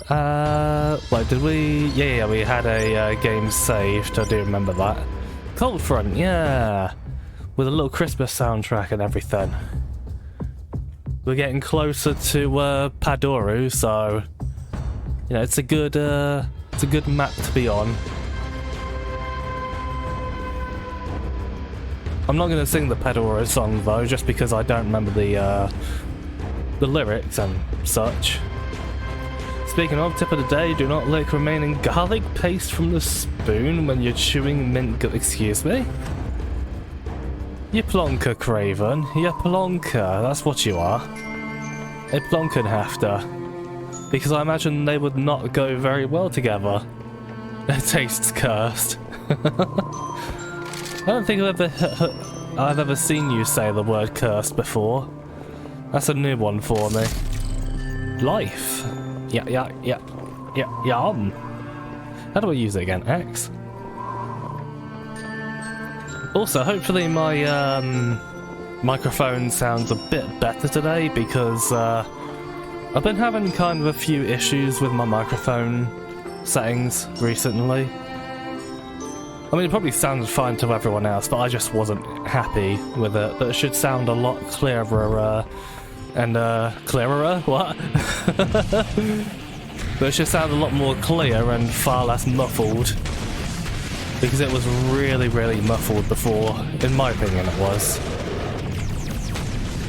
Well, did we? Yeah, we had a game saved. I do remember that. Cold Front, yeah, with a little Christmas soundtrack and everything. We're getting closer to Padoru, so you know it's a good map to be on. I'm not going to sing the Padoru song though, just because I don't remember the lyrics and such. Speaking of, tip of the day, do not lick remaining garlic paste from the spoon when you're chewing mint excuse me? You plonker, Craven. You plonker. That's what you are. A plonkenhefter. Because I imagine they would not go very well together. It tastes cursed. I don't think I've ever seen you say the word cursed before. That's a new one for me. Life. Yeah. How do I use it again? X? Also, hopefully my microphone sounds a bit better today because I've been having kind of a few issues with my microphone settings recently. I mean, it probably sounded fine to everyone else, but I just wasn't happy with it. But it should sound a lot clearer and clearer? What? But it should sound a lot more clear and far less muffled. Because it was really, really muffled before. In my opinion, it was.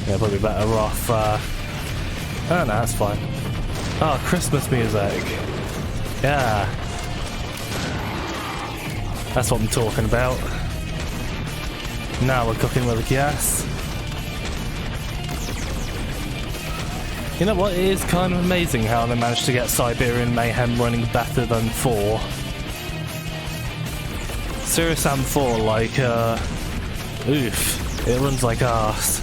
Yeah, probably better off. Oh no, that's fine. Oh, Christmas music. Yeah. That's what I'm talking about. Now we're cooking with gas. You know what? It is kind of amazing how they managed to get Siberian Mayhem running better than 4. Serious Sam 4, like, oof, it runs like arse.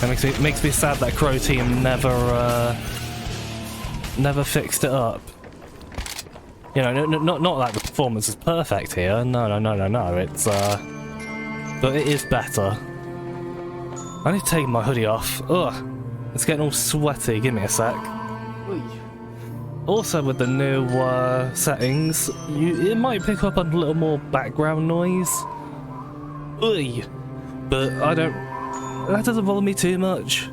It makes me sad that Crow Team never fixed it up. You know, not that the performance is perfect here. No. It's but it is better. I need to take my hoodie off. Ugh, it's getting all sweaty. Give me a sec. Also, with the new settings, it might pick up on a little more background noise. Ugh. But I don't. That doesn't bother me too much.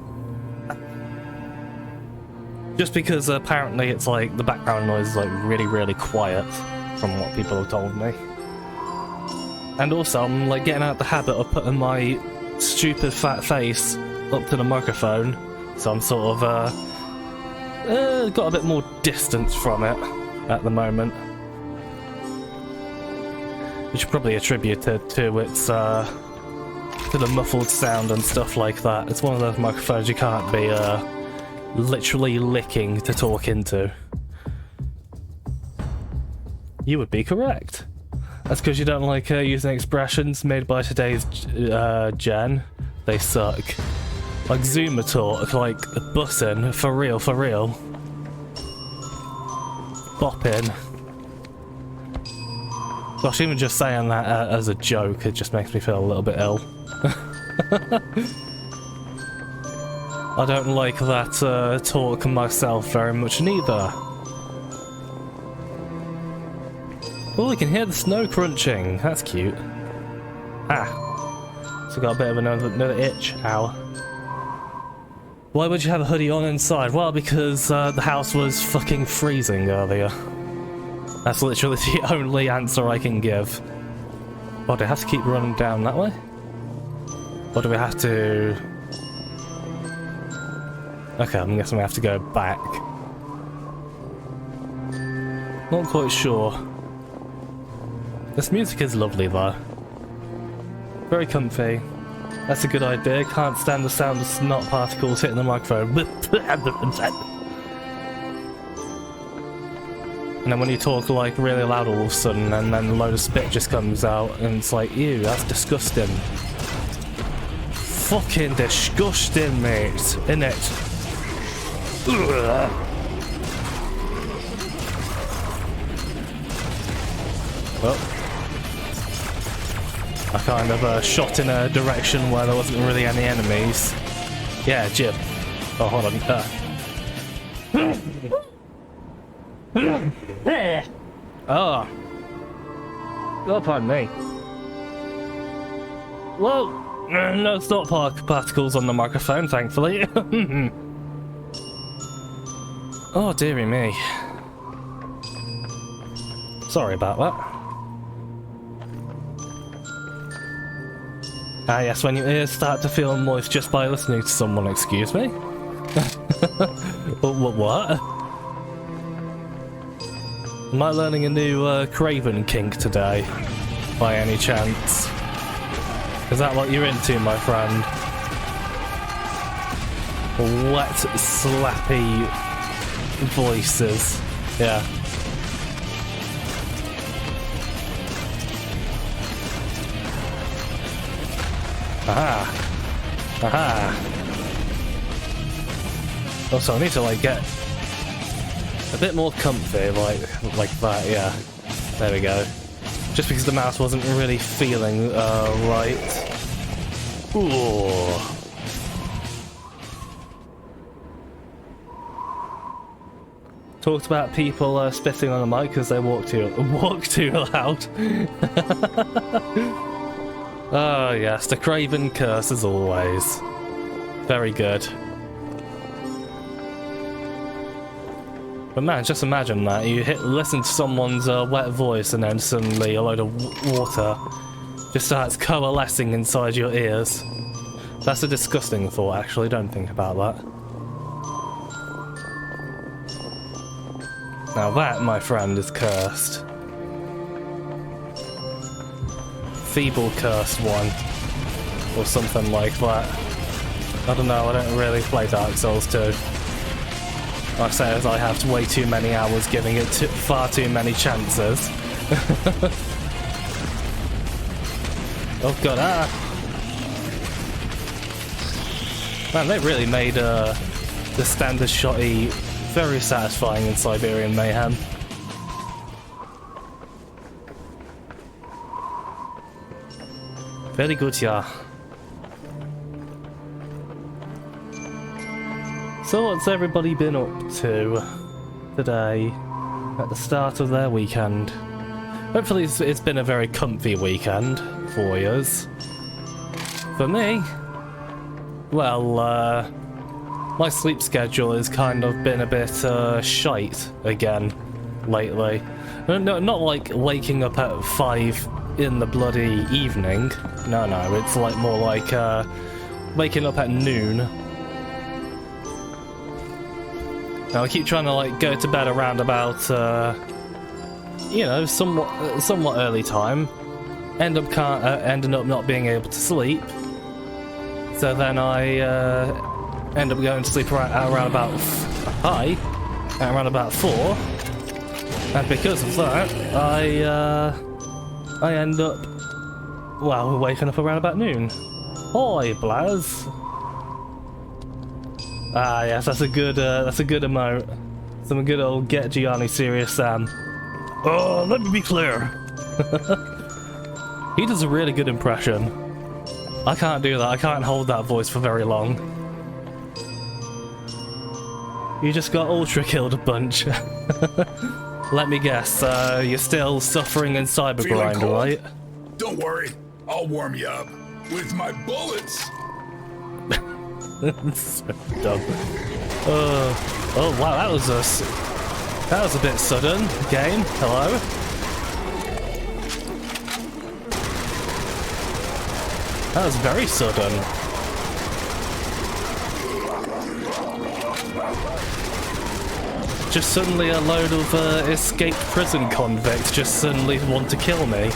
Just because apparently it's like the background noise is like really, really quiet, from what people have told me. And also, I'm like getting out the habit of putting my stupid fat face up to the microphone, so I'm sort of got a bit more distance from it at the moment, which is probably attributed to its to the muffled sound and stuff like that. It's one of those microphones you can't be literally licking to talk into. You would be correct. That's because you don't like using expressions made by today's gen. They suck. Like Zoomer talk, like bussin', for real. Boppin'. Gosh, even just saying that as a joke, it just makes me feel a little bit ill. I don't like that talk myself very much neither. Oh, we can hear the snow crunching. That's cute. Ah. So got a bit of another itch. Ow. Why would you have a hoodie on inside? Well, because the house was fucking freezing earlier. That's literally the only answer I can give. Oh, do I have to keep running down that way? Or do we have to... Okay, I'm guessing we have to go back. Not quite sure. This music is lovely though. Very comfy. That's a good idea. Can't stand the sound of snot particles hitting the microphone. And then when you talk like really loud all of a sudden and then a load of spit just comes out and it's like, ew, that's disgusting. Fucking disgusting, mate. Innit? Well, I kind of shot in a direction where there wasn't really any enemies. Yeah, Jib. Oh, hold on. Oh. Oh, pardon me. Well, no stop particles on the microphone, thankfully. Oh, dearie me. Sorry about that. Ah yes, when your ears start to feel moist just by listening to someone, excuse me? What? Am I learning a new Craven kink today? By any chance? Is that what you're into, my friend? Wet, slappy voices. Yeah. Aha! Aha! Also, I need to like get a bit more comfy, like that. Yeah. There we go. Just because the mouse wasn't really feeling right. Ooh. Talked about people spitting on the mic because they walk too loud. Oh yes, the Craven curse as always. Very good. But man, just imagine that. You listen to someone's wet voice and then suddenly a load of water just starts coalescing inside your ears. That's a disgusting thought, actually. Don't think about that. Now that, my friend, is cursed. Feeble cursed one. Or something like that. I don't know, I don't really play Dark Souls 2. Like I say, as I have way too many hours giving it far too many chances. Oh god, ah! Man, they really made the standard shotty very satisfying in Siberian Mayhem. Very good, yeah. So what's everybody been up to today at the start of their weekend? Hopefully it's been a very comfy weekend for yous. For me, well, my sleep schedule has kind of been a bit shite again lately. Not like waking up at 5 in the bloody evening. No, it's like more like waking up at noon. Now I keep trying to like go to bed around about you know, somewhat early time. Ending up not being able to sleep. So then I end up going to sleep around about 4, and because of that, I end up, well, waking up around about noon. Hoi, Blaz. Ah, yes, that's a good emote. Some good old Get Gianni Serious Sam. Oh, let me be clear. He does a really good impression. I can't do that. I can't hold that voice for very long. You just got ultra killed a bunch. Let me guess, you're still suffering in Cybergrind, right? Don't worry, I'll warm you up with my bullets. So dumb. Oh wow, that was a bit sudden. Game, hello. That was very sudden. Just suddenly a load of escaped prison convicts just suddenly want to kill me.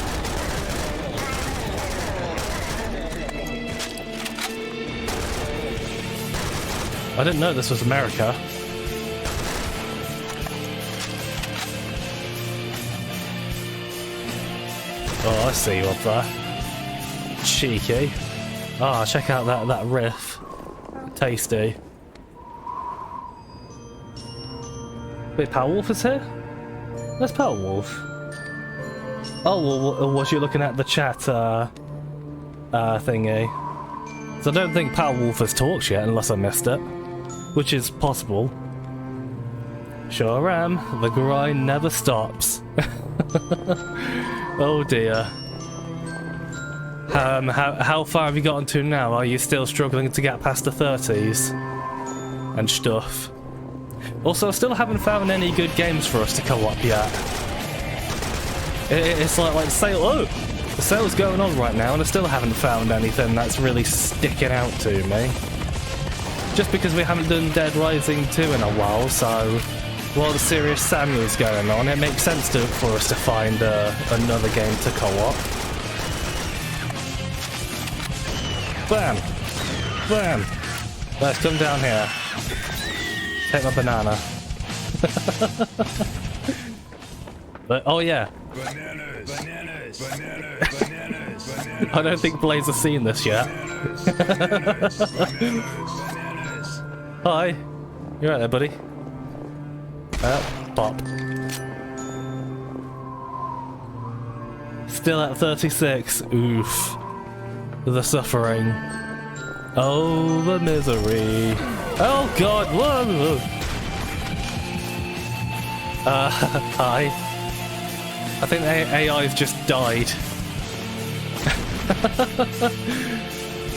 I didn't know this was America. Oh, I see you up there. Cheeky. Ah, check out that riff. Tasty. Wait, Powerwolf is here? Where's Powerwolf? Oh, well, was you looking at the chat thingy? So I don't think Powerwolf has talked yet, unless I missed it. Which is possible. Sure am. The grind never stops. Oh dear. How far have you gotten to now? Are you still struggling to get past the 30s? And stuff. Also, I still haven't found any good games for us to co-op yet. It's like the sale. Oh! The sale's going on right now, and I still haven't found anything that's really sticking out to me. Just because we haven't done Dead Rising 2 in a while, so while the Serious Samuel's going on, it makes sense for us to find another game to co-op. Bam! Bam! Let's come down here. Take my banana. But, oh yeah. Bananas, bananas, bananas, bananas, bananas. I don't think Blaze has seen this yet. Bananas, bananas. Hi. You right there, buddy? Pop. Still at 36. Oof. The suffering. Oh, the misery. Oh god, whoa! Hi. I think the AI's just died.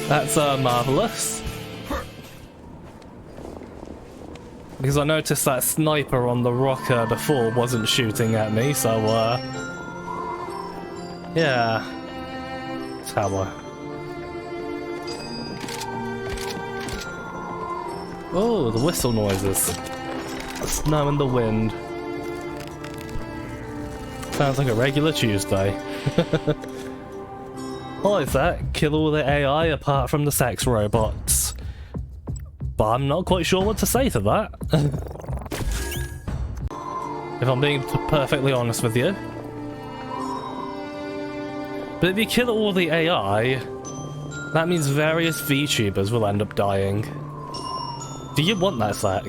That's marvellous. Because I noticed that sniper on the rocker before wasn't shooting at me, so yeah. Tower. Oh, the whistle noises. The snow and the wind. Sounds like a regular Tuesday. What is that? Kill all the AI apart from the sex robots. But I'm not quite sure what to say to that. If I'm being perfectly honest with you. But if you kill all the AI, that means various VTubers will end up dying. Do you want that, Zach?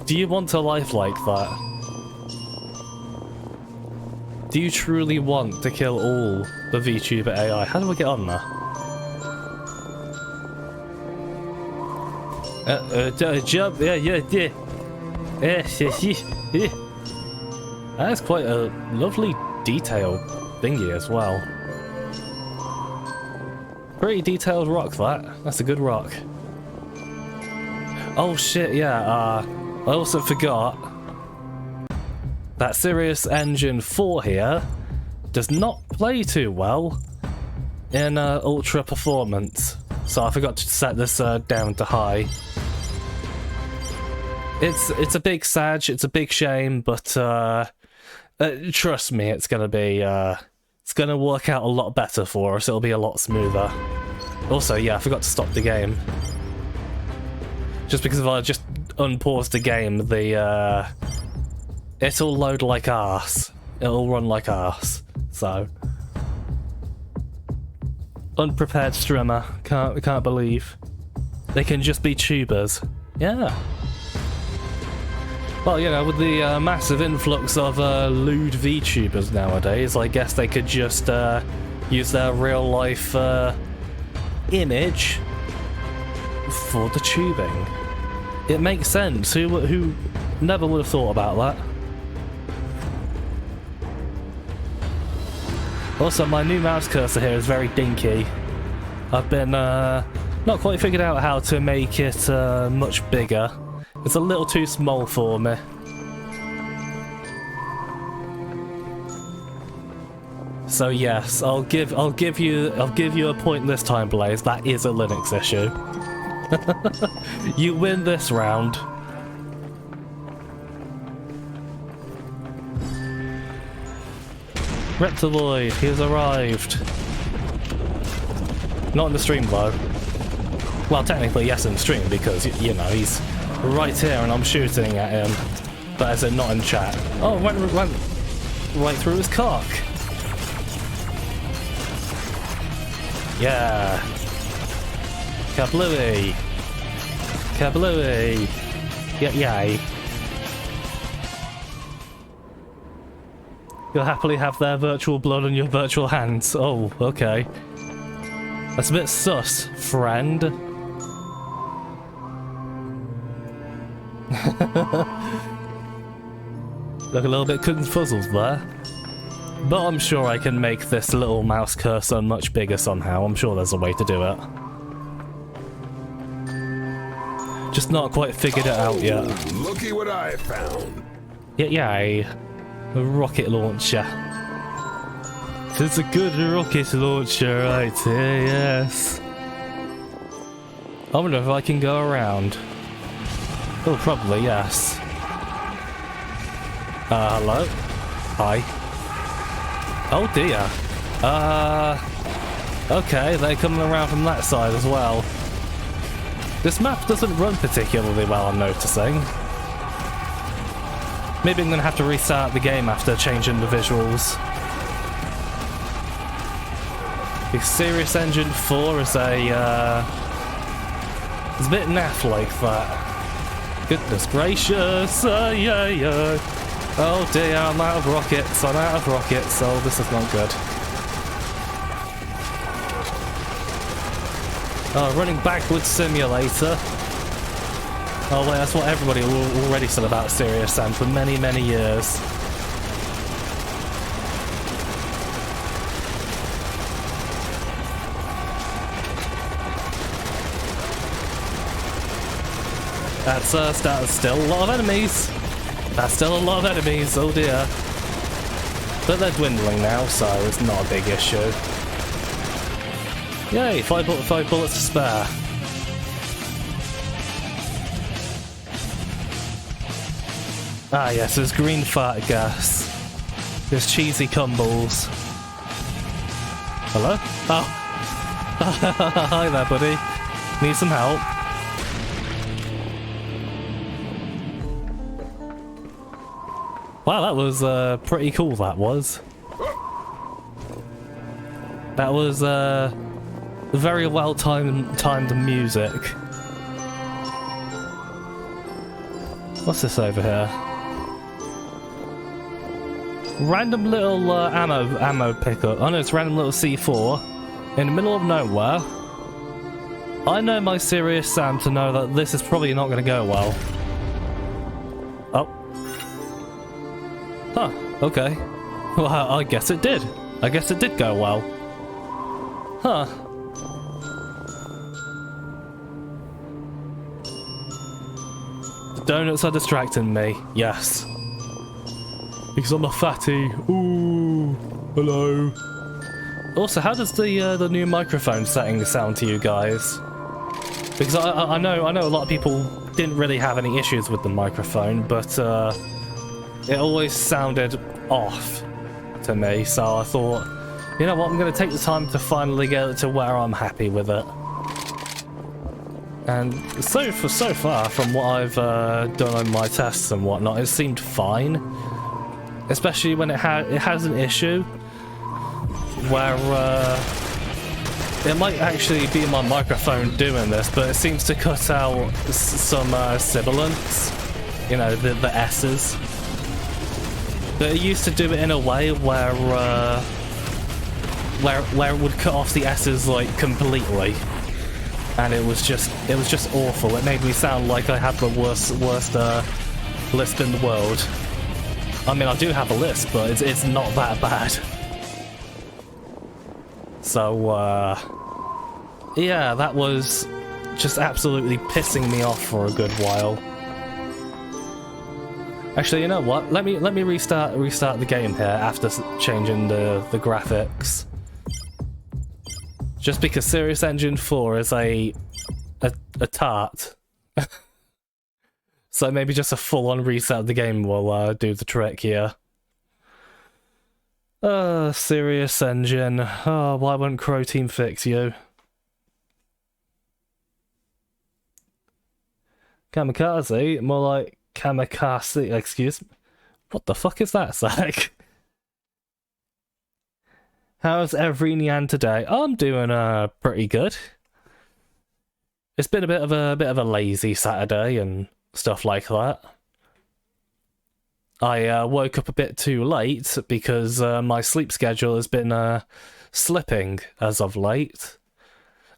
Do you want a life like that? Do you truly want to kill all the VTuber AI? How do we get on there? Jump, yeah. That's quite a lovely detailed thingy as well. Pretty detailed rock, that. That's a good rock. Oh shit, yeah, I also forgot that Sirius Engine 4 here does not play too well in Ultra Performance. So I forgot to set this down to high. It's a big sag, it's a big shame, but trust me, it's gonna be it's gonna work out a lot better for us. It'll be a lot smoother. Also, yeah, I forgot to stop the game. Just because if I just unpause the game, the it'll load like arse. It'll run like arse. So unprepared streamer. Can't believe they can just be tubers. Yeah. Well, you know, with the massive influx of lewd VTubers nowadays, I guess they could just use their real life image for the tubing. It makes sense. Who never would have thought about that? Also, my new mouse cursor here is very dinky. I've been not quite figured out how to make it much bigger. It's a little too small for me. So yes, I'll give you a point this time, Blaze. That is a Linux issue. You win this round. Reptiloid, he has arrived. Not in the stream though. Well, technically yes in the stream because, you know, he's right here and I'm shooting at him. But as in not in chat. Oh, went right through his cock. Yeah. Kablooey. Kablooey. Yay. You'll happily have their virtual blood on your virtual hands. Oh, okay. That's a bit sus, friend. Look a little bit confuzzled there. But I'm sure I can make this little mouse cursor much bigger somehow. I'm sure there's a way to do it. Just not quite figured it out yet. Looky what I found. Yay. A rocket launcher. It's a good rocket launcher right here, yes. I wonder if I can go around. Oh, probably, yes. Hello? Hi. Oh dear. Okay, they're coming around from that side as well. This map doesn't run particularly well, I'm noticing. Maybe I'm gonna have to restart the game after changing the visuals. The Serious Engine 4 is it's a bit naff like that. Goodness gracious, yeah. Oh dear, I'm out of rockets, so this is not good. Oh, running backwards simulator. Oh wait, that's what everybody already said about Serious Sam for many, many years. That's still a lot of enemies. That's still a lot of enemies, oh dear. But they're dwindling now, so it's not a big issue. Yay, five bullets to spare. Ah yes, there's green fart gas. There's cheesy cumbles. Hello? Oh. Hi there, buddy. Need some help? Wow, that was pretty cool, that was. That was very well timed music. What's this over here? Random little ammo pickup. Oh no, it's random little C4 in the middle of nowhere. I know my Serious Sam to know that this is probably not going to go well. Oh. Huh, okay. Well, I guess it did. I guess it did go well. Huh. The donuts are distracting me, yes. Because I'm a fatty. Ooh, hello. Also, how does the new microphone setting sound to you guys? Because I know a lot of people didn't really have any issues with the microphone, but it always sounded off to me. So I thought, you know what, I'm going to take the time to finally get it to where I'm happy with it. And so far, from what I've done on my tests and whatnot, it seemed fine. Especially when it has an issue where it might actually be my microphone doing this, but it seems to cut out some sibilants, you know, the S's. But it used to do it in a way where it would cut off the S's like completely, and it was just awful. It made me sound like I had the worst lisp in the world. I mean, I do have a lisp, but it's not that bad. So, yeah, that was just absolutely pissing me off for a good while. Actually, you know what? Let me restart the game here after changing the graphics. Just because Serious Engine 4 is a tart. So maybe just a full-on reset of the game will do the trick here. Serious Engine. Oh, why won't Crow Team fix you? Kamikaze? More like kamikaze, excuse me. What the fuck is that, Zach? How's every Nyan today? I'm doing pretty good. It's been a bit of a lazy Saturday and stuff like that. I woke up a bit too late because my sleep schedule has been slipping as of late.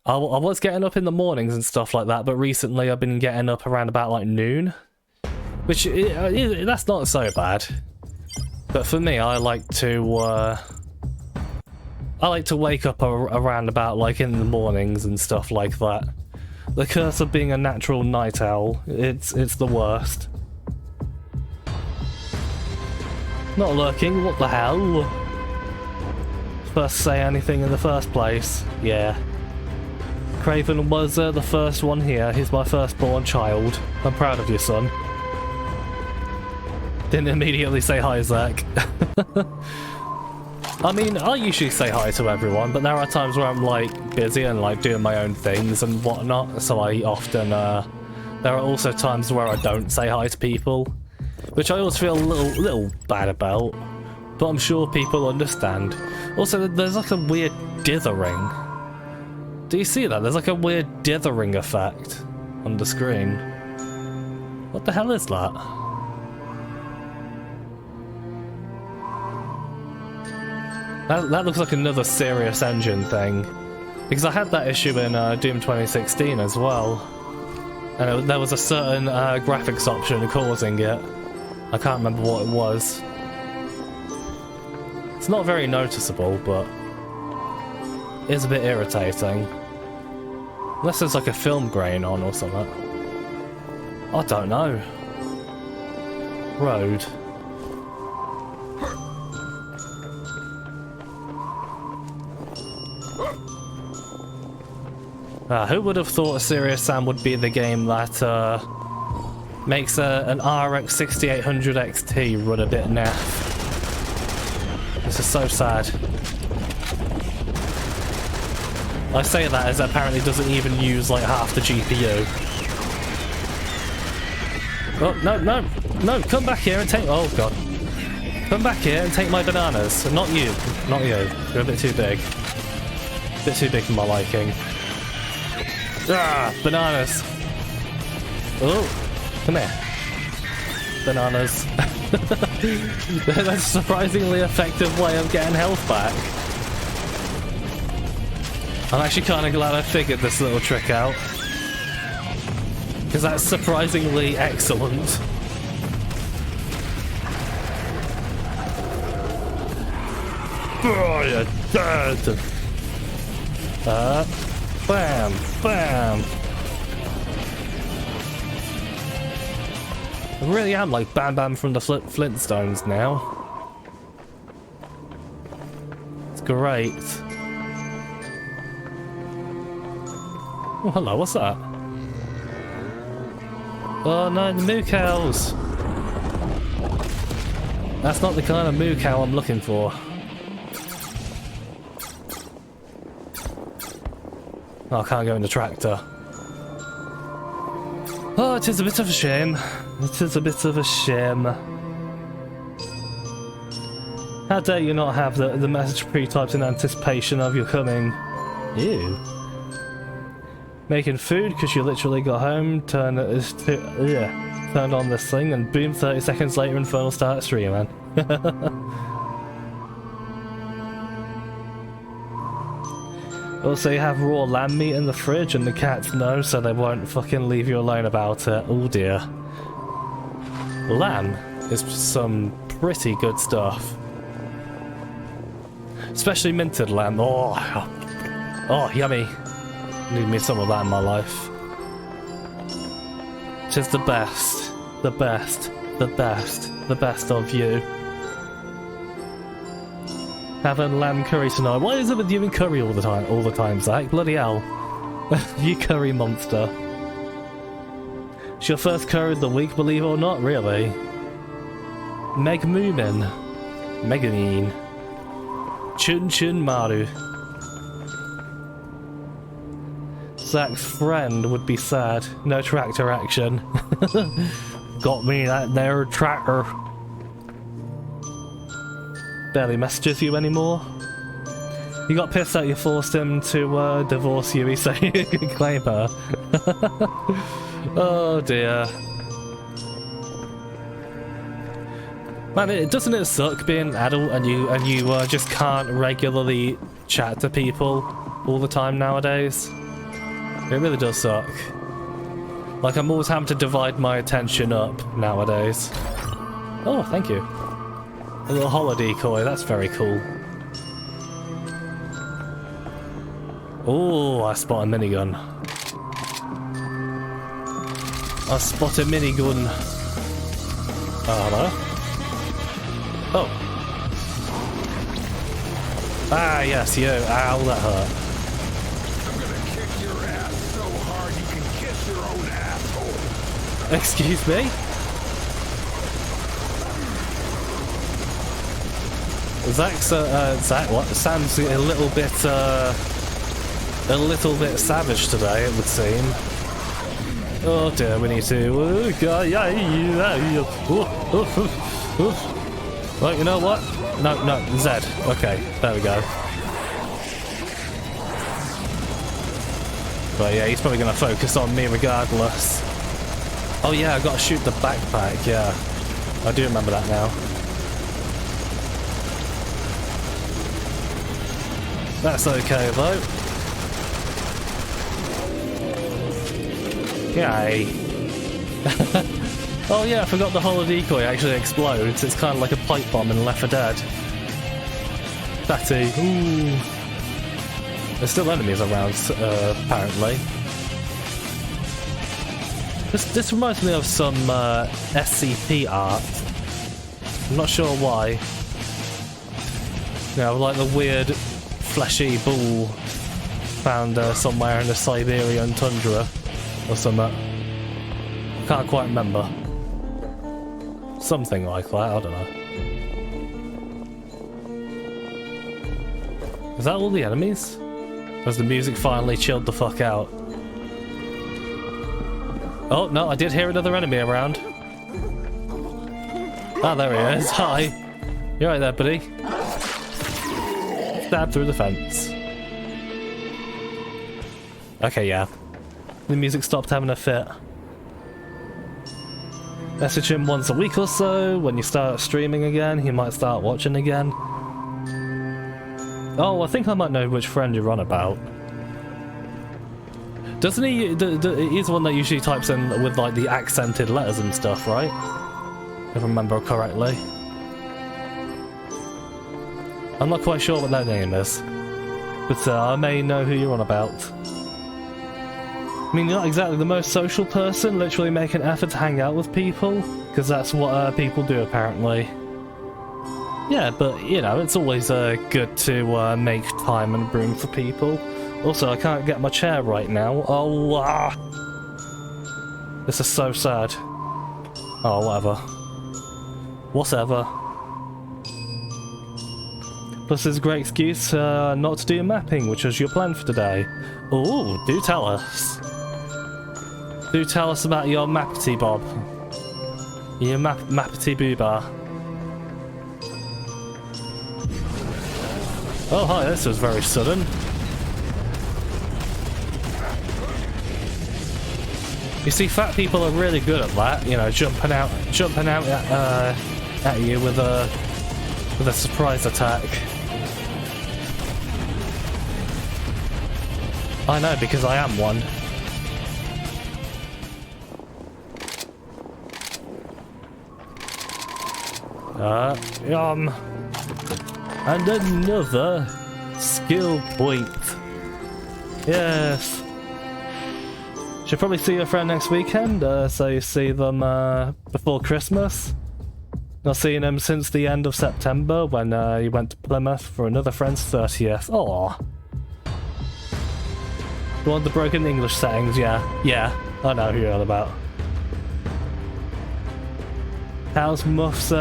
I was getting up in the mornings and stuff like that, but recently I've been getting up around about like noon, which that's not so bad. But for me, I like to wake up around about like in the mornings and stuff like that. The curse of being a natural night owl, it's the worst. Not lurking, what the hell? First say anything in the first place, yeah. Craven was the first one here, he's my firstborn child. I'm proud of you, son. Didn't immediately say hi, Zach. I mean, I usually say hi to everyone, but there are times where I'm like busy and like doing my own things and whatnot, so I often, there are also times where I don't say hi to people, which I always feel a little bad about, but I'm sure people understand. Also, there's like a weird dithering. Do you see that? There's like a weird dithering effect on the screen. What the hell is that? That looks like another serious engine thing. Because I had that issue in Doom 2016 as well. And there was a certain graphics option causing it. I can't remember what it was. It's not very noticeable, but it's a bit irritating. Unless there's like a film grain on or something. I don't know. Road. Who would have thought a Serious Sam would be the game that makes an RX 6800 XT run a bit naff? This is so sad. I say that as it apparently doesn't even use like half the GPU. Oh, no, come back here and take... Oh, God. Come back here and take my bananas. Not you. Not you. You're a bit too big. A bit too big for my liking. Ah, bananas. Oh, come here. Bananas. That's a surprisingly effective way of getting health back. I'm actually kind of glad I figured this little trick out. Because that's surprisingly excellent. Oh, you're dead. Bam, bam. I really am like Bam Bam from the Flintstones now. It's great. Oh, hello, what's that? Oh no, the moo cows! That's not the kind of moo cow I'm looking for. Oh, I can't go in the tractor. Oh, it is a bit of a shame. It is a bit of a shame. How dare you not have the message pre-typed in anticipation of your coming. Ew. Making food because you literally got home, turned on this thing, and boom, 30 seconds later Infernal started streaming. Also, you have raw lamb meat in the fridge and the cats know, so they won't fucking leave you alone about it. Oh dear. Lamb is some pretty good stuff. Especially minted lamb. Oh, yummy. Need me some of that in my life. Just the best. The best. The best. The best of you. Having lamb curry tonight. What is it with you and curry all the time, Zach? Bloody hell. You curry monster. It's your first curry of the week, believe it or not, really. Megmumin. Megamine. Chun Chun Maru. Zach's friend would be sad. No tractor action. Got me that there tractor. Barely messages you anymore. You got pissed that you forced him to divorce you, he said you could claim her. Oh dear. Man, doesn't it suck being an adult and you just can't regularly chat to people all the time nowadays? It really does suck. Like, I'm always having to divide my attention up nowadays. Oh, thank you. A little holiday decoy, that's very cool. Oh, I spot a minigun. I spot a minigun. Hello? Oh. Ah, yes, you. Ow, that hurt. I'm gonna kick your ass so hard you can kiss your own asshole. Excuse me? Zach, what? Sam's a little bit savage today, it would seem. Oh dear, we need to. Well, you know what? No, Z. Okay, there we go. But yeah, he's probably gonna focus on me regardless. Oh yeah, I gotta shoot the backpack. Yeah, I do remember that now. That's okay though. Yay. Oh yeah, I forgot the hollow decoy actually explodes. It's kind of like a pipe bomb in Left 4 Dead. Fatty. Ooh. There's still enemies around, apparently. This reminds me of some SCP art. I'm not sure why. You know, like the weird fleshy bull found somewhere in the Siberian tundra or something. Can't quite remember. Something like that, I don't know. Is that all the enemies? Or has the music finally chilled the fuck out? Oh, no, I did hear another enemy around. Ah, there he is. Hi. You right there, buddy? Stab through the fence. Okay, yeah. The music stopped having a fit. Message him once a week or so. When you start streaming again, he might start watching again. Oh, I think I might know which friend you're on about. Doesn't he? He's the one that usually types in with like the accented letters and stuff, right? If I remember correctly. I'm not quite sure what their name is, but I may know who you're on about. I mean, you're not exactly the most social person, literally make an effort to hang out with people, because that's what people do apparently. Yeah, but, you know, it's always good to make time and room for people. Also, I can't get my chair right now. Oh, this is so sad. Oh, whatever. Whatever. Plus, there's a great excuse not to do mapping, which was your plan for today. Ooh, do tell us. Do tell us about your mappity bob. Your mappity boobar. Oh hi, this was very sudden. You see, fat people are really good at that. You know, jumping out at you with a surprise attack. I know, because I am one. And another skill point. Yes. Should probably see your friend next weekend, so you see them before Christmas. Not seen him since the end of September when he went to Plymouth for another friend's 30th. Aww. You want the broken English settings? Yeah, I know who you're all about. How's Muff's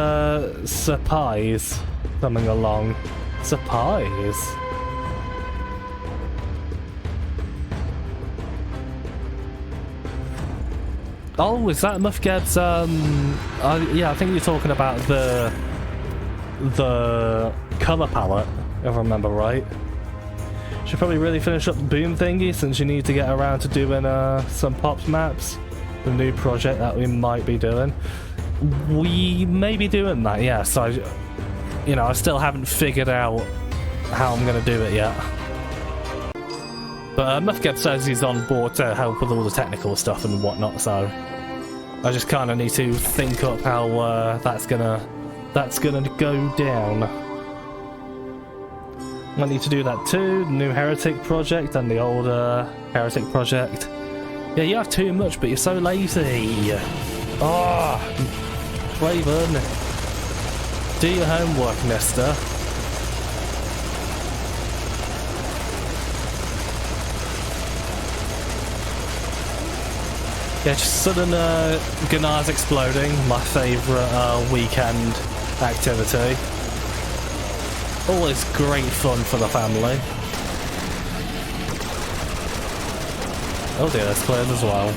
surprise coming along? Surprise? Oh, is that Muff gets yeah, I think you're talking about the colour palette, if I remember right. Should probably really finish up the boom thingy since you need to get around to doing some pops maps. The new project that we might be doing. We may be doing that, yeah, so you know, I still haven't figured out how I'm gonna do it yet. But Muffgeb says he's on board to help with all the technical stuff and whatnot, so I just kind of need to think up how that's gonna that's gonna go down. I need to do that too, the new Heretic project and the older Heretic project. Yeah, you have too much, but you're so lazy. Oh, Raven. Do your homework, mister. Yeah, just sudden Gunars exploding, my favourite weekend activity. Always great fun for the family. Oh dear, there's kleers as well.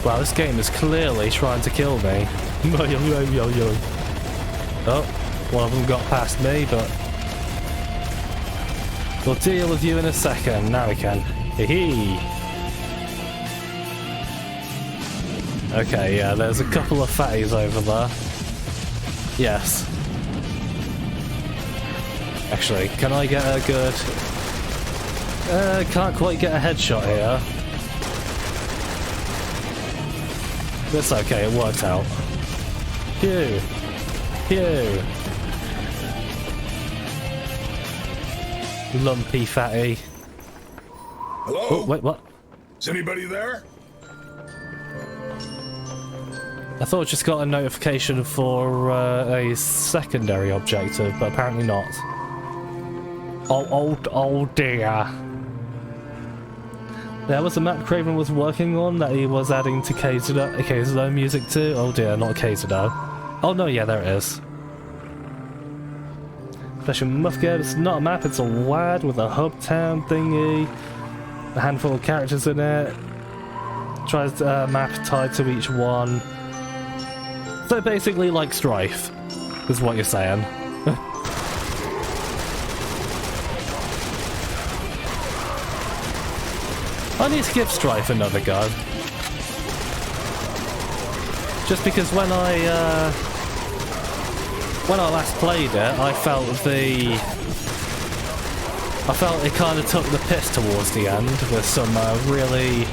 Wow, this game is clearly trying to kill me. Oh, one of them got past me, but we'll deal with you in a second. Now we can. Hee. Okay, yeah, there's a couple of fatties over there. Yes. Actually, can I get a good... can't quite get a headshot here. That's okay, it worked out. Phew. Phew. Lumpy fatty. Hello? Oh, wait, what? Is anybody there? I thought I just got a notification for a secondary objective, but apparently not. Oh dear. There was a map Craven was working on that he was adding to Kazado music to. Oh dear, not Kazado. Oh no, yeah, there it is. Special Muffgate, it's not a map, it's a WAD with a hub town thingy. A handful of characters in it. Tries a map tied to each one. So basically like Strife, is what you're saying. I need to give Strife another go. Just because when I last played it, I felt it kind of took the piss towards the end with some really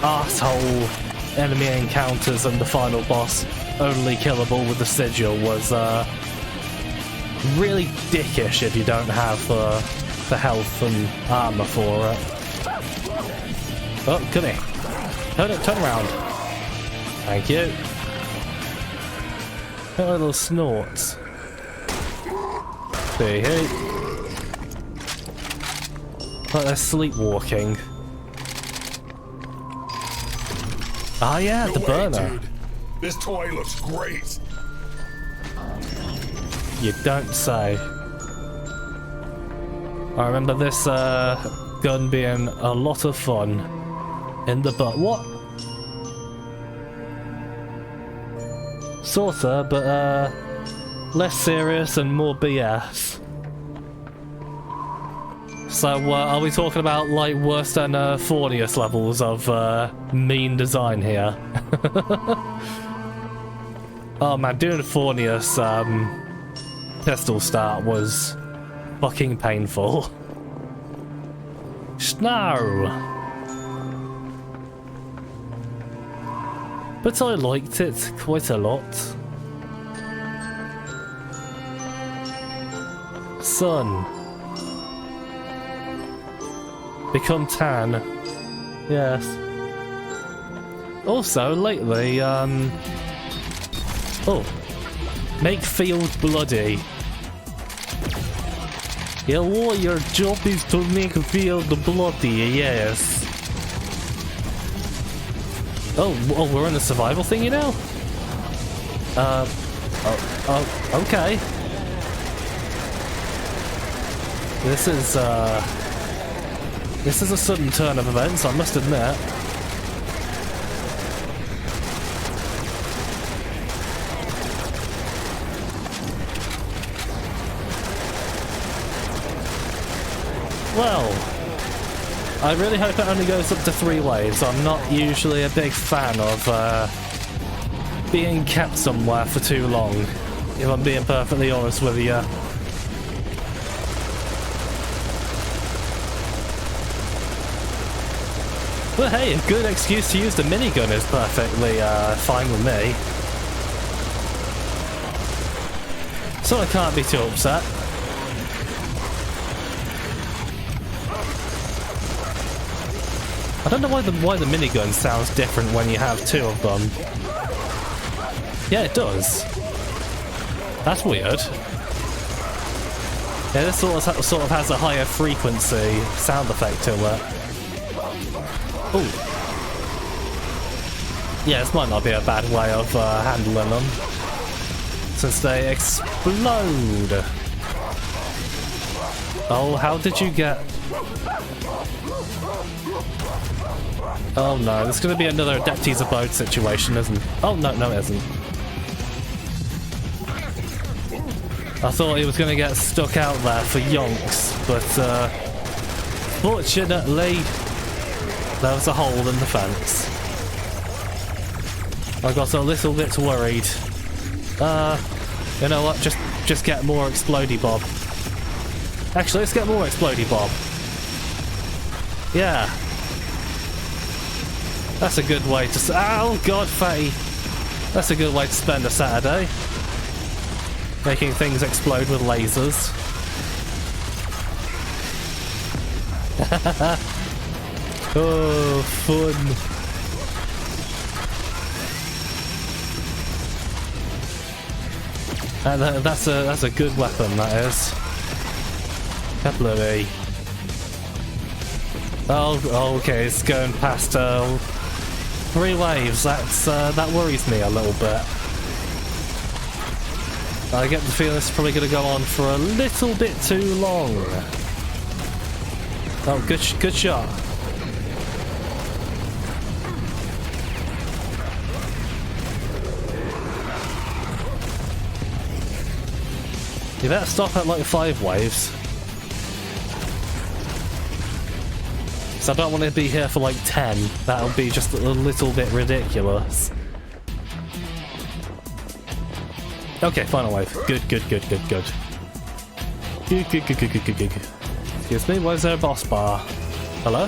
arsehole enemy encounters, and the final boss, only killable with the sigil, was really dickish if you don't have the health and armor for it. Oh, come here. Turn around. Thank you. Got little snorts. See, hey. Like they're sleepwalking. Ah, yeah, the burner. Dude. This toy looks great. You don't say. I remember this gun being a lot of fun in the butt. What? Sorta, but less serious and more BS. So are we talking about like worse than Fornius levels of mean design here? Oh man, doing Fornius pistol start was fucking painful. Snow. But I liked it quite a lot. Sun. Become tan. Yes. Also, lately, oh. Make field bloody. Yeah, well, your job is to make field bloody, yes. Oh, we're in a survival thingy now? Okay. This is a sudden turn of events, I must admit. Well, I really hope it only goes up to 3 waves. I'm not usually a big fan of being kept somewhere for too long, if I'm being perfectly honest with you. Well, hey, a good excuse to use the minigun is perfectly fine with me. So I can't be too upset. I don't know why the minigun sounds different when you have two of them. Yeah, it does. That's weird. Yeah, this sort of has a higher frequency sound effect to it. Ooh. Yeah, this might not be a bad way of handling them, since they explode. Oh, how did you get... Oh no, there's going to be another Adepti's Abode situation, isn't it? Oh no, no it isn't. I thought he was going to get stuck out there for yonks, but fortunately there was a hole in the fence. I got a little bit worried. You know what, just get more Explodey Bob. Actually, let's get more Explodey Bob. Yeah. That's a good way to... Oh god, Fatty! That's a good way to spend a Saturday. Making things explode with lasers. Oh, fun. That's a good weapon, that is. Kablooey. Oh, okay, it's going past 3 waves. That worries me a little bit. I get the feeling it's probably going to go on for a little bit too long. Oh, good shot. You better stop at like 5 waves. So I don't want to be here for like 10. That'll be just a little bit ridiculous. Okay, final wave. Good. Good. Excuse me, where's their boss bar? Hello?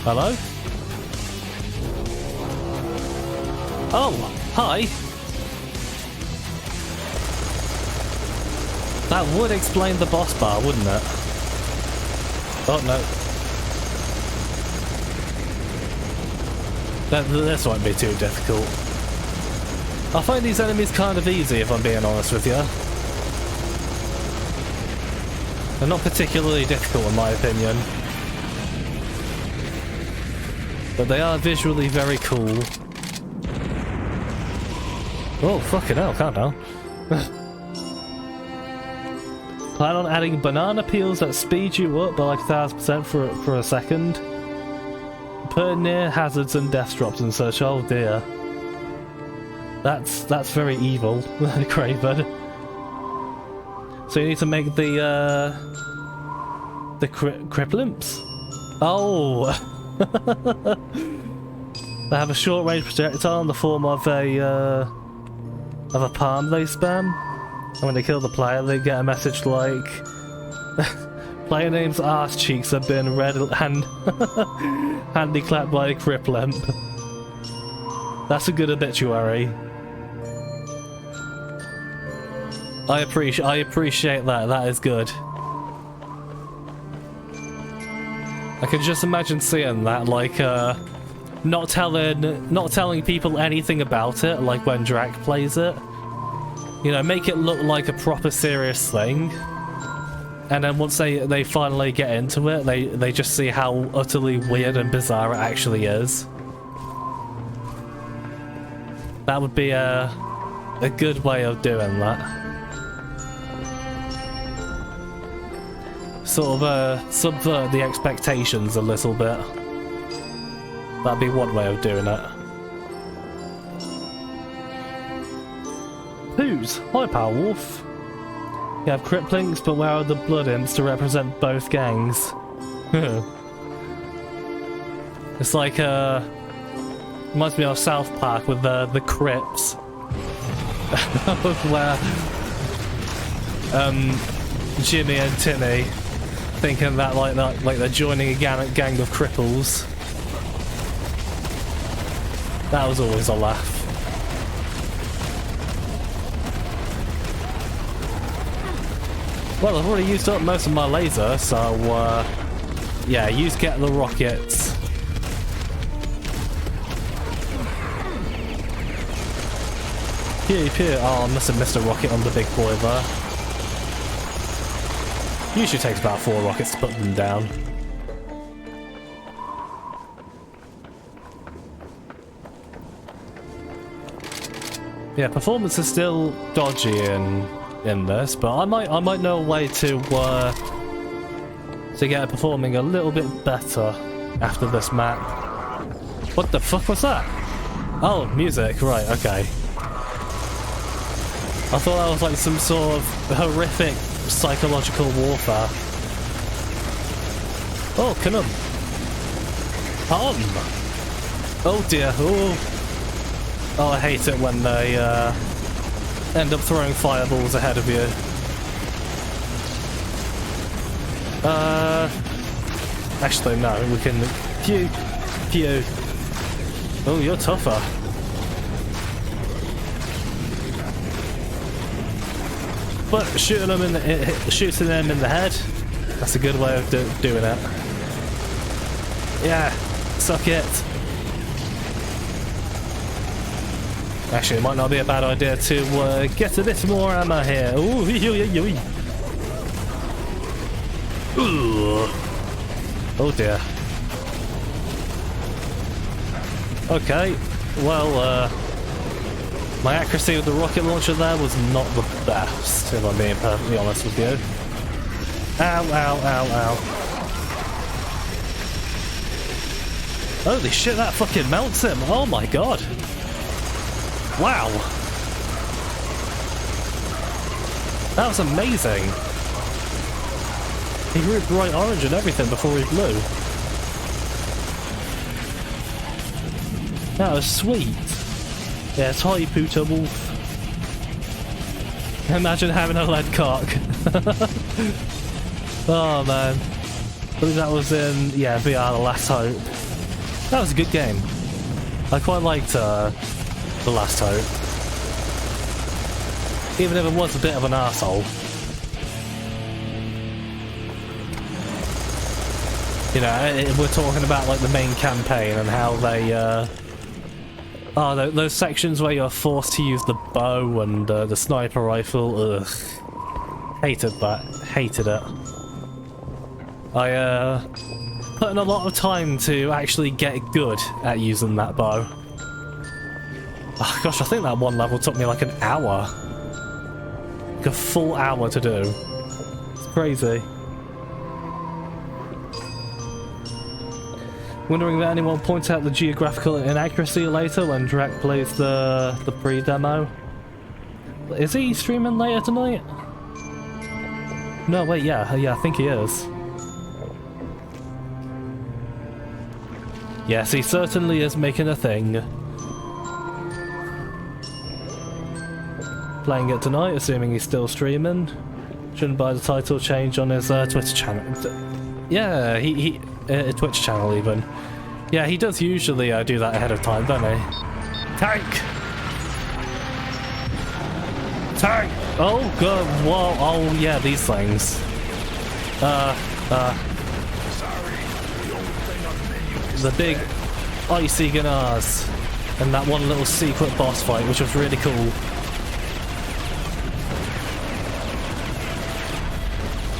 Hello? Oh, hi! That would explain the boss bar, wouldn't it? Oh, no. This won't be too difficult. I find these enemies kind of easy, if I'm being honest with you. They're not particularly difficult in my opinion. But they are visually very cool. Oh, fucking hell, calm down. Plan on adding banana peels that speed you up by like 1000% for a second. Put near hazards and death drops and such. Oh dear. That's very evil, Craven. So you need to make the criplimps? Oh! They have a short-range projectile in the form of a palm they spam. And when they kill the player, they get a message like, player name's arse cheeks have been handy clapped by a criplimp. That's a good obituary. I appreciate that. That is good. I can just imagine seeing that, like, not telling people anything about it, like when Drac plays it. You know, make it look like a proper serious thing. And then once they finally get into it, they just see how utterly weird and bizarre it actually is. That would be a good way of doing that. Sort of subvert the expectations a little bit. That'd be one way of doing it. Who's? Hi, Power Wolf. You have Criplinks, but where are the Blood Imps to represent both gangs? It's like, reminds me of South Park with the Crips. Where, Jimmy and Timmy thinking that like they're joining a gang of cripples. That was always a laugh. Well, I've already used up most of my laser, so yeah, get the rockets. Pew pew. Oh, I must have missed a rocket on the big boy there. Usually takes about 4 rockets to put them down. Yeah, performance is still dodgy in this, but I might know a way to get it performing a little bit better after this map. What the fuck was that? Oh, music, right, okay. I thought that was like some sort of horrific psychological warfare. Oh, canum. Oh dear, oh. Oh, I hate it when they end up throwing fireballs ahead of you. Actually, no, we can... Pew! Pew! Oh, you're tougher. But shooting them in the head, that's a good way of doing it. Yeah, suck it. Actually, it might not be a bad idea to get a bit more ammo here. Ooh, oh dear. Okay, well, my accuracy with the rocket launcher there was not the best, if I'm being perfectly honest with you. Ow, ow, ow, ow. Holy shit, that fucking melts him! Oh my god! Wow! That was amazing! He grew bright orange and everything before he blew. That was sweet! Yeah, tie Puta Wolf. Imagine having a lead cock. Oh man. I believe that was in, yeah, VR The Last Hope. That was a good game. I quite liked The Last Hope. Even if it was a bit of an arsehole. You know, we're talking about like the main campaign and how they, oh, those sections where you're forced to use the bow and the sniper rifle, ugh. Hated that. Hated it. I, put in a lot of time to actually get good at using that bow. Oh gosh, I think that one level took me like an hour. Like a full hour to do. It's crazy. Wondering if anyone points out the geographical inaccuracy later when Drek plays the pre-demo. Is he streaming later tonight? No, wait, yeah, I think he is. Yes, he certainly is making a thing. Playing it tonight, assuming he's still streaming. Shouldn't buy the title change on his Twitter channel. Yeah, he Twitch channel even. Yeah, he does usually do that ahead of time, doesn't he? Tank! Tank! Oh god, whoa, oh yeah, these things. The big icy Gunnars. And that one little secret boss fight, which was really cool.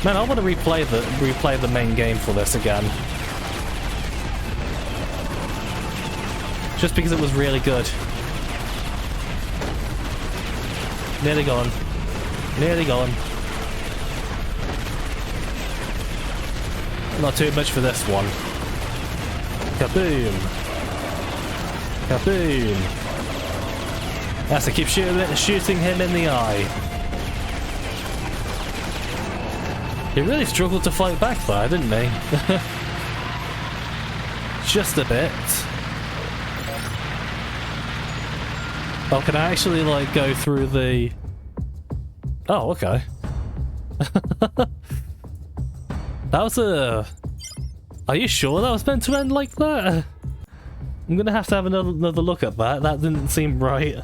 Man, I want to replay the main game for this again. Just because it was really good. Nearly gone. Nearly gone. Not too much for this one. Kaboom! Kaboom! Has to keep shooting him in the eye. He really struggled to fight back there, didn't he? Just a bit. Oh, can I actually, like, go through the... Oh, okay. That was a... Are you sure that was meant to end like that? I'm gonna have to have another look at that. That didn't seem right.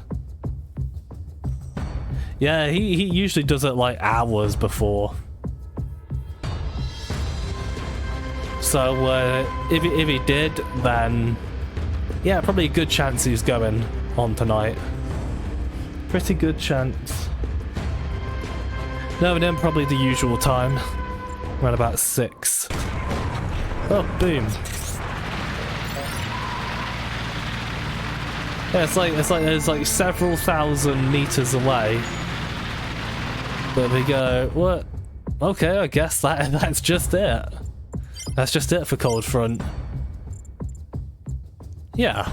Yeah, he usually does it like hours before. So if he did, then yeah, probably a good chance he's going on tonight. Pretty good chance. No, then probably the usual time, around about 6. Oh, boom. Yeah, it's like there's like several thousand meters away. But we go, what? Okay, I guess that's just it. That's just it for Cold Front. Yeah.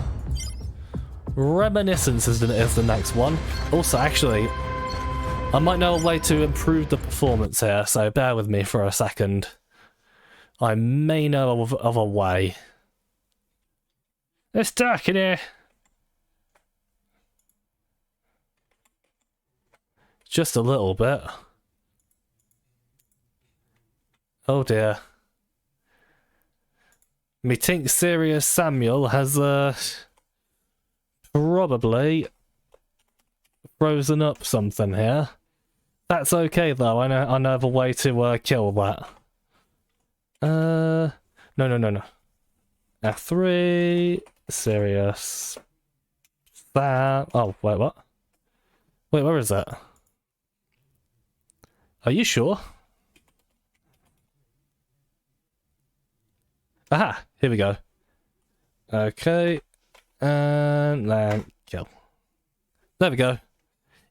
Reminiscence is the next one. Also, actually, I might know a way to improve the performance here, so bear with me for a second. I may know of a way. It's dark in here. Just a little bit. Oh dear. Me think Serious Samuel has probably frozen up something here. That's okay though. I know of a way to kill that. No. F3 Serious Sam. Oh wait, what? Wait, where is it? Are you sure? Aha! Here we go. Okay. And then kill. There we go.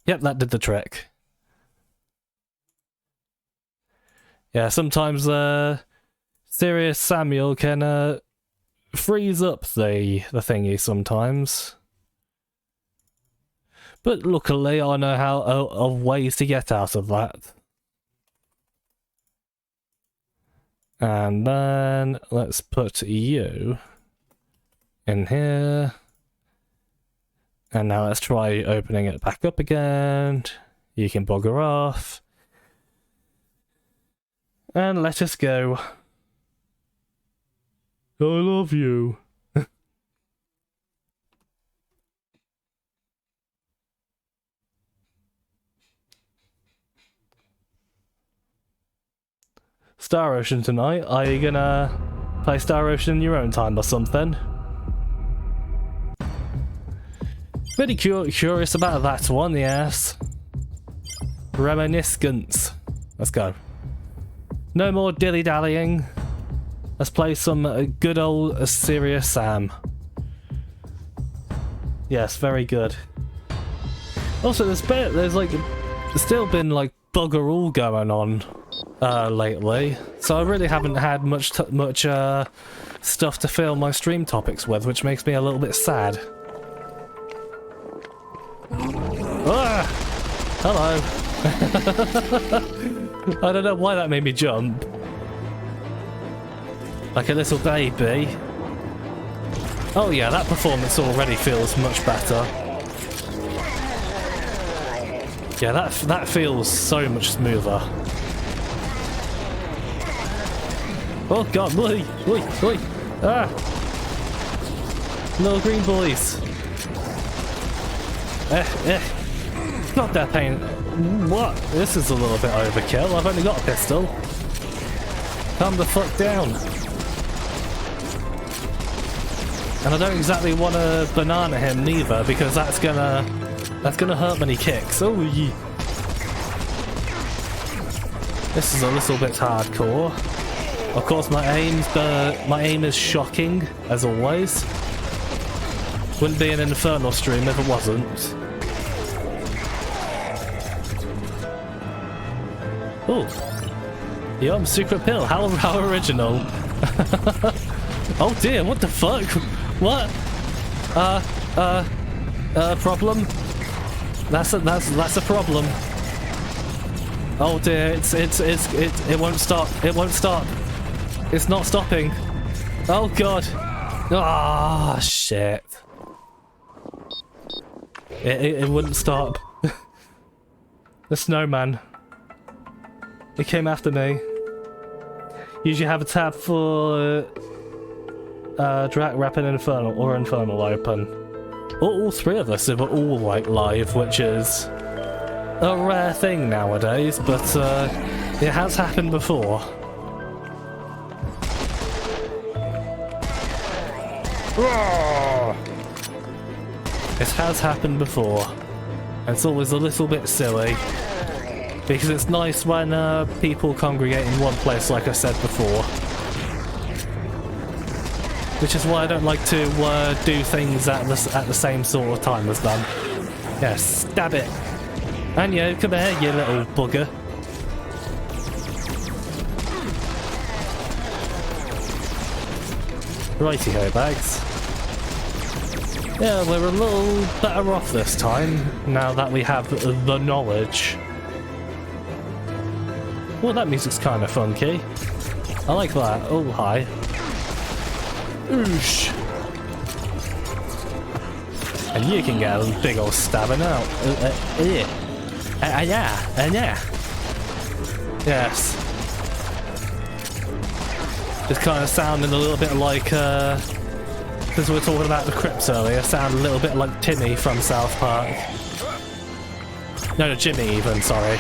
Yep, that did the trick. Yeah, sometimes Serious Samuel can freeze up the thingy sometimes. But luckily I know how of ways to get out of that. And then let's put you in here. And now let's try opening it back up again. You can bugger off. And let us go. I love you. Star Ocean tonight. Are you gonna play Star Ocean in your own time or something? Pretty curious about that one, yes. Reminiscence. Let's go. No more dilly-dallying. Let's play some good old Serious Sam. Yes, very good. Also, there's like still been like bugger all going on lately, so I really haven't had much stuff to fill my stream topics with, which makes me a little bit sad. Ah! Hello. I don't know why that made me jump. Like a little baby. Oh yeah, that performance already feels much better. Yeah, that feels so much smoother. Oh god, oi! Ah! Little green boys. Not that pain. What? This is a little bit overkill. I've only got a pistol. Calm the fuck down. And I don't exactly want to banana him neither, because that's gonna hurt when he kicks. Oh, yeah. This is a little bit hardcore. Of course, my aim is shocking, as always. Wouldn't be an Infernal stream if it wasn't. Oh, yum, secret pill. How original. Oh dear, what the fuck? What? Problem? That's a problem. Oh dear, it won't stop. It won't stop. It's not stopping. Oh god. Ah, shit. It wouldn't stop. The snowman. It came after me. Usually have a tab for Drac, Rapid, Infernal, or Infernal open. All three of us are all like live, which is a rare thing nowadays, but it has happened before. It has happened before. It's always a little bit silly, because it's nice when people congregate in one place, like I said before. Which is why I don't like to do things at the same sort of time as them. Yeah, stab it. And you, come here, you little bugger. Righty-ho, bags. Yeah, we're a little better off this time, now that we have the knowledge. Well, that music's kind of funky. I like that. Oh, hi. Oosh. And you can get a big old stabbing out. Yeah. Yes. Just kind of sounding a little bit like, because we were talking about the crypts earlier, sound a little bit like Timmy from South Park. No, Jimmy even, sorry.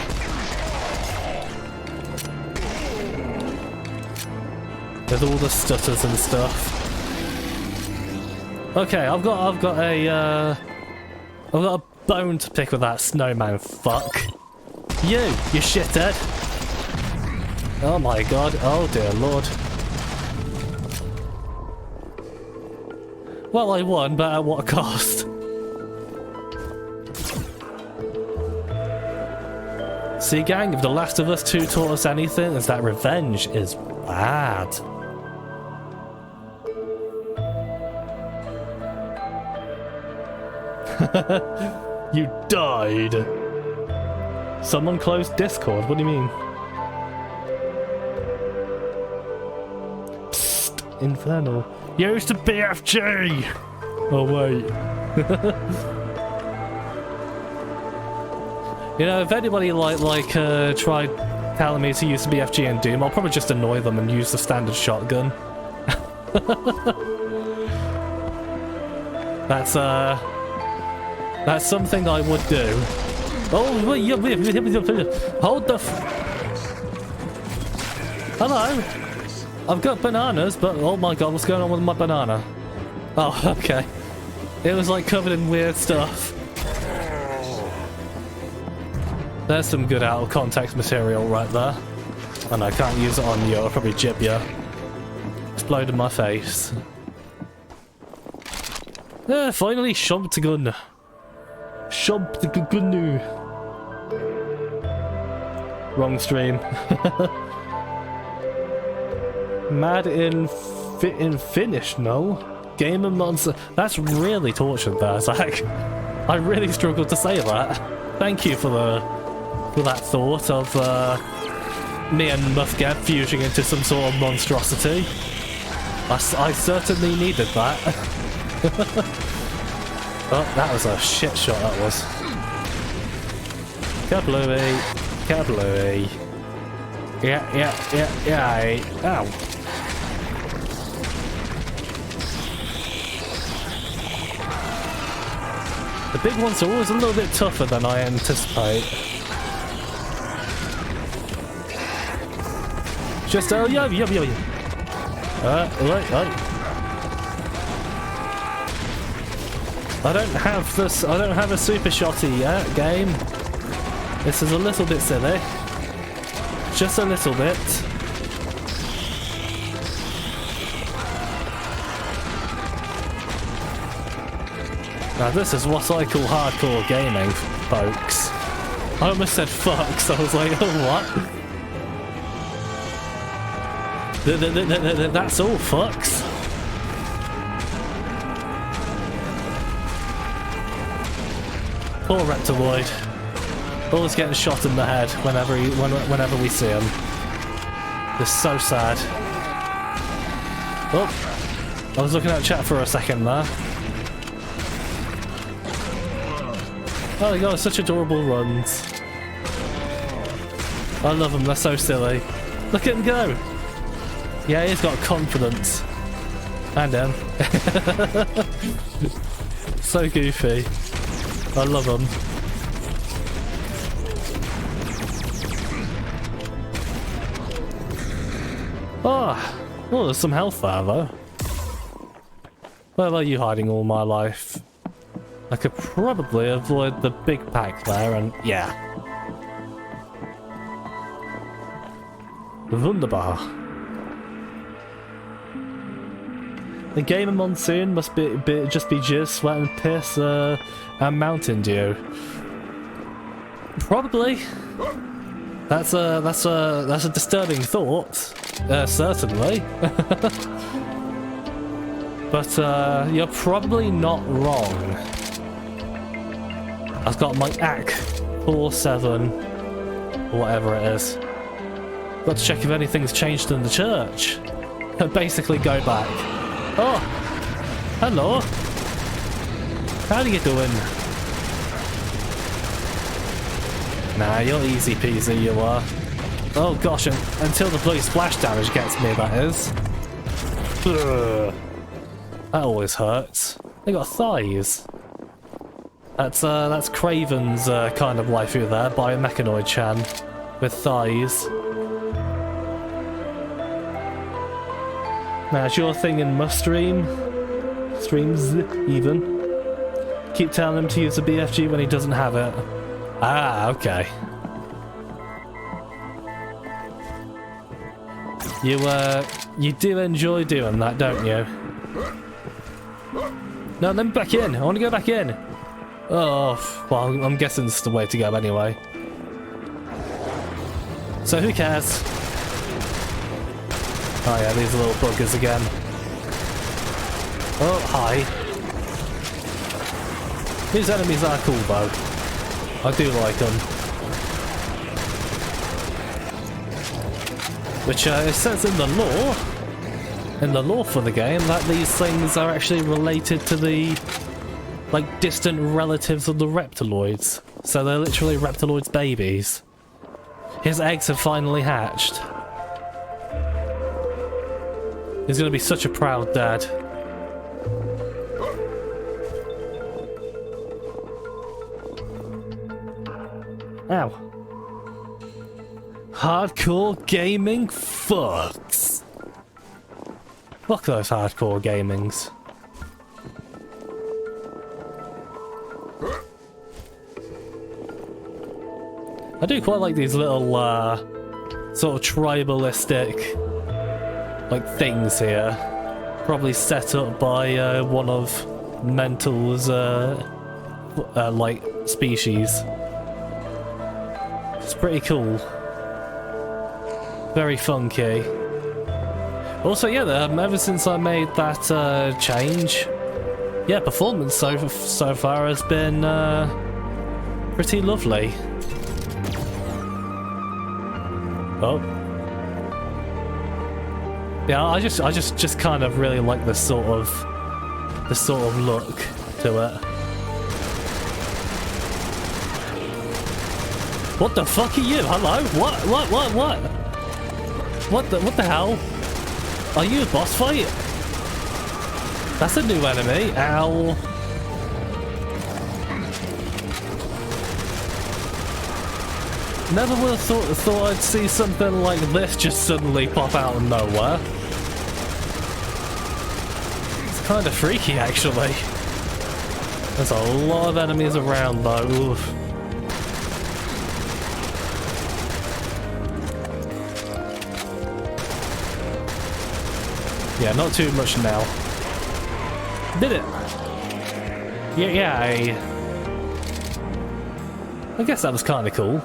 With all the stutters and stuff. Okay, I've got a bone to pick with that snowman fuck. You shithead. Oh my god, oh dear lord. Well, I won, but at what cost? See, gang, if The Last of Us 2 taught us anything, it's that revenge is bad. You died. Someone closed Discord, what do you mean? Psst, Infernal. Use the BFG! Oh wait. You know, if anybody tried telling me to use the BFG in Doom, I'll probably just annoy them and use the standard shotgun. That's something I would do. Oh, wait, hold the Hello? I've got bananas, but oh my god, what's going on with my banana? Oh, okay. It was like covered in weird stuff. There's some good out of context material right there. And I can't use it on you, I'll probably jib you. Explode in my face. Finally, shoved the gun. Shoved the gun. Wrong stream. Mad in Finnish, no? Game of Monster. That's really tortured there, Zach. I really struggled to say that. Thank you for that thought of me and Muffgab fusing into some sort of monstrosity. I certainly needed that. Oh, that was a shit shot, that was. Kablooey. Kablooey. Yeah. Ow. The big ones are always a little bit tougher than I anticipate. Just yo. Right. I don't have a super shotty yet, game. This is a little bit silly. Just a little bit. Now this is what I call hardcore gaming, folks. I almost said fucks, I was like, oh what? That's all, fucks. Poor Reptiloid. Always getting shot in the head whenever we see him. It's so sad. Oh, I was looking at chat for a second there. Oh, they got such adorable runs. I love them, they're so silly. Look at them go! Yeah, he's got confidence. And him. So goofy. I love him. Oh, well, there's some health there, though. Where are you hiding all my life? I could probably avoid the big pack there, and yeah. Wunderbar. The game of monsoon must just be jizz, sweat and piss, and Mountain Dew. Probably. That's a disturbing thought. Certainly. But you're probably not wrong. I've got my AC 47, or whatever it is. Got to check if anything's changed in the church. Basically, go back. Oh, hello. How are you doing? Nah, you're easy peasy, you are. Oh gosh, until the blue splash damage gets me, that is. Ugh. That always hurts. They got thighs. That's Craven's kind of waifu there, Biomechanoid-chan, with thighs. Now, it's your thing in Mustream. Streams, even. Keep telling him to use a BFG when he doesn't have it. Ah, okay. You do enjoy doing that, don't you? No, let me back in. I want to go back in. Oh, well, I'm guessing this is the way to go anyway. So who cares? Oh yeah, these little buggers again. Oh, hi. These enemies are cool though. I do like them. Which it says in the lore for the game, that these things are actually related to the, like, distant relatives of the reptiloids. So they're literally reptiloids' babies. His eggs have finally hatched. He's gonna be such a proud dad. Ow. Hardcore gaming fucks. Fuck those hardcore gamings. I do quite like these little, sort of tribalistic, like, things here. Probably set up by, one of Mental's, like, species. It's pretty cool. Very funky. Also, yeah, ever since I made that, change, yeah, performance so far has been, pretty lovely. Oh. Yeah, I just kind of really like the sort of look to it. What the fuck are you? Hello? What? What the hell? Are you a boss fight? That's a new enemy. Ow. Never would have thought I'd see something like this just suddenly pop out of nowhere. It's kind of freaky, actually. There's a lot of enemies around, though. Oof. Yeah, not too much now. Did it? Yeah, I guess that was kind of cool.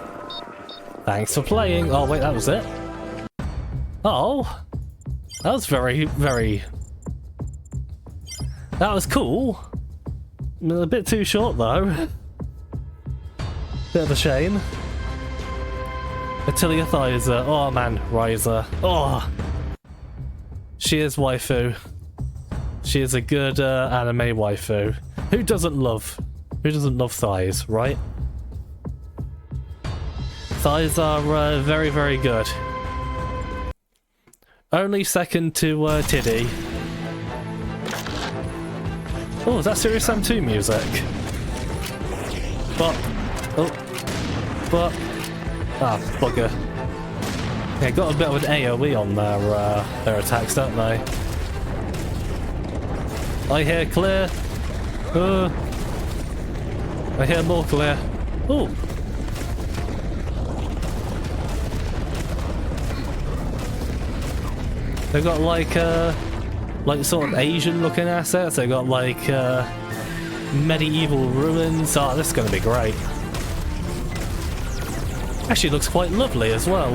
Thanks for playing. Oh, wait, that was it? Oh. That was very... That was cool. A bit too short, though. Bit of a shame. Attilia Thizer. Oh, man. Riser. Oh. She is waifu. She is a good anime waifu. Who doesn't love thighs, right? Thighs are very, very good. Only second to Tiddy. Oh, is that Serious Sam 2 music? But, but, ah, bugger. Yeah, got a bit of an AoE on their attacks, don't they? I hear clear. I hear more clear. Ooh. They've got like sort of Asian looking assets. They've got like medieval ruins. Oh, this is going to be great. Actually looks quite lovely as well.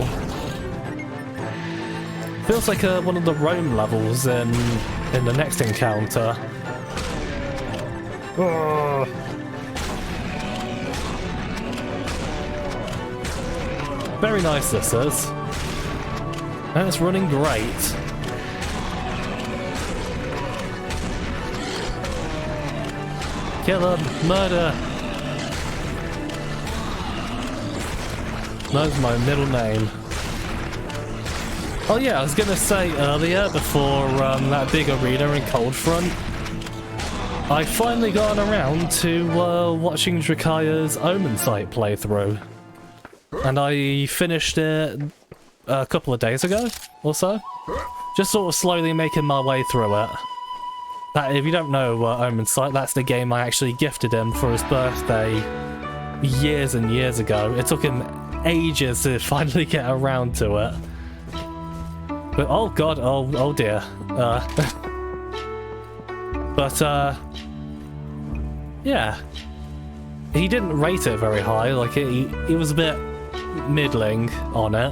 Feels like one of the Rome levels in the next encounter. Oh. Very nice this is. And it's running great. Kill him! Murder! That's my middle name. Oh yeah, I was gonna say earlier, before that big arena in Cold Front, I finally got around to watching Drakaya's Omen Site playthrough. And I finished it a couple of days ago, or so. Just sort of slowly making my way through it. That, if you don't know Omen Site, that's the game I actually gifted him for his birthday years and years ago. It took him ages to finally get around to it. But oh god, oh dear. Yeah. He didn't rate it very high, like he was a bit middling on it.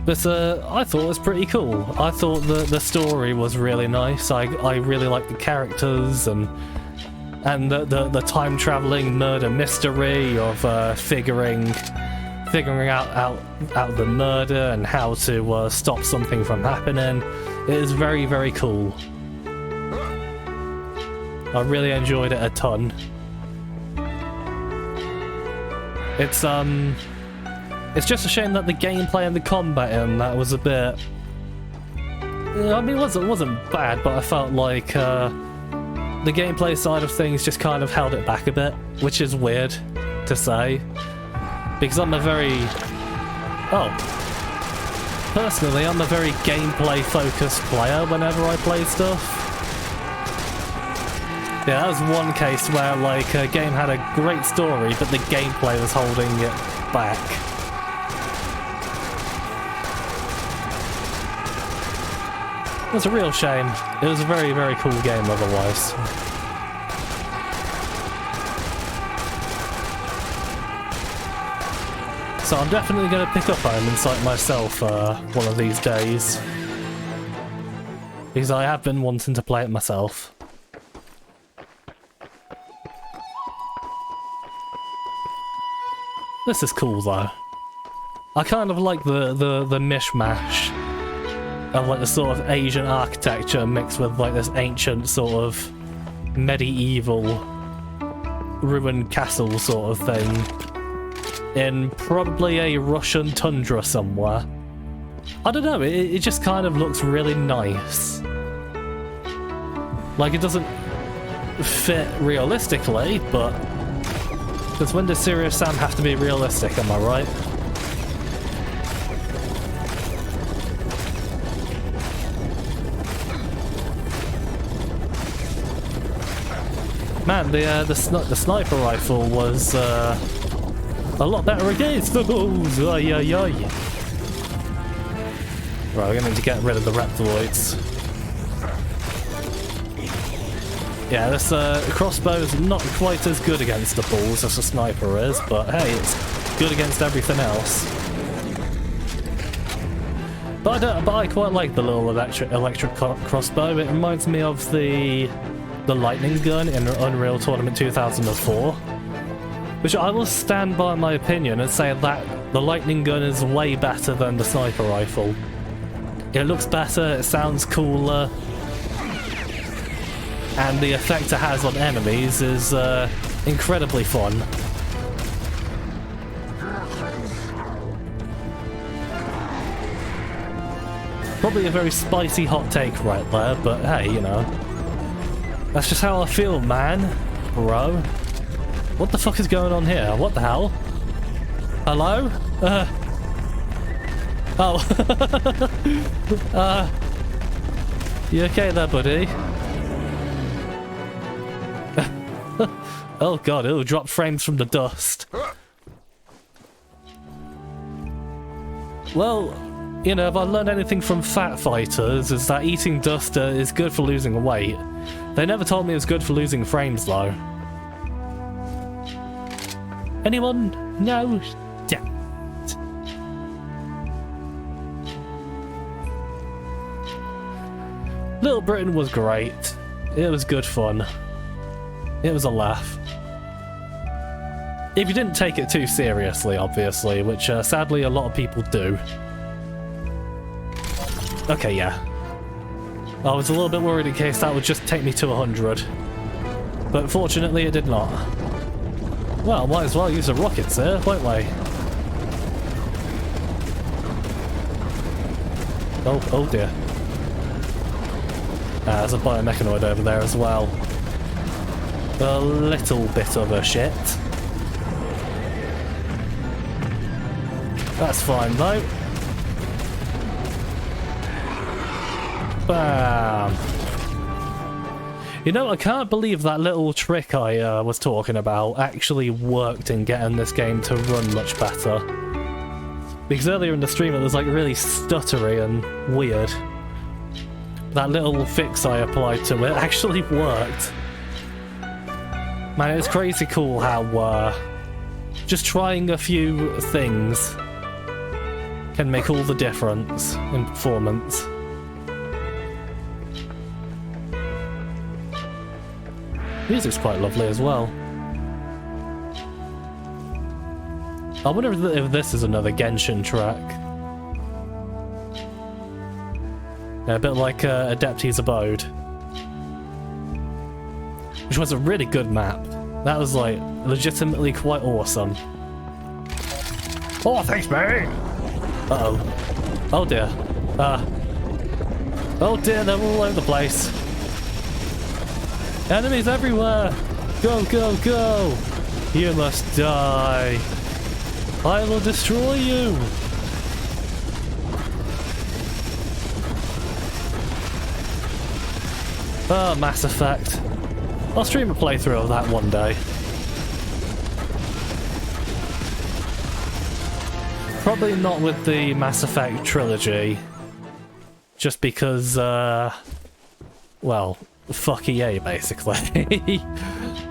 But I thought it was pretty cool. I thought the story was really nice. I really liked the characters and the time traveling murder mystery of figuring out the murder and how to stop something from happening. It is very, very cool. I really enjoyed it a ton. It's just a shame that the gameplay and the combat in that was a bit... I mean, it wasn't bad, but I felt like the gameplay side of things just kind of held it back a bit, which is weird to say. Because I'm a very... Personally, I'm a very gameplay-focused player whenever I play stuff. Yeah, that was one case where, like, a game had a great story, but the gameplay was holding it back. It was a real shame. It was a very, very cool game otherwise. So I'm definitely going to pick up Omen Site myself one of these days. Because I have been wanting to play it myself. This is cool though. I kind of like the mishmash of like the sort of Asian architecture mixed with like this ancient sort of medieval ruined castle sort of thing in probably a Russian tundra somewhere. I don't know, it just kind of looks really nice. Like it doesn't fit realistically, but because when does Serious Sam have to be realistic, am I right? Man, the sniper rifle was a lot better against the bulls. Ay, ay, ay. Right, we're gonna need to get rid of the Reptiloids. Yeah, this crossbow is not quite as good against the bulls as a sniper is, but hey, it's good against everything else. But I quite like the little electric crossbow. It reminds me of the lightning gun in Unreal Tournament 2004, which I will stand by my opinion and say that the lightning gun is way better than the sniper rifle. It looks better, it sounds cooler, and the effect it has on enemies is incredibly fun. Probably a very spicy hot take right there, but hey, you know. That's just how I feel, man. Bro. What the fuck is going on here? What the hell? Hello? Oh. You okay there, buddy? Oh god, it'll drop frames from the dust. Well, you know, if I learned anything from fat fighters, is that eating dust is good for losing weight. They never told me it was good for losing frames, though. Anyone? No? Damn it. Little Britain was great. It was good fun. It was a laugh. If you didn't take it too seriously, obviously, which sadly a lot of people do. Okay, yeah. I was a little bit worried in case that would just take me to 100. But fortunately it did not. Well, might as well use the rockets there, won't we? Oh dear. There's a biomechanoid over there as well. A little bit of a shit. That's fine though. Bam! You know, I can't believe that little trick I was talking about actually worked in getting this game to run much better. Because earlier in the stream it was like really stuttery and weird. That little fix I applied to it actually worked. Man, it's crazy cool how just trying a few things can make all the difference in performance. Music's quite lovely as well. I wonder if this is another Genshin track. Yeah, a bit like Adepti's Abode. Which was a really good map. That was like legitimately quite awesome. Oh, thanks, mate! Uh-oh. Oh dear. Oh dear, they're all over the place. Enemies everywhere! Go, go, go! You must die! I will destroy you! Oh, Mass Effect. I'll stream a playthrough of that one day. Probably not with the Mass Effect trilogy. Just because, well, fuck EA, basically.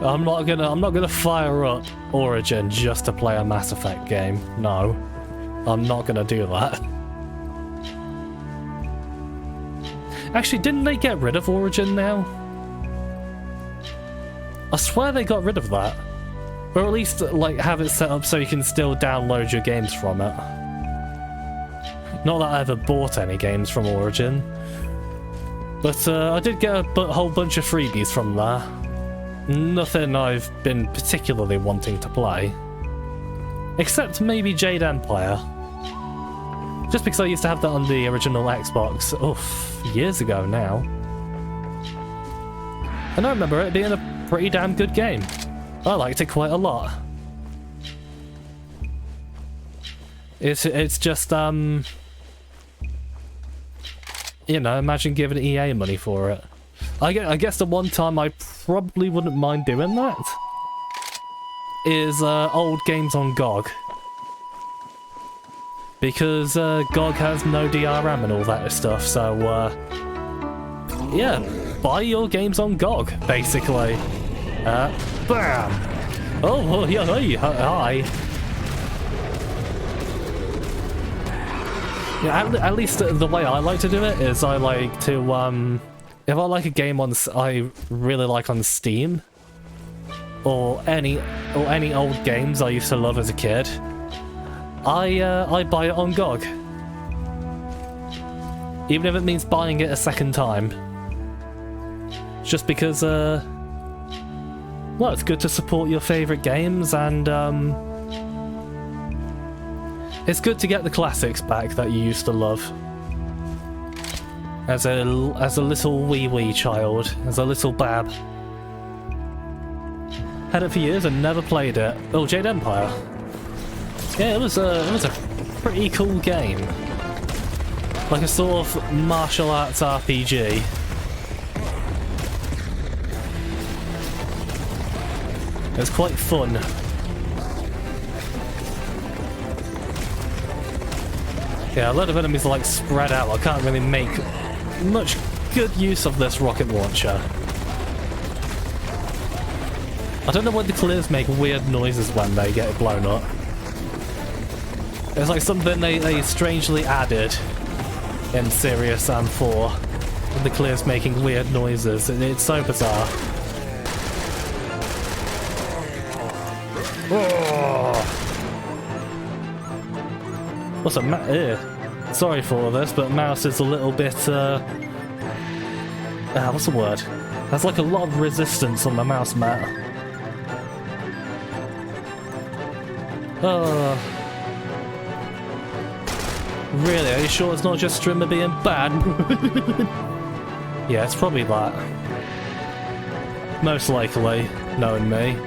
I'm not gonna fire up Origin just to play a Mass Effect game. No, I'm not gonna do that. Actually, didn't they get rid of Origin now? I swear they got rid of that. Or at least, like, have it set up so you can still download your games from it. Not that I ever bought any games from Origin. But I did get a whole bunch of freebies from there. Nothing I've been particularly wanting to play. Except maybe Jade Empire. Just because I used to have that on the original Xbox, oof, years ago now. And I remember it being a pretty damn good game. I liked it quite a lot. It's just, you know, imagine giving EA money for it. I guess the one time I probably wouldn't mind doing that is old games on GOG. Because GOG has no DRM and all that stuff, so yeah, buy your games on GOG, basically. Bam! Oh, yeah, hey, hi. Yeah, at least the way I like to do it is I like to, if I like a game I really like on Steam, or any old games I used to love as a kid, I buy it on GOG. Even if it means buying it a second time. Just because, well, it's good to support your favourite games, and it's good to get the classics back that you used to love. as a little wee child, as a little bab. Had it for years and never played it. Oh, Jade Empire. Yeah, it was a pretty cool game. Like a sort of martial arts RPG. It was quite fun. Yeah, a lot of enemies are like spread out. I can't really make much good use of this rocket launcher. I don't know why the kleers make weird noises when they get blown up. It's like something they strangely added in Series Sam 4. The kleers making weird noises. It's so bizarre. Oh. What's a sorry for all this, but mouse is a little bit what's the word? There's like a lot of resistance on the mouse mat. Really? Are you sure it's not just streamer being bad? Yeah, it's probably that. Most likely, knowing me.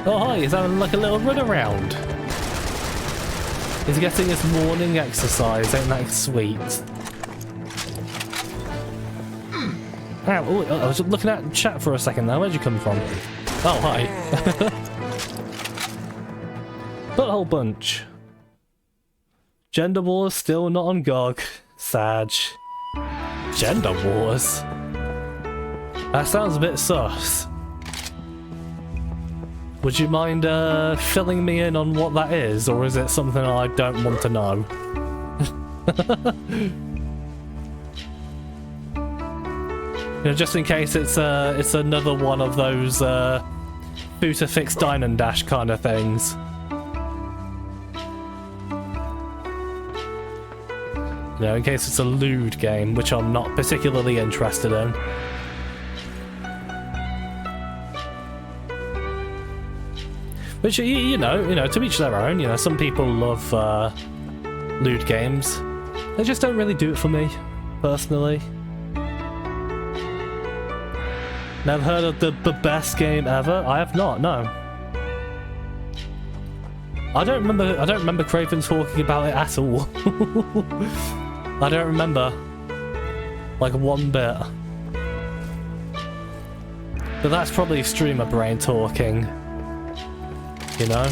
Oh hi, he's having like a little run around. He's getting his morning exercise, ain't that sweet? Ow, ooh, I was looking at chat for a second there, where'd you come from? Oh, hi. Butthole bunch. Gender wars still not on GOG. Sag. Gender wars? That sounds a bit sus. Would you mind filling me in on what that is, or is it something I don't want to know? You know, just in case it's another one of those Booter Fix Dine and Dash kind of things. You know, in case it's a lewd game, which I'm not particularly interested in. Which, you know, to each their own. You know, some people love lewd games. They just don't really do it for me, personally. Never heard of the best game ever? I have not, no. I don't remember Craven talking about it at all. I don't remember. Like one bit. But that's probably streamer brain talking. You know?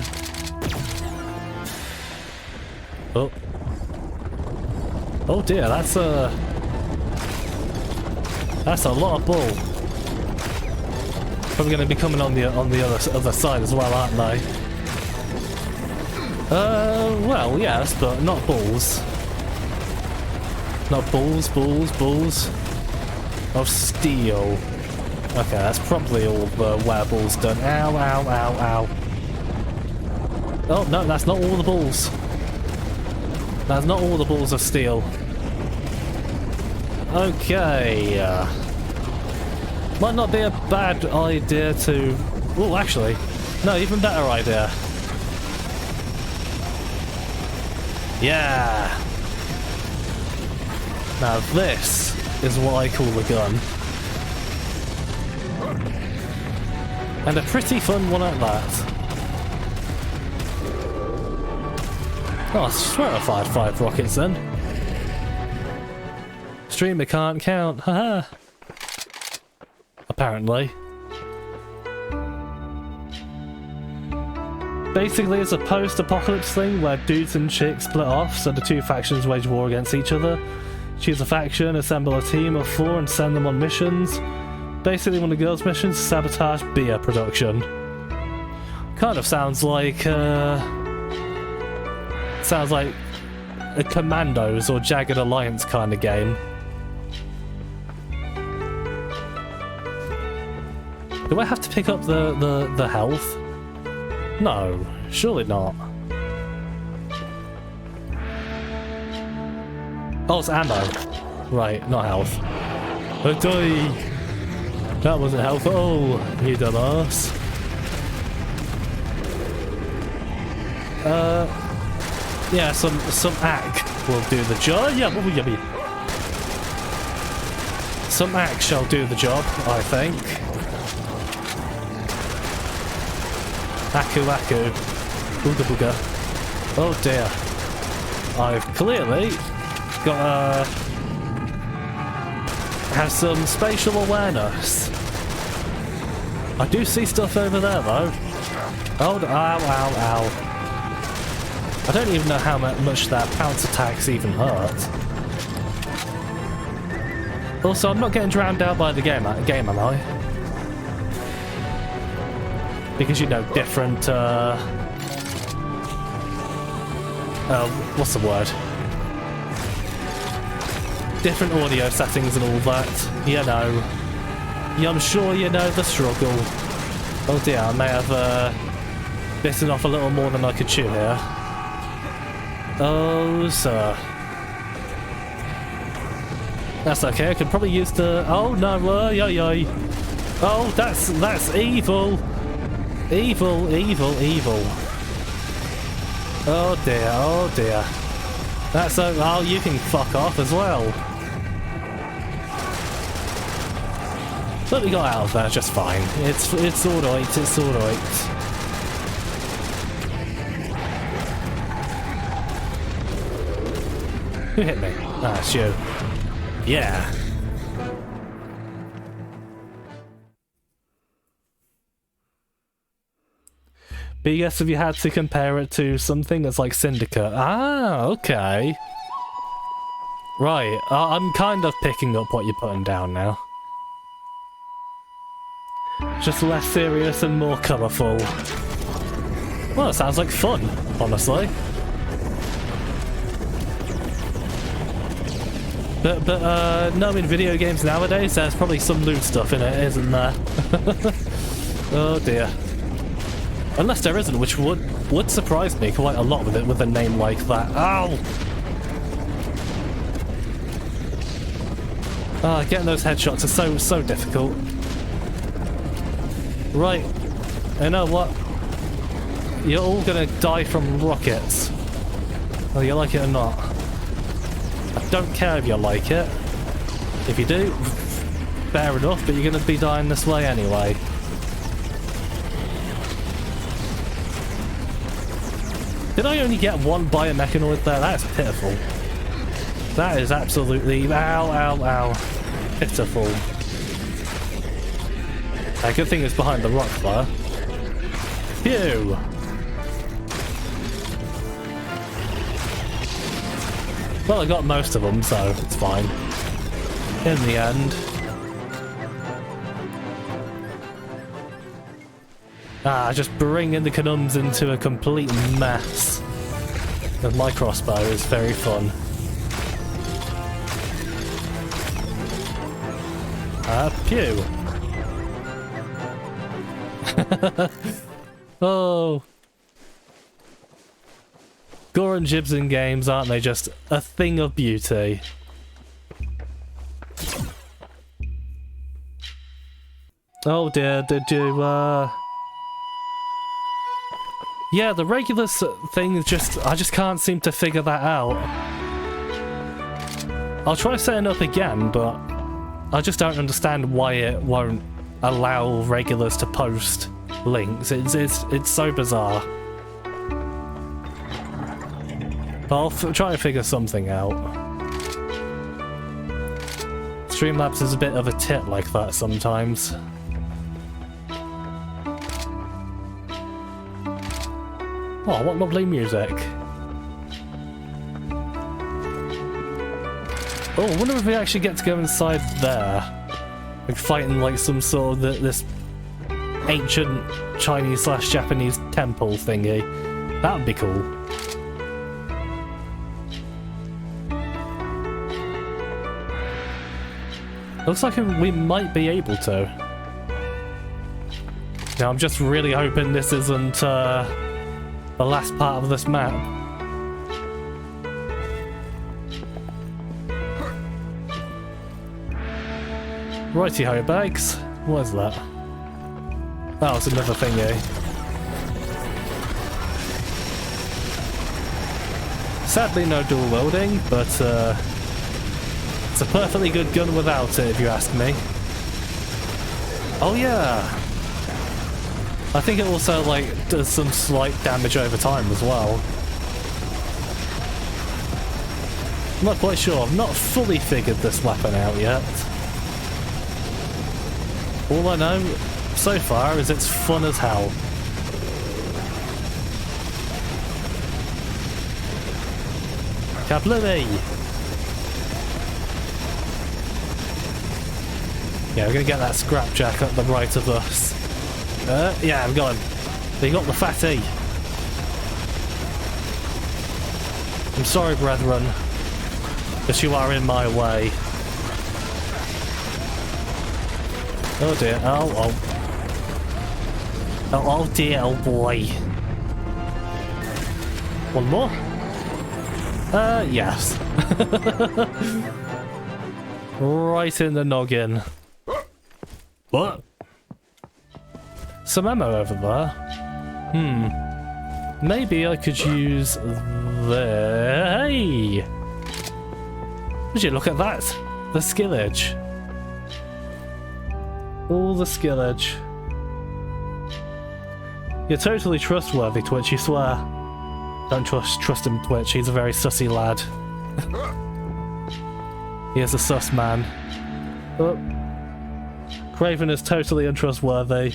Oh. Oh dear, that's a lot of bull. Probably going to be coming on the other side as well, aren't they? Well, yes, but not bulls. Not bulls of steel. Okay, that's probably all the wereballs done. Ow, ow, ow, ow. Oh, no, that's not all the balls. That's not all the balls of steel. Okay. Might not be a bad idea to... Oh, actually. No, even better idea. Yeah. Now this is what I call a gun. And a pretty fun one at that. Oh, I swear I fired 5 rockets then. Streamer can't count, haha. Apparently. Basically, it's a post-apocalypse thing where dudes and chicks split off, so the two factions wage war against each other. Choose a faction, assemble a team of 4 and send them on missions. Basically, one of the girls' missions is sabotage beer production. Kind of sounds like a Commandos or Jagged Alliance kind of game. Do I have to pick up the health? No, surely not. Oh, it's ammo. Right, not health. Oh, die! That wasn't health. Oh, you dumbass. Yeah, some ack will do the job. Yeah, what will you be? Some axe shall do the job, I think. Aku aku. Booga booga. Oh dear. I've clearly got have some spatial awareness. I do see stuff over there though. Oh, ow, ow, ow. I don't even know how much that pounce attacks even hurt. Also, I'm not getting drowned out by the game, am I? Because, you know, different, what's the word? Different audio settings and all that, you know. Yeah, I'm sure you know the struggle. Oh dear, I may have, bitten off a little more than I could chew here. Oh, sir. That's okay, I could probably use the... Oh, no, yo, yo. Oh, that's evil. Evil, evil, evil. Oh, dear, oh, dear. That's... Oh, you can fuck off as well. But we got out of there just fine. It's alright, it's alright. Who hit me? Ah, it's you. Yeah. But yes, if you had to compare it to something that's like Syndicate. Ah, okay. Right, I'm kind of picking up what you're putting down now. Just less serious and more colourful. Well, it sounds like fun, honestly. But knowing video games nowadays, there's probably some loot stuff in it, isn't there? Oh dear. Unless there isn't, which would surprise me quite a lot with it with a name like that. Ow! Ah, getting those headshots is so difficult. Right. You know what? You're all gonna die from rockets. Whether you like it or not. I don't care if you like it. If you do, fair enough, but you're going to be dying this way anyway. Did I only get one biomechanoid there? That's pitiful. That is absolutely... Ow, ow, ow. Pitiful. A good thing it's behind the rock there. Phew! Well, I got most of them, so it's fine. In the end. Just bringing the Canums into a complete mess. With my crossbow is very fun. Pew! Oh... Gore and jibs in games, aren't they just a thing of beauty? Oh dear, did you, Yeah, the regular thing is I just can't seem to figure that out. I'll try setting up again, but I just don't understand why it won't allow regulars to post links. It's so bizarre. I'll try to figure something out. Streamlabs is a bit of a tit like that sometimes. Oh, what lovely music. Oh, I wonder if we actually get to go inside there. Like fighting like some sort of this ancient Chinese/Japanese temple thingy. That would be cool. Looks like we might be able to. Now I'm just really hoping this isn't the last part of this map. Righty-ho, bags. What is that? Oh, it's another thingy. Sadly no dual wielding, but It's a perfectly good gun without it, if you ask me. Oh yeah! I think it also, like, does some slight damage over time as well. I'm not quite sure. I've not fully figured this weapon out yet. All I know so far is it's fun as hell. Kablooey! Yeah, we're gonna get that scrapjack at the right of us. Yeah, I've got him. They got the fatty. I'm sorry, brethren, but you are in my way. Oh dear, oh. Oh dear, oh boy. One more? Yes. Right in the noggin. What? Some ammo over there. Maybe I could use the... Hey! Would you look at that? The skillage. All the skillage. You're totally trustworthy, Twitch, you swear. Don't trust him, Twitch. He's a very sussy lad. He is a sus man. Oh. Craven is totally untrustworthy.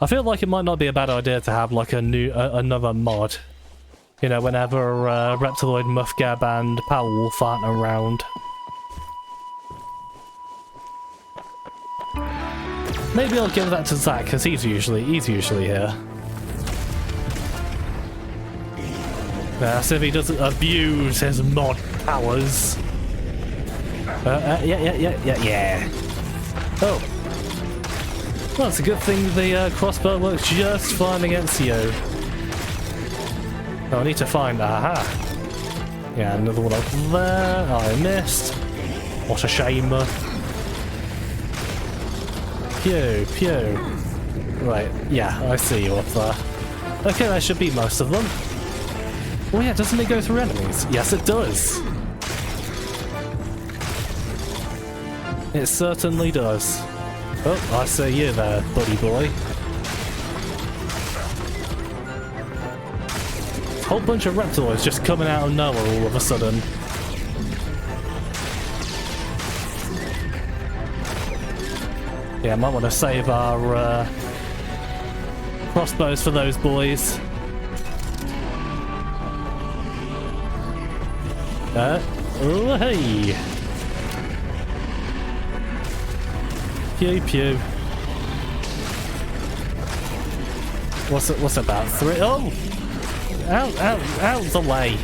I feel like it might not be a bad idea to have like another mod. You know, whenever Reptiloid, Muffgab and Powolf aren't around. Maybe I'll give that to Zach, because he's usually here. That's if he doesn't abuse his mod powers. Yeah. Oh. Well, it's a good thing the crossbow works just fine against you. Oh, I need to find... Aha! Yeah, another one up there. Oh, I missed. What a shame. Pew. Right, yeah, I see you up there. Okay, that should be most of them. Oh yeah, doesn't it go through enemies? Yes, it does. It certainly does. Oh, I see you there, buddy boy. Whole bunch of reptiloids just coming out of nowhere all of a sudden. Yeah, I might want to save our crossbows for those boys. Oh hey! Pew. What's about 3? Oh! Out the way!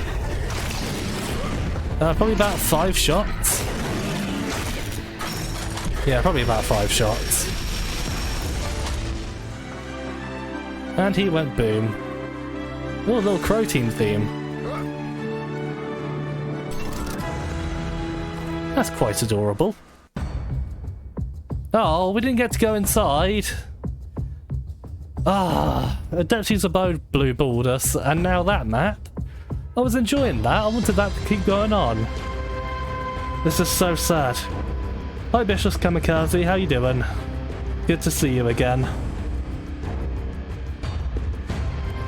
Probably about 5 shots. Yeah, probably about 5 shots. And he went boom. Oh, a little Crow Team theme. That's quite adorable. Oh, we didn't get to go inside. Adeptus Abode blueballed us, and now that map. I was enjoying that. I wanted that to keep going on. This is so sad. Hi, Bishop's Kamikaze. How you doing? Good to see you again.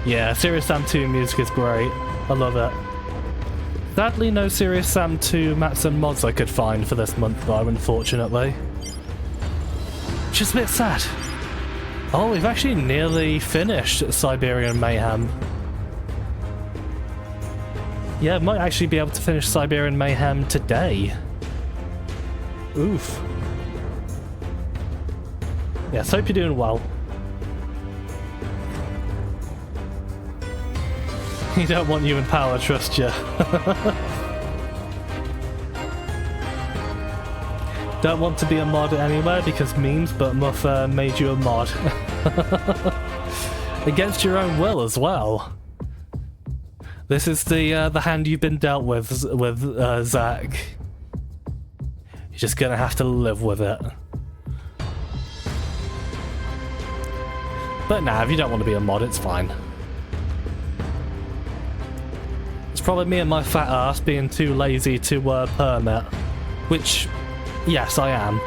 Yeah, Serious Sam 2 music is great. I love it. Sadly, no Serious Sam 2 maps and mods I could find for this month, though, unfortunately. Which is a bit sad. Oh, we've actually nearly finished Siberian Mayhem. Yeah, might actually be able to finish Siberian Mayhem today. Oof. Yes, hope you're doing well. You don't want you in power, trust you. Don't want to be a mod anywhere because memes, but Muff made you a mod. Against your own will as well. This is the hand you've been dealt with Zach. You're just gonna have to live with it. But nah, if you don't want to be a mod, it's fine. probably me and my fat ass being too lazy to permit. Which, yes, I am.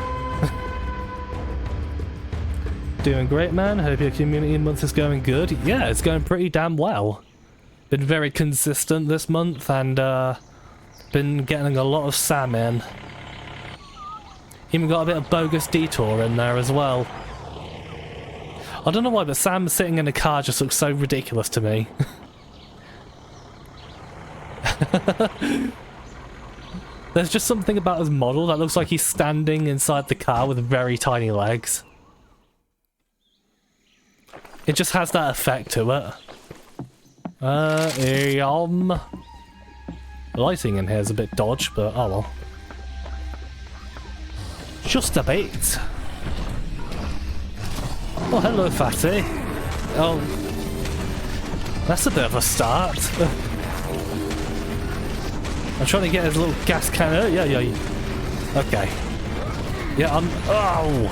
Doing great, man. Hope your community month is going good. Yeah, it's going pretty damn well. Been very consistent this month and been getting a lot of Sam in. Even got a bit of bogus detour in there as well. I don't know why, but Sam sitting in a car just looks so ridiculous to me. There's just something about his model that looks like he's standing inside the car with very tiny legs. It just has that effect to it. The lighting in here is a bit dodge, but oh well. Just a bit. Oh, hello, fatty. Oh, that's a bit of a start. I'm trying to get his little gas cannon. Yeah. Okay. Yeah, oh!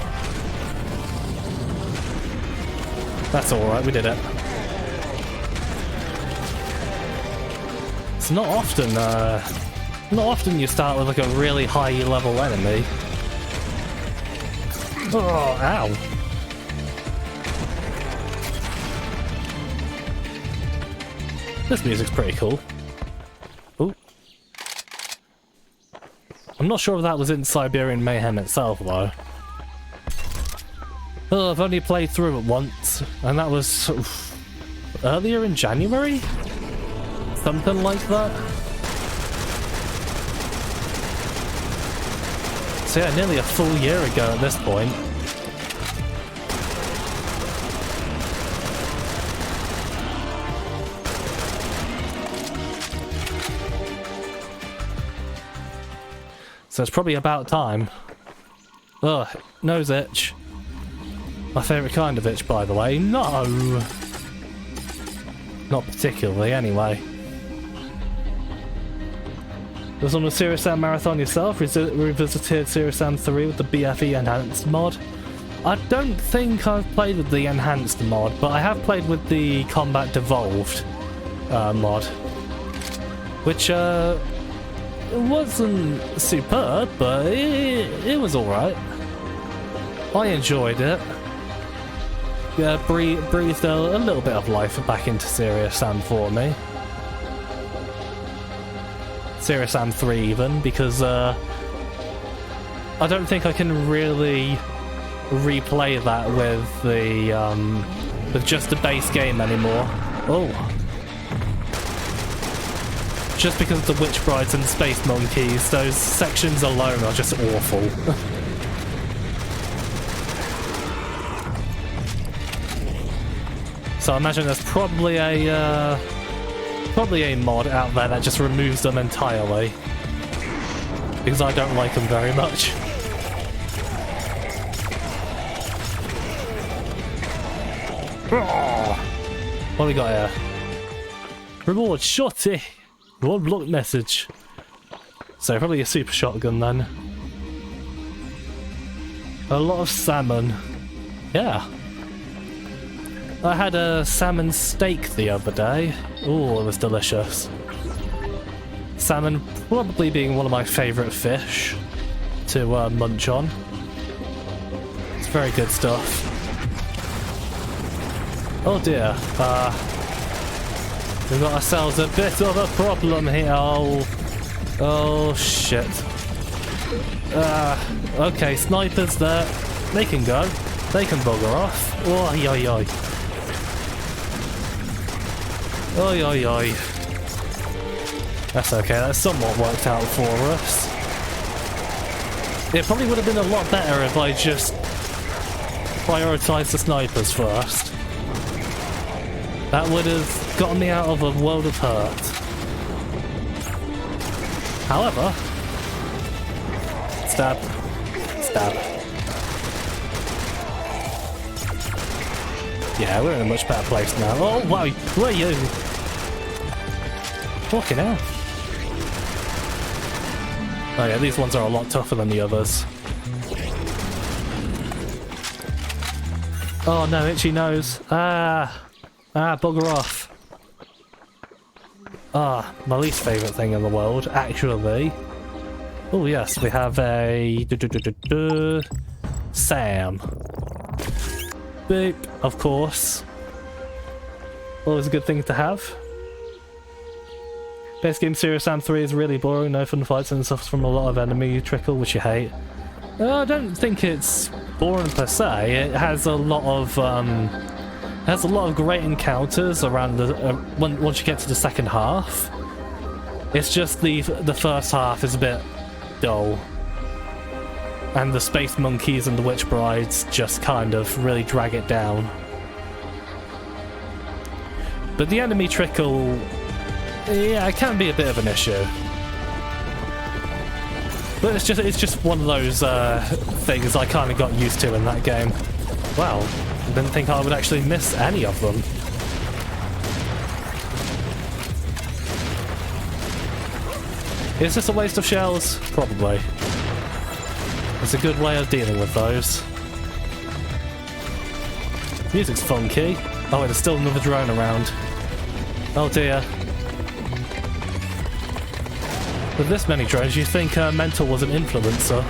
That's alright, we did it. It's not often you start with like a really high level enemy. Oh, ow. This music's pretty cool. Ooh. I'm not sure if that was in Siberian Mayhem itself, though. Oh, I've only played through it once, and that was earlier in January? Something like that. So yeah, nearly a full year ago at this point. So it's probably about time. Ugh, nose itch. My favourite kind of itch, by the way. No! Not particularly, anyway. Was on a Serious Sam marathon yourself? Revisited Serious Sam 3 with the BFE Enhanced mod? I don't think I've played with the Enhanced mod, but I have played with the Combat Devolved mod. Which, wasn't superb, but it was alright. I enjoyed it. Breathed a little bit of life back into Serious Sam for me. Serious Sam 3 even, because I don't think I can really replay that with the with just the base game anymore. Oh. Just because of the Witch Brides and Space Monkeys, those sections alone are just awful. So I imagine there's probably a mod out there that just removes them entirely, because I don't like them very much. What do we got here? Reward shotty. One block message. So probably a super shotgun then. A lot of salmon. Yeah. I had a salmon steak the other day. Ooh, it was delicious. Salmon probably being one of my favourite fish to munch on. It's very good stuff. Oh dear. We've got ourselves a bit of a problem here. Oh shit. Okay, snipers there. They can go. They can bugger off. Oi, oi, oi. Oi, oi, oi. That's okay, that somewhat worked out for us. It probably would have been a lot better if I just prioritised the snipers first. That would have gotten me out of a world of hurt. However... Stab. Stab. Yeah, we're in a much better place now. Oh, wow, who are you? Fucking hell. Oh yeah, these ones are a lot tougher than the others. Oh no, itchy nose. Ah, bugger off. Ah, my least favourite thing in the world, actually. Oh yes, we have a... Sam. Boop, of course. Always a good thing to have. Base game Serious Sam 3 is really boring, no fun fights and suffers from a lot of enemy trickle, which you hate. I don't think it's boring per se. It has a lot of great encounters around the once you get to the second half. It's just the first half is a bit dull, and the space monkeys and the witch brides just kind of really drag it down. But the enemy trickle, yeah, it can be a bit of an issue. But it's just one of those things I kind of got used to in that game. Wow, I didn't think I would actually miss any of them. Is this a waste of shells? Probably. It's a good way of dealing with those. Music's funky. Oh, and there's still another drone around. Oh dear. With this many drones, you think Mental was an influencer.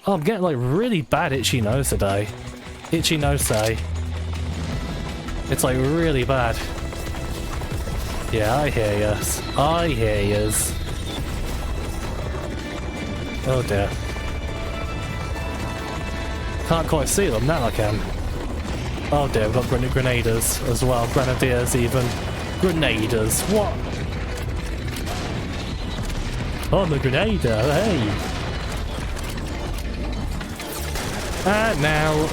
Oh, I'm getting like really bad itchy nose today. Itchy nose day. It's like really bad. Yeah, I hear yas. I hear yas. Oh dear. Can't quite see them, now I can. Oh dear, we've got grenadiers as well. Grenadiers even. Grenadiers, what? Oh, I'm a grenader, hey! And now,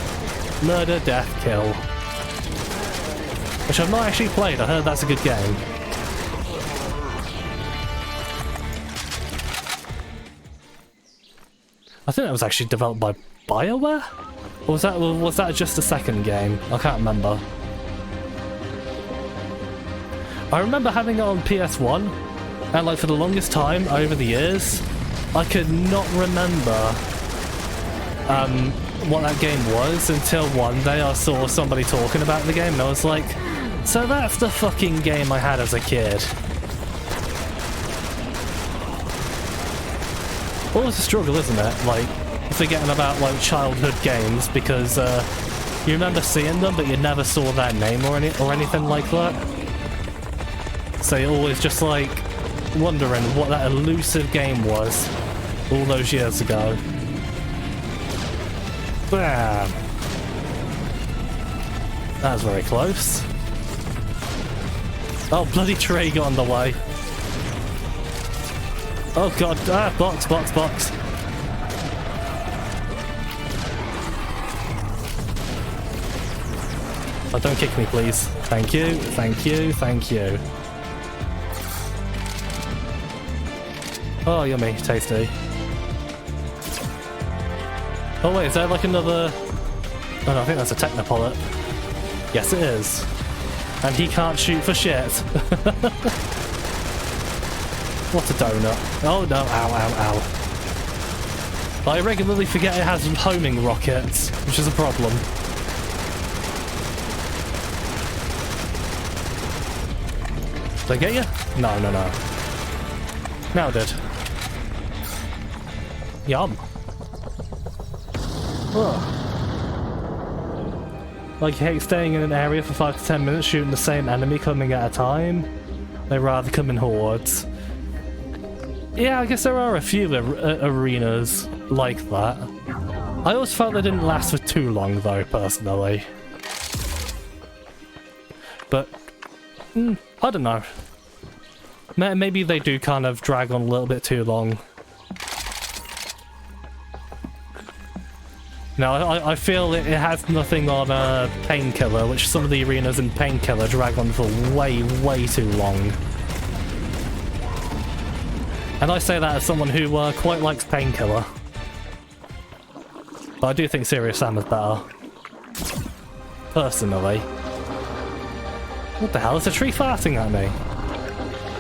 Murder, Death, Kill. Which I've not actually played, I heard that's a good game. I think that was actually developed by BioWare? Or was that just a second game? I can't remember. I remember having it on PS1, and like for the longest time over the years, I could not remember what that game was until one day I saw somebody talking about the game and I was like, so that's the fucking game I had as a kid. Always a struggle, isn't it? Like, forgetting about like childhood games because you remember seeing them but you never saw their name or anything like that. So you're always just like wondering what that elusive game was all those years ago. Bam! That was very close. Oh, bloody tree got on the way. Oh god, box. Oh, don't kick me, please. Thank you. Oh, yummy, tasty. Oh wait, is there like another... Oh no, I think that's a Technopollet. Yes it is. And he can't shoot for shit. What a donut. Oh no, ow. I regularly forget it has homing rockets, which is a problem. Did I get you? No. Now I did. Yum. Ugh. Like you hate staying in an area for 5 to 10 minutes shooting the same enemy coming at a time. They rather come in hordes. Yeah, I guess there are a few arenas like that. I always felt they didn't last for too long though, personally. But, I don't know. Maybe they do kind of drag on a little bit too long. No, I feel it has nothing on Painkiller, which some of the arenas in Painkiller drag on for way too long. And I say that as someone who quite likes Painkiller. But I do think Serious Sam is better. Personally. What the hell? Is a tree farting at me?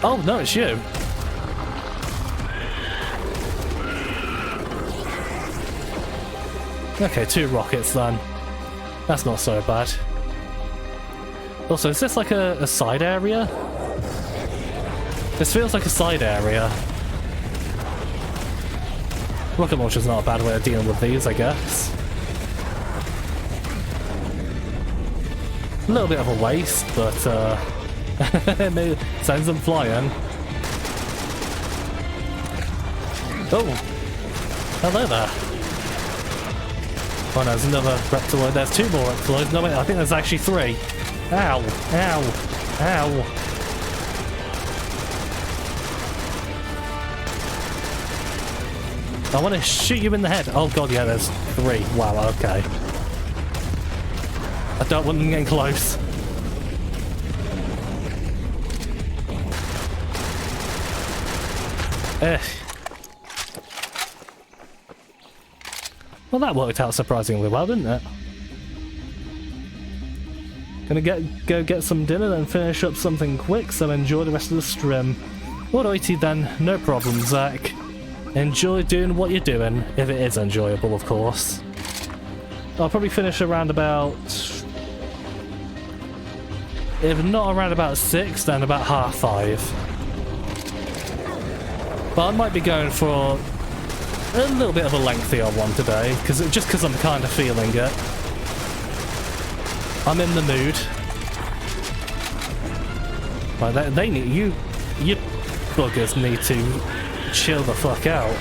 Oh, no, it's you. Okay, 2 rockets then. That's not so bad. Also, is this like a side area? This feels like a side area. Rocket launcher's not a bad way of dealing with these, I guess. A little bit of a waste, but maybe sends them flying. Oh! Hello there. Oh no, there's another reptiloid. There's 2 more reptiloids. No wait, I think there's actually 3. Ow! Ow! Ow! I want to shoot you in the head. Oh god, yeah, there's 3. Wow, okay. I don't want them getting close. Well, that worked out surprisingly well, didn't it? Gonna go get some dinner, then finish up something quick, so enjoy the rest of the stream. Alrighty then, no problem, Zach. Enjoy doing what you're doing, if it is enjoyable, of course. I'll probably finish around about... if not around about 6, then about 5:30. But I might be going for a little bit of a lengthier one today, just because I'm kind of feeling it. I'm in the mood. Right, they need you buggers need to chill the fuck out.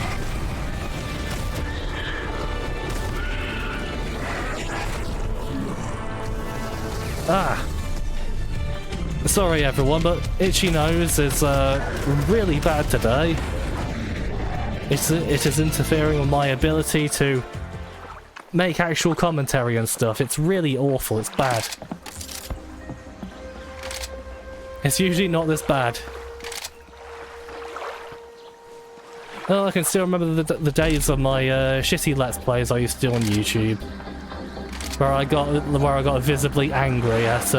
Ah. Sorry everyone, but itchy nose is really bad today. It is interfering with my ability to make actual commentary and stuff. It's really awful. It's bad. It's usually not this bad. Oh, I can still remember the days of my shitty Let's Plays I used to do on YouTube, where I got visibly angry at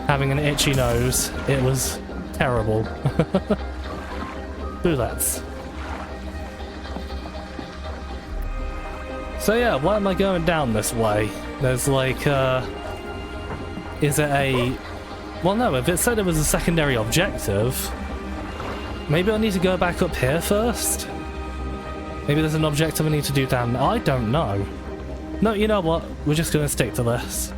having an itchy nose. It was terrible. Bullets. So yeah, why am I going down this way? There's like, is it a... well no, if it said it was a secondary objective, maybe I need to go back up here first? Maybe there's an objective I need to do down... I don't know. No, you know what? We're just going to stick to this.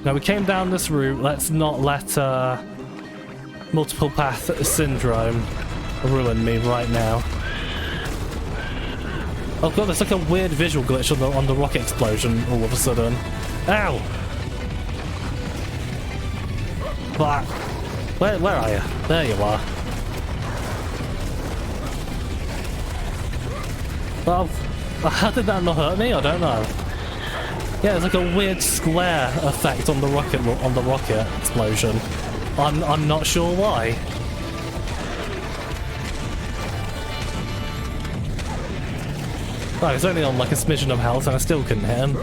Now we came down this route, let's not let multiple path syndrome ruin me right now. Oh god, there's like a weird visual glitch on the rocket explosion all of a sudden. Ow! But where are you? There you are. Well, how did that not hurt me? I don't know. Yeah, it's like a weird square effect on the rocket explosion. I'm not sure why. Oh, he's only on like a smidgen of health and I still couldn't hit him.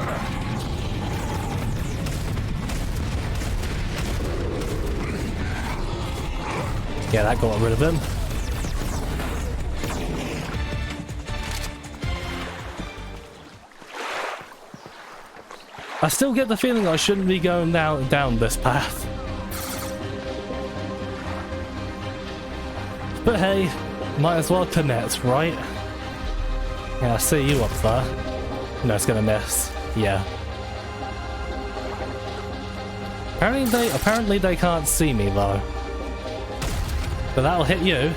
Yeah, that got rid of him. I still get the feeling I shouldn't be going down this path. But hey, might as well connect, right? Yeah, I see you up there. No, it's gonna miss. Yeah. Apparently they can't see me though. But that'll hit you.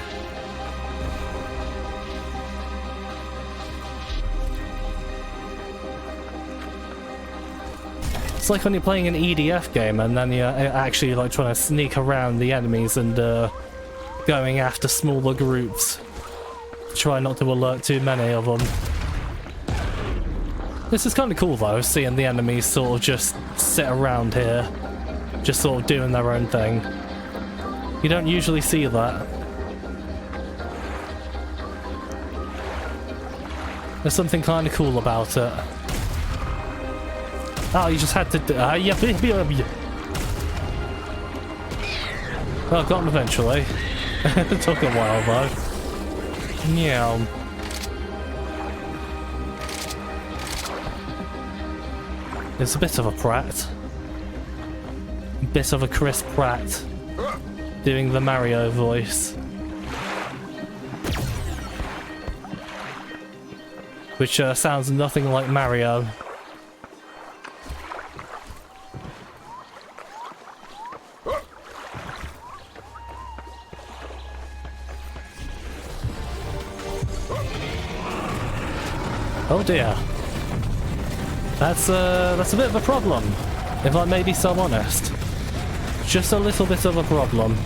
It's like when you're playing an EDF game and then you're actually like trying to sneak around the enemies and going after smaller groups. Try not to alert too many of them. This is kind of cool though, seeing the enemies sort of just sit around here, just sort of doing their own thing. You don't usually see that. There's something kind of cool about it. Oh, you just had to do... yeah, well, got him eventually. It took a while though. Yeah. It's a bit of a Pratt. Bit of a Chris Pratt. Doing the Mario voice. Which sounds nothing like Mario. Oh dear. That's a bit of a problem, if I may be so honest. Just a little bit of a problem.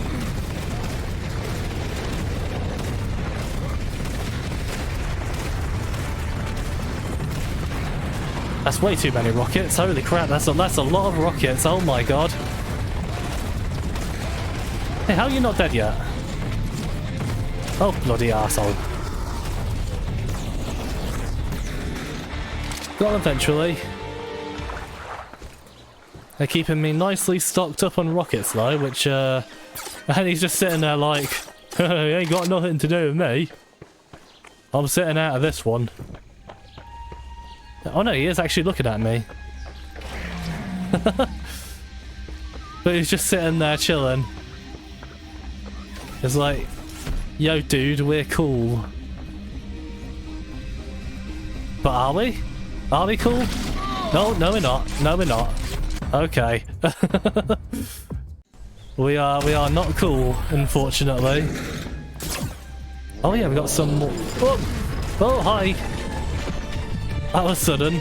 That's way too many rockets. Holy crap, that's a lot of rockets. Oh my god. Hey, how are you not dead yet? Oh, bloody arsehole. Got eventually. They're keeping me nicely stocked up on rockets though, which and he's just sitting there like, he ain't got nothing to do with me. I'm sitting out of this one. Oh no, he is actually looking at me. But he's just sitting there chilling. It's like, yo dude, we're cool. But are we? Are we cool? No, no we're not. No we're not. Okay. We are not cool, unfortunately. Oh yeah, we got some more. Oh hi. That was sudden.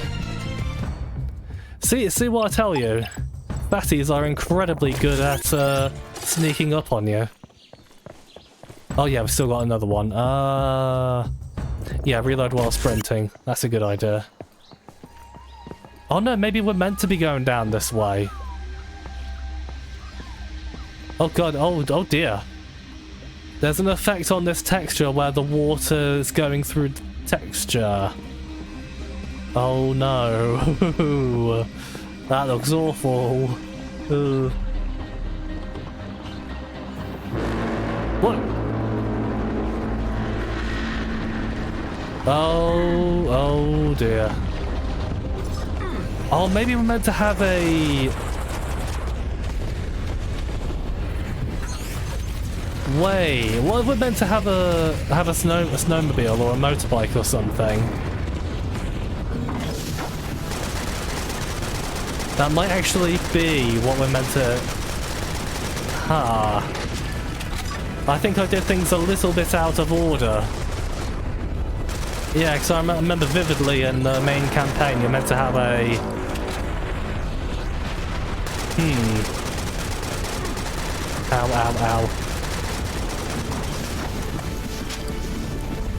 See what I tell you? Fatties are incredibly good at sneaking up on you. Oh yeah, we've still got another one. Yeah, reload while sprinting. That's a good idea. Oh no, maybe we're meant to be going down this way. Oh god, oh dear. There's an effect on this texture where the water is going through the texture. Oh no. That looks awful. What? Oh dear. Oh, maybe we're meant to have a... Wait, what if we're meant to have a snowmobile or a motorbike or something? That might actually be what we're meant to... I think I did things a little bit out of order. Yeah, because I remember vividly in the main campaign you're meant to have a... Ow.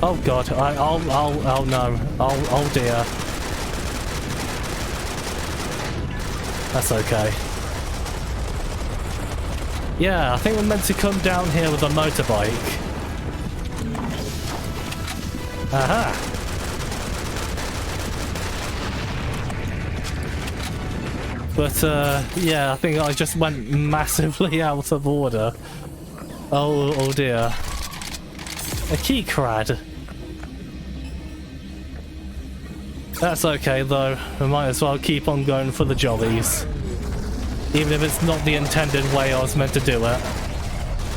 Oh god, oh no. Oh dear. That's okay. Yeah, I think we're meant to come down here with a motorbike. Aha! But, yeah, I think I just went massively out of order. Oh dear. A key crad. That's okay, though. We might as well keep on going for the jollies. Even if it's not the intended way I was meant to do it.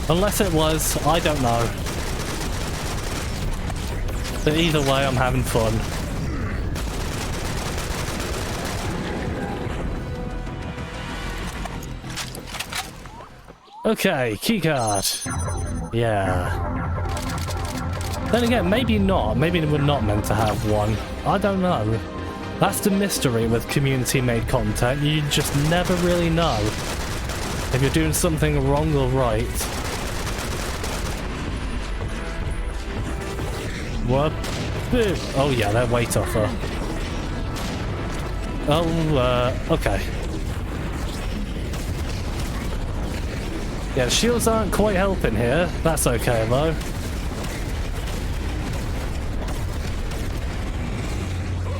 Unless it was, I don't know. But either way, I'm having fun. Okay, keycard. Yeah. Then again, maybe not. Maybe we're not meant to have one. I don't know. That's the mystery with community-made content. You just never really know if you're doing something wrong or right. What? Oh yeah, they're way tougher. Oh, okay. Yeah, the shields aren't quite helping here. That's okay though.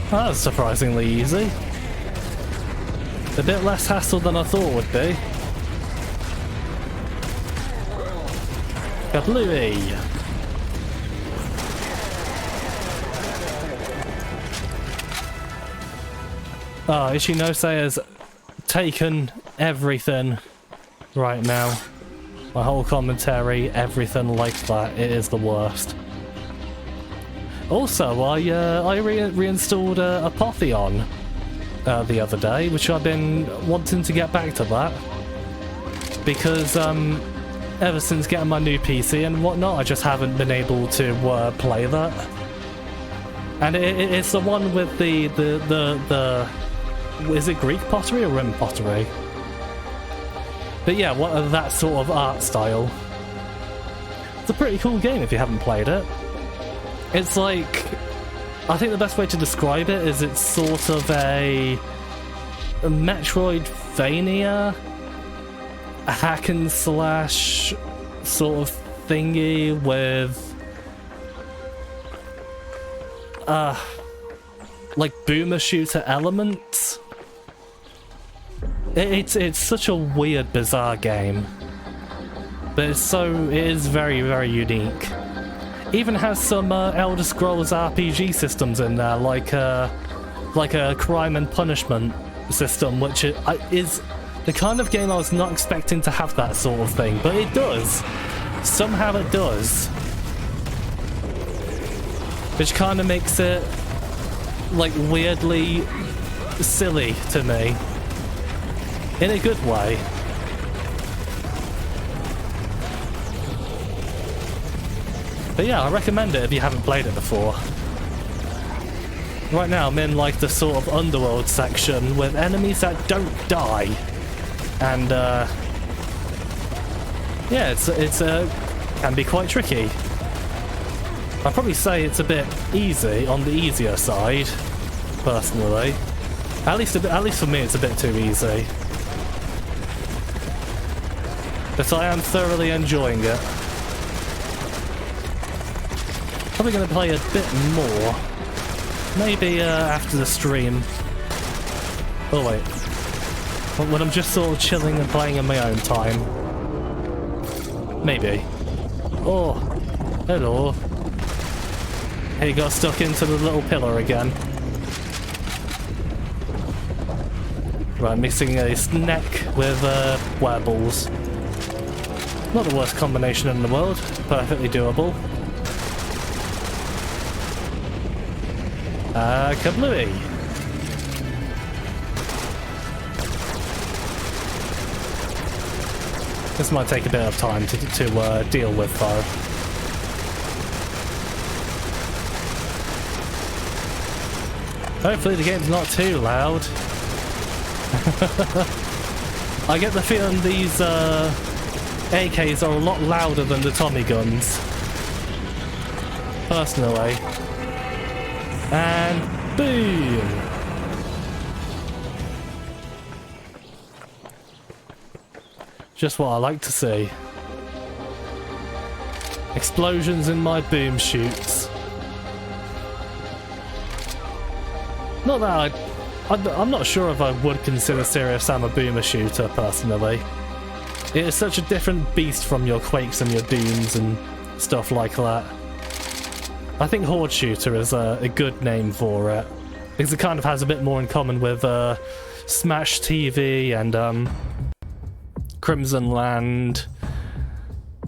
Oh, that was surprisingly easy. A bit less hassle than I thought it would be. Kablooey! Ishinose has taken everything right now. My whole commentary, everything like that. It is the worst. Also, I reinstalled Apotheon the other day, which I've been wanting to get back to that. Because ever since getting my new PC and whatnot, I just haven't been able to play that. And it's the one with the is it Greek pottery or Rim pottery? But yeah, that sort of art style. It's a pretty cool game if you haven't played it. It's like, I think the best way to describe it is it's sort of a Metroidvania, a hack and slash sort of thingy with like boomer shooter elements. It's such a weird, bizarre game, but it is very, very unique. Even has some Elder Scrolls RPG systems in there, like a crime and punishment system, which is the kind of game I was not expecting to have that sort of thing, but it does. Somehow it does. Which kind of makes it, like, weirdly silly to me. In a good way. But yeah, I recommend it if you haven't played it before. Right now I'm in like the sort of underworld section with enemies that don't die. And yeah, it's can be quite tricky. I'd probably say it's a bit easy, on the easier side, personally. At least for me it's a bit too easy. But I am thoroughly enjoying it. Probably going to play a bit more. Maybe after the stream. Oh wait. When I'm just sort of chilling and playing in my own time. Maybe. Oh, hello. He got stuck into the little pillar again. Right, mixing a snack with wereballs. Not the worst combination in the world. Perfectly doable. Kablooey. This might take a bit of time to deal with, though. Hopefully the game's not too loud. I get the feeling these AKs are a lot louder than the Tommy guns. Personally. And boom! Just what I like to see. Explosions in my boom shoots. Not that I'm not sure if I would consider Serious Sam a boomer shooter, personally. It is such a different beast from your Quakes and your Dooms and stuff like that. I think Horde Shooter is a good name for it, because it kind of has a bit more in common with Smash TV and Crimson Land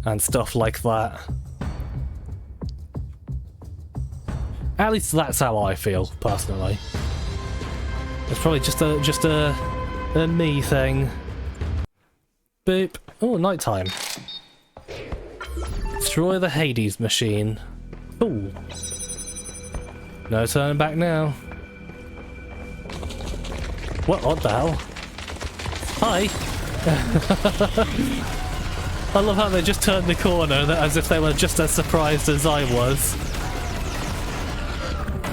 and stuff like that. At least that's how I feel, personally. It's probably just a me thing. Boop. Oh, nighttime. Destroy the Hades machine. Ooh. No turning back now. What the hell? Hi! I love how they just turned the corner as if they were just as surprised as I was.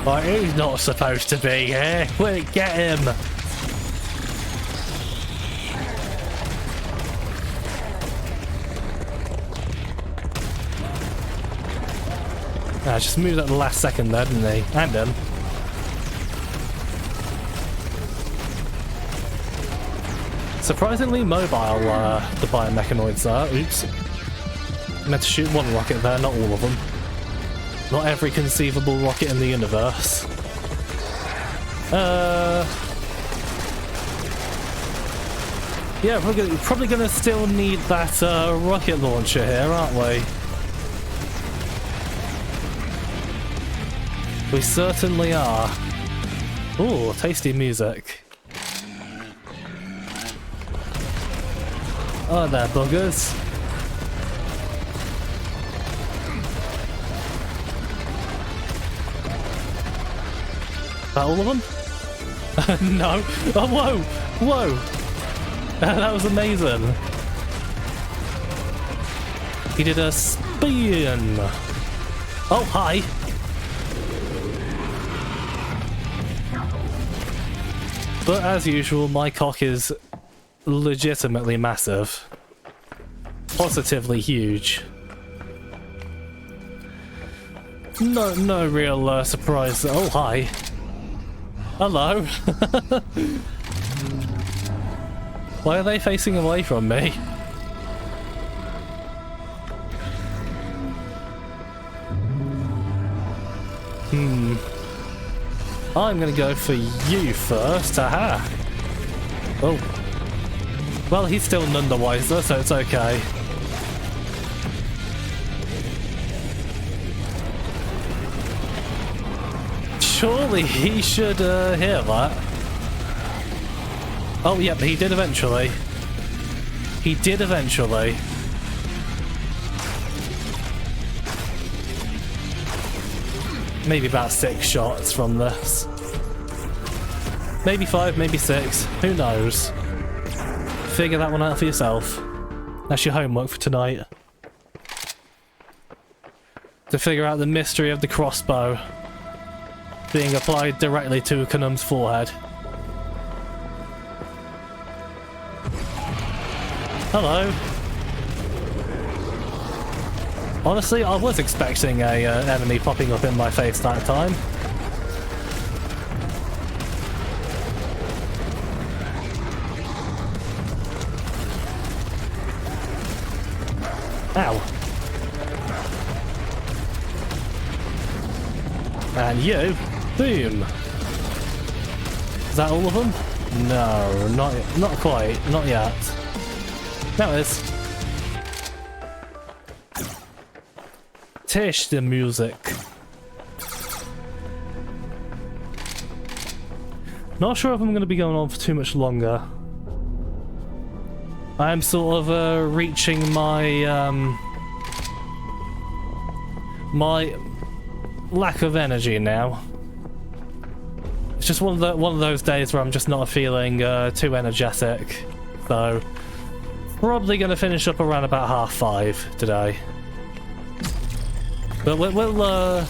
Like, he's not supposed to be here. Quick, get him! Ah, just moved at the last second there, didn't he? And him. Surprisingly mobile, the biomechanoids are. Oops. Meant to shoot one rocket there, not all of them. Not every conceivable rocket in the universe. Yeah, we're probably gonna still need that rocket launcher here, aren't we? We certainly are. Ooh, tasty music. Oh, there, buggers. Is that all of them? No. Oh, whoa! Whoa! That was amazing. He did a spin. Oh, hi. But as usual, my cock is legitimately massive. Positively huge. No real surprise. Oh, hi. Hello. Why are they facing away from me? I'm gonna go for you first. Aha! Oh. Well, he's still none the wiser, so it's okay. Surely he should hear that. Oh, yep, he did eventually. He did eventually. Maybe about 6 shots from this. Maybe 5, maybe 6. Who knows? Figure that one out for yourself. That's your homework for tonight. To figure out the mystery of the crossbow being applied directly to Kanum's forehead. Hello. Honestly, I was expecting a enemy popping up in my face that time. Ow. And you, boom. Is that all of them? No, not quite, not yet. Now it is. Tish the music. Not sure if I'm going to be going on for too much longer. I'm sort of reaching my my lack of energy now. It's just one of those days where I'm just not feeling too energetic. So probably going to finish up around about 5:30 today. But we'll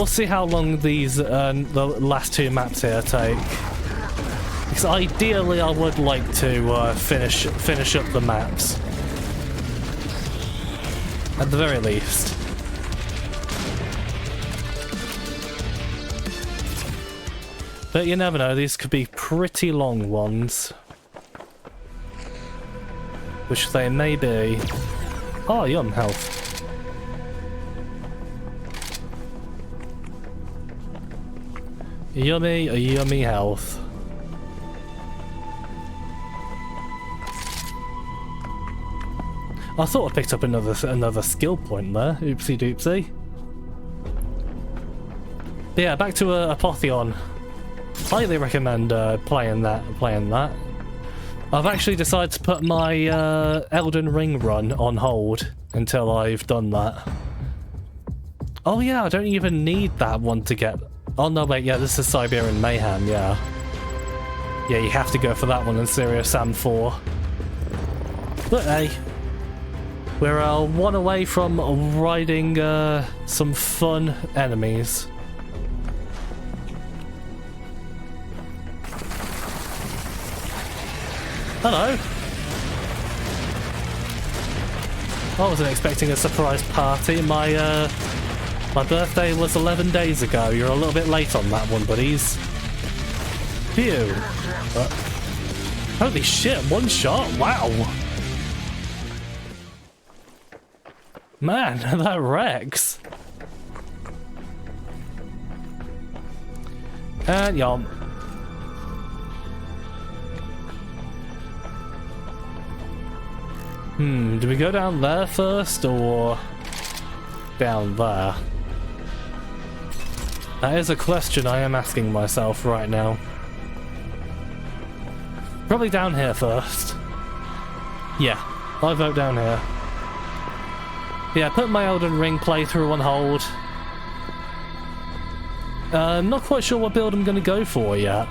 see how long these the last 2 maps here take. Because ideally, I would like to finish up the maps at the very least. But you never know; these could be pretty long ones, which they may be. Oh, yum, health. Yummy health. I thought I picked up another skill point there. Oopsie doopsie. But yeah, back to Apotheon. Highly recommend playing that. I've actually decided to put my Elden Ring run on hold until I've done that. Oh yeah, I don't even need that one to get. Oh no, wait, yeah, this is Siberian Mayhem, yeah. Yeah, you have to go for that one in Serious Sam 4. But hey, we're 1 away from riding some fun enemies. Hello. I wasn't expecting a surprise party. My birthday was 11 days ago. You're a little bit late on that one, buddies. Phew. Holy shit, 1 shot? Wow. Man, that wrecks. And yum. Do we go down there first or down there? That is a question I am asking myself right now. Probably down here first. Yeah, I vote down here. Yeah, put my Elden Ring playthrough on hold. Not quite sure what build I'm going to go for yet.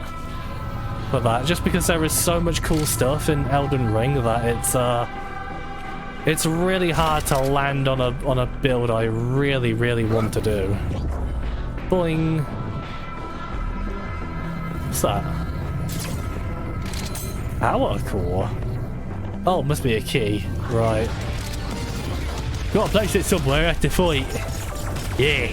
For that, just because there is so much cool stuff in Elden Ring that it's really hard to land on a build I really, really want to do. Boing. What's that? Power core. Oh, must be a key. Right. Gotta place it somewhere at the fight. Yeah.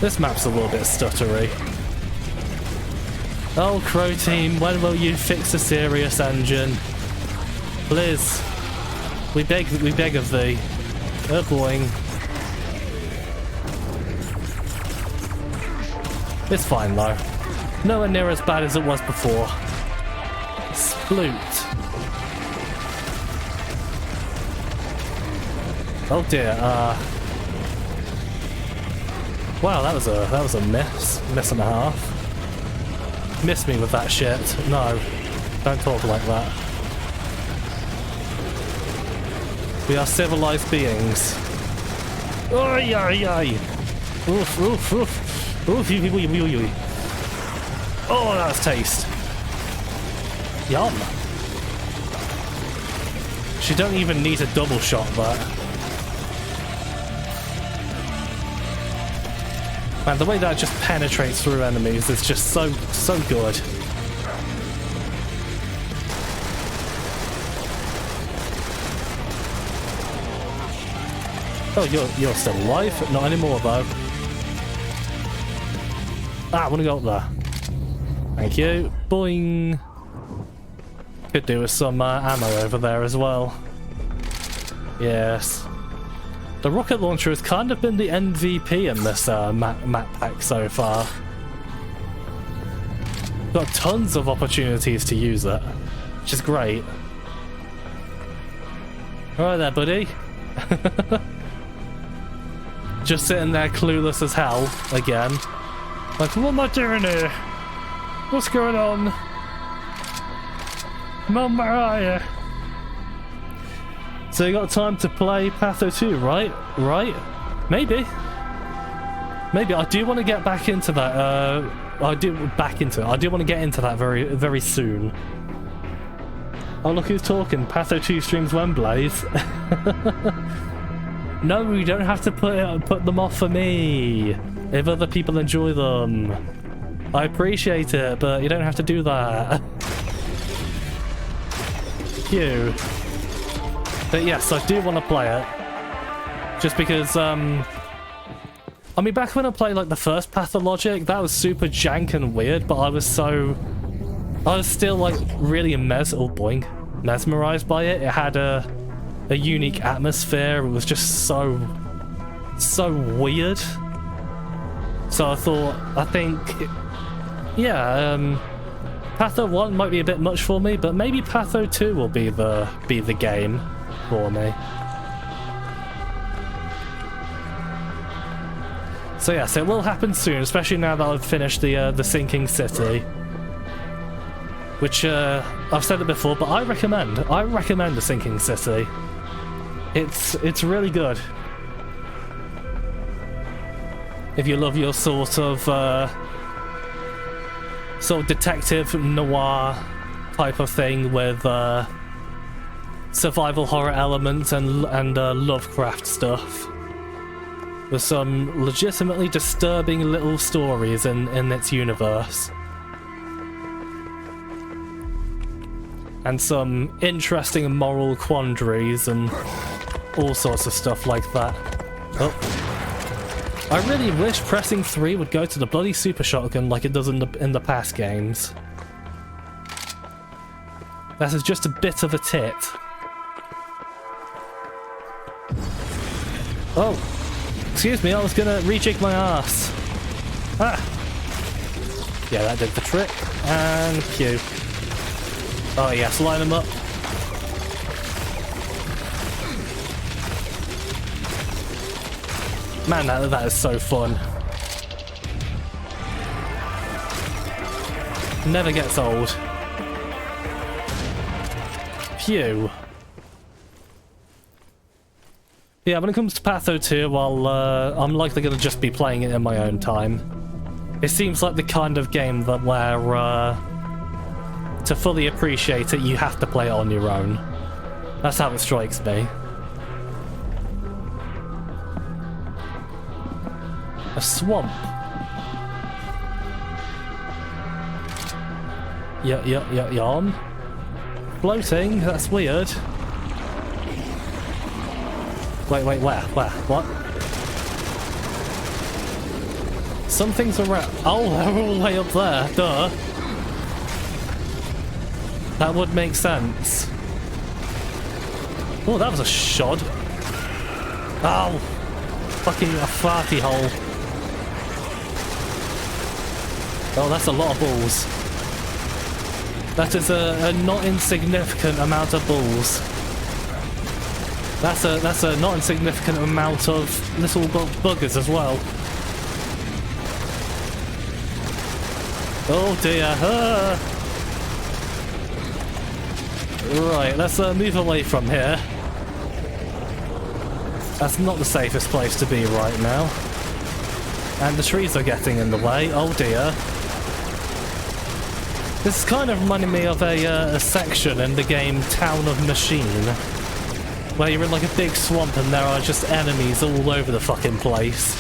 This map's a little bit stuttery. Oh, Crow Team, when will you fix the serious engine? Please. We beg of thee. Oh, boing. It's fine though. Nowhere near as bad as it was before. Sploot. Oh dear, wow, that was a miss and a half. Miss me with that shit. No, don't talk like that. We are civilized beings. Oi, oi, oi. Oof, oof, oof. Oof, oof, oof, oof, oof. Oh, that was taste. Yum. She don't even need a double shot that. Man, the way that just penetrates through enemies is just so good. Oh, you're still alive? Not anymore though. Ah, I want to go up there. Thank you. Boing. Could do with some ammo over there as well. Yes. The rocket launcher has kind of been the MVP in this map pack so far. Got tons of opportunities to use it, which is great. Alright there, buddy. Just sitting there clueless as hell again. Like, what am I doing here? What's going on? Mum, where are you? So you got time to play Patho 2, right? Right? Maybe. Maybe. I do want to get back into that. I do want to get into that very, very soon. Oh, look who's talking. Patho 2 streams Wemblaze. No, you don't have to put them off for me. If other people enjoy them. I appreciate it, but you don't have to do that. Phew. But yes, I do want to play it. Just because, I mean, back when I played, like, the first Pathologic, that was super jank and weird, but I was still, like, really mesmerized by it. It had a unique atmosphere. It was just so weird. So I think, yeah, Patho 1 might be a bit much for me, but maybe Patho 2 will be the game for me. So yes, it will happen soon, especially now that I've finished the Sinking City, which I've said it before, but I recommend the Sinking City. It's really good if you love your sort of detective noir type of thing with survival horror elements and Lovecraft stuff, with some legitimately disturbing little stories in its universe, and some interesting moral quandaries and all sorts of stuff like that. Oh. I really wish pressing 3 would go to the bloody super shotgun like it does in the past games. That is just a bit of a tit. Oh, excuse me, I was gonna rejig my ass. Ah. Yeah, that did the trick. And Q. Oh yes, line them up. Man, that is so fun. Never gets old. Phew. Yeah, when it comes to Patho 2, well, I'm likely going to just be playing it in my own time. It seems like the kind of game that where, to fully appreciate it, you have to play it on your own. That's how it strikes me. A swamp. Yarn. Floating? That's weird. Wait, where? What? Something's around. Oh, they're all the way up there. Duh. That would make sense. Oh, that was a shot. Oh! Fucking a farty hole. Oh, that's a lot of balls. That is a not insignificant amount of balls. That's a not insignificant amount of little buggers as well. Oh dear. Right, let's move away from here. That's not the safest place to be right now. And the trees are getting in the way. Oh dear. This is kind of reminding me of a section in the game Town of Machine, where you're in like a big swamp and there are just enemies all over the fucking place.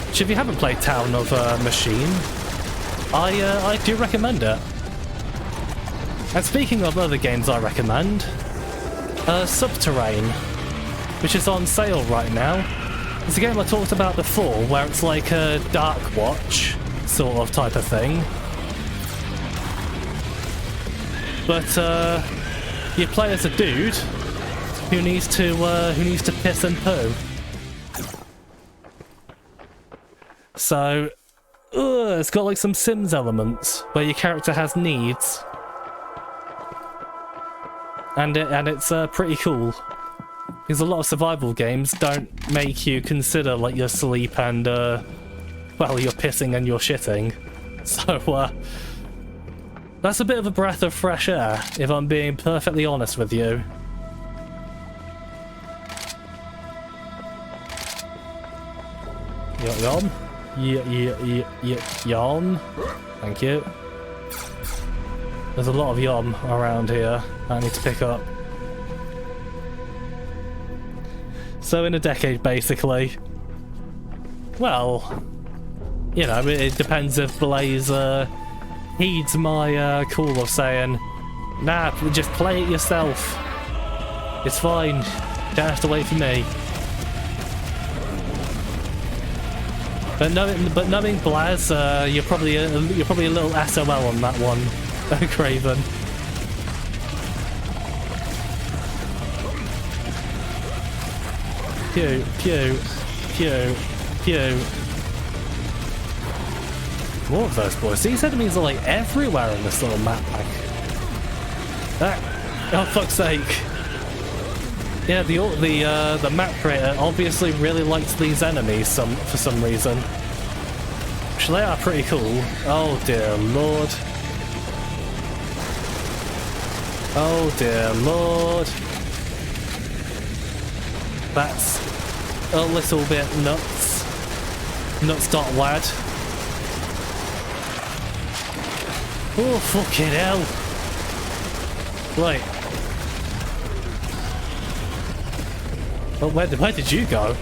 Which, if you haven't played Town of Machine, I do recommend it. And speaking of other games I recommend, Subterrane, which is on sale right now. It's a game I talked about before, where it's like a Dark Watch sort of type of thing. But you play as a dude who needs to piss and poo. So it's got like some Sims elements where your character has needs. And it's pretty cool. Because a lot of survival games don't make you consider like your sleep and well, you're pissing and you're shitting. So that's a bit of a breath of fresh air, if I'm being perfectly honest with you. Yawn? Yawn? Thank you. There's a lot of yum around here I need to pick up. So in a decade, basically. Well, you know, it depends if Blaze heeds my call of saying, nah, just play it yourself. It's fine. You don't have to wait for me. But knowing Blaz, you're probably a little SOL on that one, Craven. Pew, pew, pew, pew. More of those boys. These enemies are like everywhere in this little map pack. Oh fuck's sake. Yeah, the map creator obviously really likes these enemies for some reason. Which they are pretty cool. Oh dear lord. Oh dear lord. That's a little bit nuts. Nuts.wad. Oh fucking hell. Right. Well, where did you go?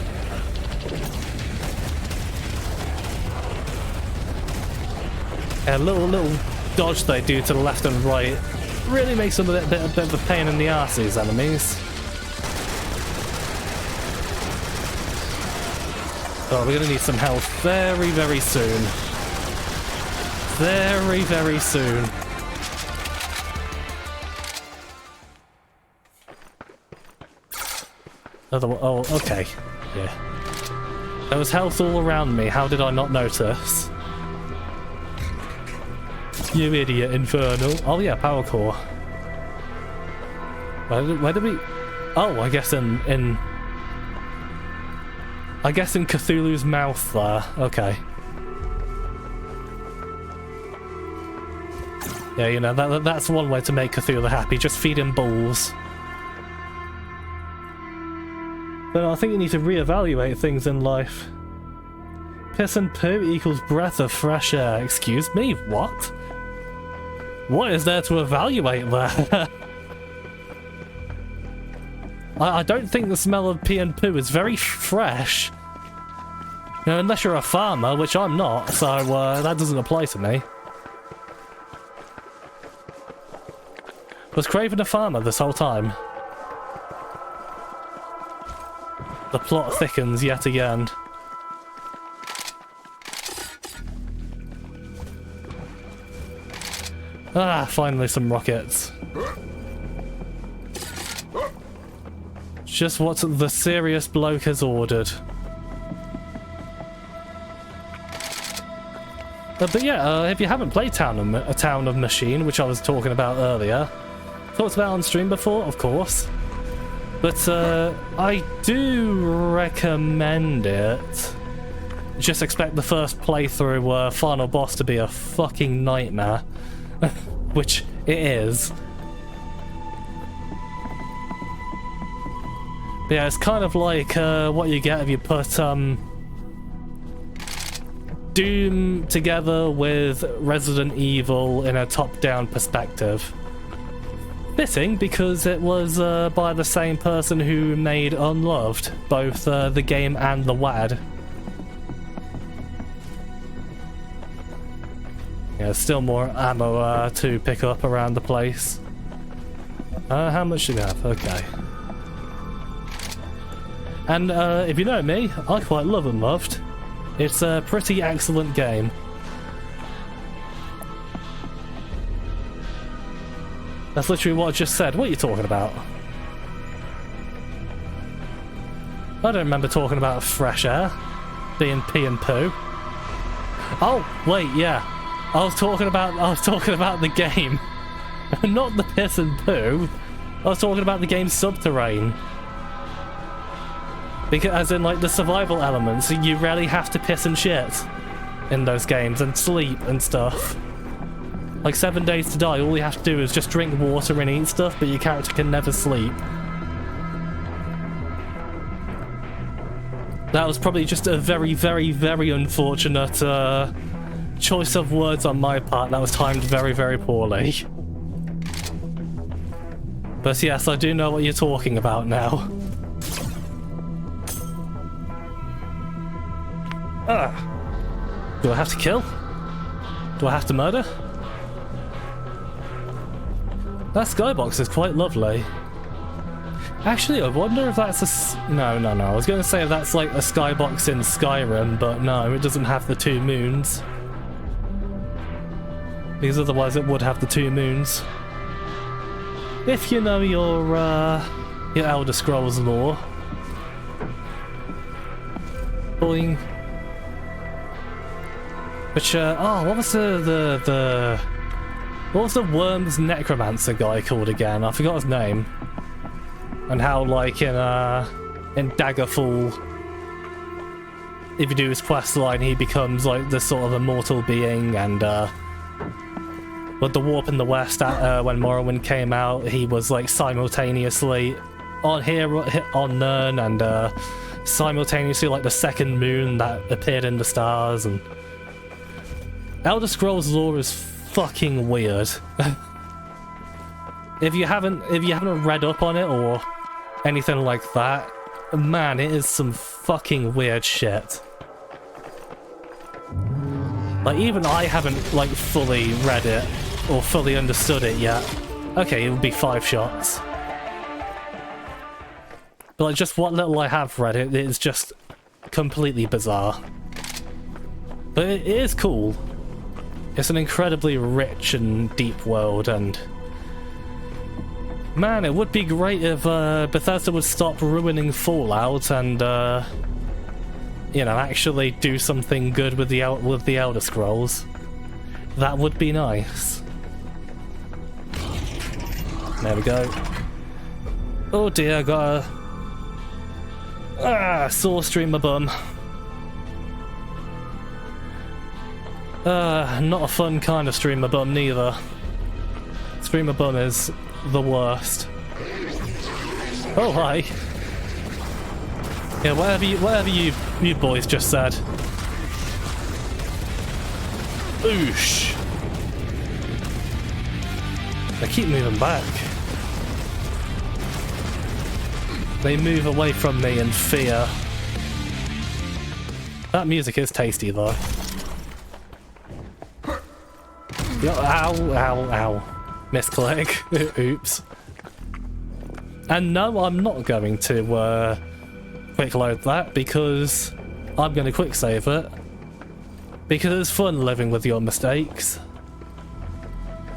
A little dodge they do to the left and right really makes them a bit of a pain in the arse, these enemies. Oh, we're gonna need some health very, very soon. Very, very soon. Oh, okay. Yeah. There was health all around me. How did I not notice? You idiot, Infernal. Oh yeah, power core. Where did we... Oh, I guess in Cthulhu's mouth there. Okay. Yeah, you know, that's one way to make Cthulhu happy. Just feed him balls. But I think you need to reevaluate things in life. Piss and poo equals breath of fresh air. Excuse me, what? What is there to evaluate there? I don't think the smell of pee and poo is very fresh. You know, unless you're a farmer, which I'm not, so that doesn't apply to me. Was Craven a farmer this whole time? The plot thickens yet again. Ah, finally some rockets. Just what the serious bloke has ordered. But yeah, if you haven't played Town of Machine, which I was talking about earlier, talked about on stream before, of course. But I do recommend it. Just expect the first playthrough final boss to be a fucking nightmare. Which it is. But yeah, it's kind of like what you get if you put Doom together with Resident Evil in a top-down perspective. Fitting, because it was by the same person who made Unloved, both the game and the WAD. Yeah, still more ammo to pick up around the place. How much do we have? Okay. And if you know me, I quite love Unloved. It's a pretty excellent game. That's literally what I just said. What are you talking about? I don't remember talking about fresh air being pee and poo. Oh, wait, yeah. I was talking about the game. Not the piss and poo. I was talking about the game's subterrane. Because, as in, like, the survival elements, you rarely have to piss and shit in those games, and sleep and stuff. Like 7 Days to Die, all you have to do is just drink water and eat stuff, but your character can never sleep. That was probably just a very, very, very unfortunate choice of words on my part that was timed very, very poorly. But yes, I do know what you're talking about now. Do I have to kill? Do I have to murder? That skybox is quite lovely. Actually, I wonder if that's a... No. I was going to say that's like a skybox in Skyrim, but no, it doesn't have the 2 moons. Because otherwise it would have the 2 moons. If you know your Elder Scrolls lore. Boing. Which, what was what was the Worms Necromancer guy called again? I forgot his name. And how, like, in Daggerfall, if you do his quest line, he becomes, like, this sort of immortal being, and, with the Warp in the West, when Morrowind came out, he was, like, simultaneously on Nirn, and, simultaneously, like, the second moon that appeared in the stars, and... Elder Scrolls lore is fucking weird. If you haven't read up on it or anything like that, man, it is some fucking weird shit. Like, even I haven't, like, fully read it or fully understood it yet. Okay, it would be 5 shots. But, like, just what little I have read it is just completely bizarre. But it is cool. It's an incredibly rich and deep world, and... Man, it would be great if Bethesda would stop ruining Fallout and, you know, actually do something good with the Elder Scrolls. That would be nice. There we go. Oh dear, I got a sore stream my bum. Not a fun kind of stream my bum neither. Stream my bum is the worst. Oh hi. Yeah, whatever you boys just said. Oosh. They keep moving back. They move away from me in fear. That music is tasty though. Yo, ow, ow, ow. Misclick. Oops. And no, I'm not going to quick load that because I'm going to quick save it. Because it's fun living with your mistakes.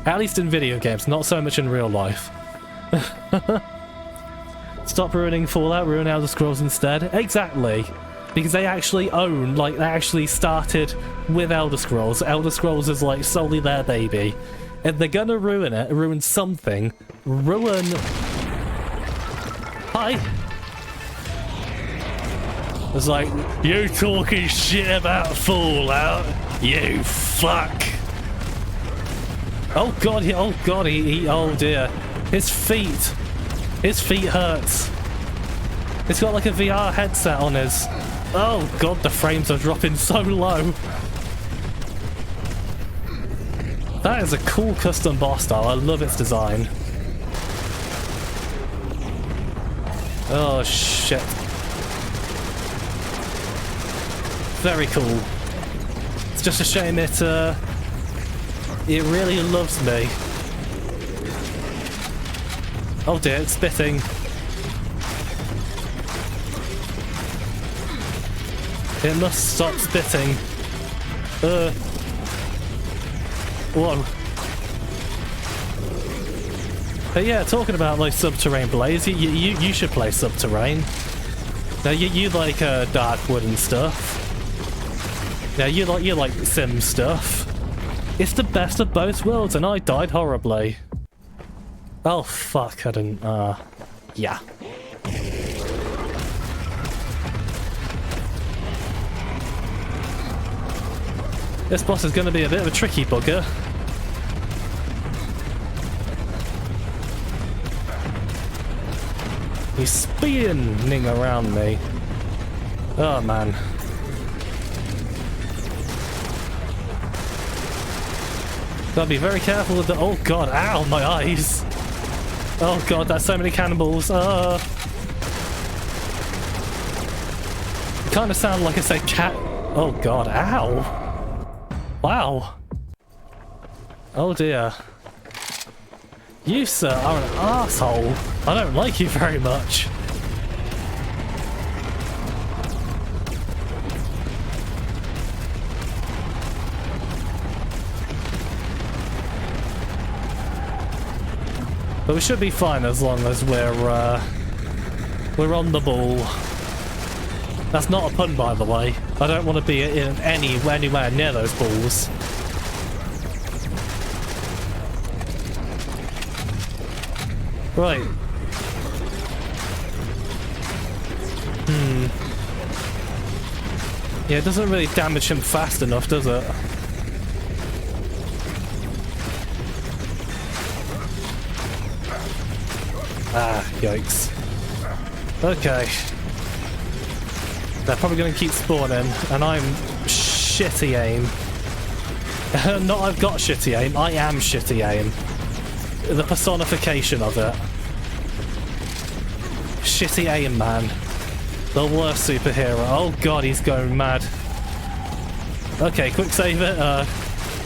At least in video games, not so much in real life. Stop ruining Fallout, ruin Elder Scrolls instead. Exactly. Because they actually own, like, they actually started with Elder Scrolls. Elder Scrolls is, like, solely their baby. If they're gonna ruin it, ruin something, ruin... Hi! It's like, you talking shit about Fallout, you fuck! Oh god, oh dear. His feet hurts. He's got like a VR headset on his... Oh god, the frames are dropping so low. That is a cool custom boss style, I love its design. Oh shit. Very cool. It's just a shame it really loves me. Oh dear, it's spitting. It must stop spitting. Whoa. But yeah, talking about like Subterrane Blaze, you should play Subterrane. Now you like dark wood and stuff. Yeah, you like sim stuff. It's the best of both worlds, and I died horribly. Oh fuck, I didn't, yeah. This boss is gonna be a bit of a tricky bugger. He's spinning around me. Oh man. Gotta be very careful with the... Oh god, ow, my eyes! Oh god, that's so many cannibals. Kinda sound like I said cat... Oh god, ow! Wow! Oh dear. You, sir, are an asshole. I don't like you very much. But we should be fine as long as we're on the ball. That's not a pun, by the way. I don't want to be in anywhere near those balls. Right. Yeah, it doesn't really damage him fast enough, does it? Ah, yikes. Okay. They're probably going to keep spawning, and I'm shitty aim. Not I've got shitty aim, I am shitty aim. The personification of it. Shitty aim, man. The worst superhero. Oh god, he's going mad. Okay, quick save it.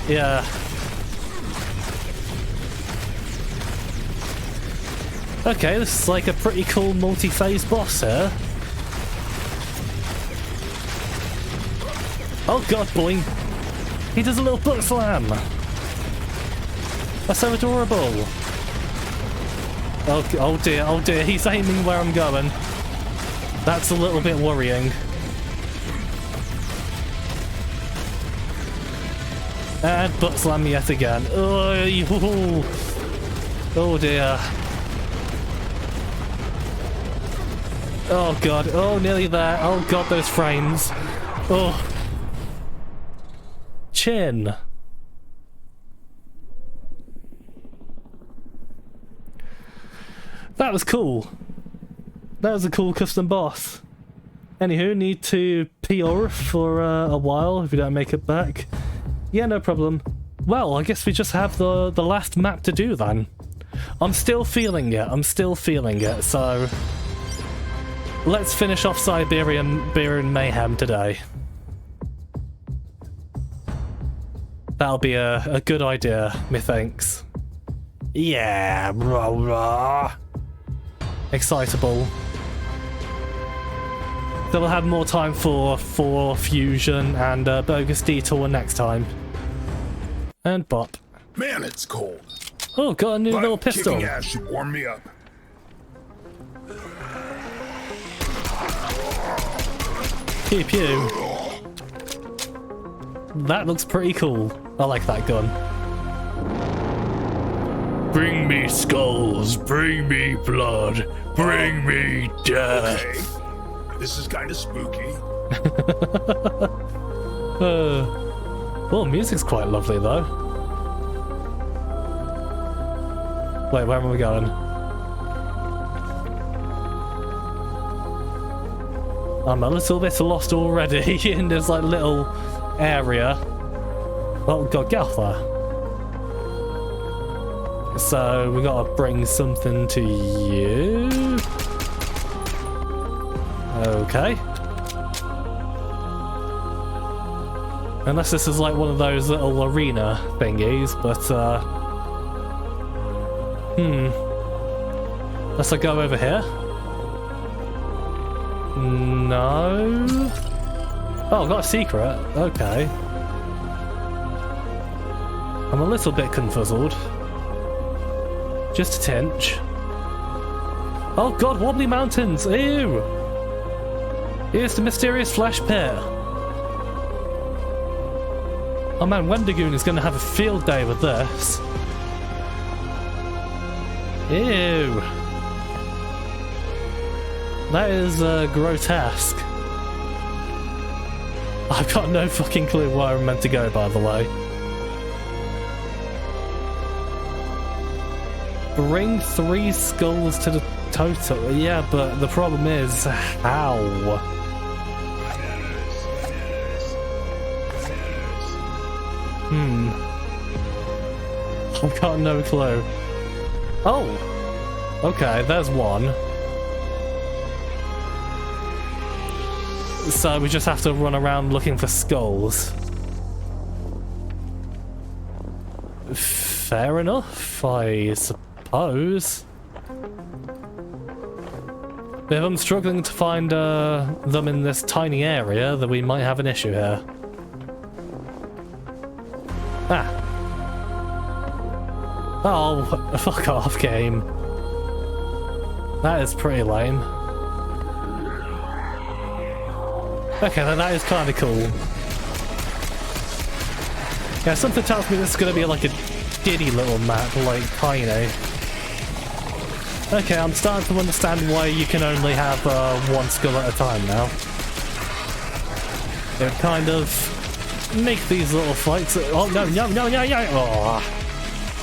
Yeah. Okay, this is like a pretty cool multi-phase boss here. Oh god, boing. He does a little butt slam. That's so adorable. Oh dear, he's aiming where I'm going. That's a little bit worrying. And butt slam me yet again. Oh, oh dear. Oh god. Oh, nearly there. Oh god, those frames. Oh. Chin. That was cool. That was a cool custom boss. Anywho, need to PR for a while if we don't make it back. Yeah, no problem. Well, I guess we just have the last map to do then. I'm still feeling it. I'm still feeling it. So let's finish off Siberian Beer and Mayhem today. That'll be a good idea, methinks. Yeah, rah rah. Excitable. So we'll have more time for Fusion and Bogus Detour next time. And Bop. Man, it's cold. Oh, got a new But little pistol. kicking ass should warm me up. Pew pew. That looks pretty cool. I like that gun. Bring me skulls, bring me blood, bring me death. Okay. This is kind of spooky. Oh, music's quite lovely though. Wait, where am we going? I'm a little bit lost already in this like little area. Oh god, get off there. So we gotta bring something to you. Okay. Unless this is like one of those little arena thingies, but Unless I go over here? No. Oh, I've got a secret. Okay. I'm a little bit confuzzled. Just a tinge. Oh god, wobbly mountains! Ew! Here's the mysterious flash pit. Oh man, Wendigoon is going to have a field day with this. Ew. That is grotesque. I've got no fucking clue where I'm meant to go, by the way. Bring 3 skulls to the total. Yeah, but the problem is, how? I've got no clue. Oh! Okay, there's one. So we just have to run around looking for skulls. Fair enough, I suppose. If I'm struggling to find them in this tiny area, then we might have an issue here. Ah. Oh, fuck off, game. That is pretty lame. Okay, then that is kind of cool. Yeah, something tells me this is going to be like a giddy little map, like tiny. Okay, I'm starting to understand why you can only have one skull at a time now. It kind of make these little fights. Oh no! Oh,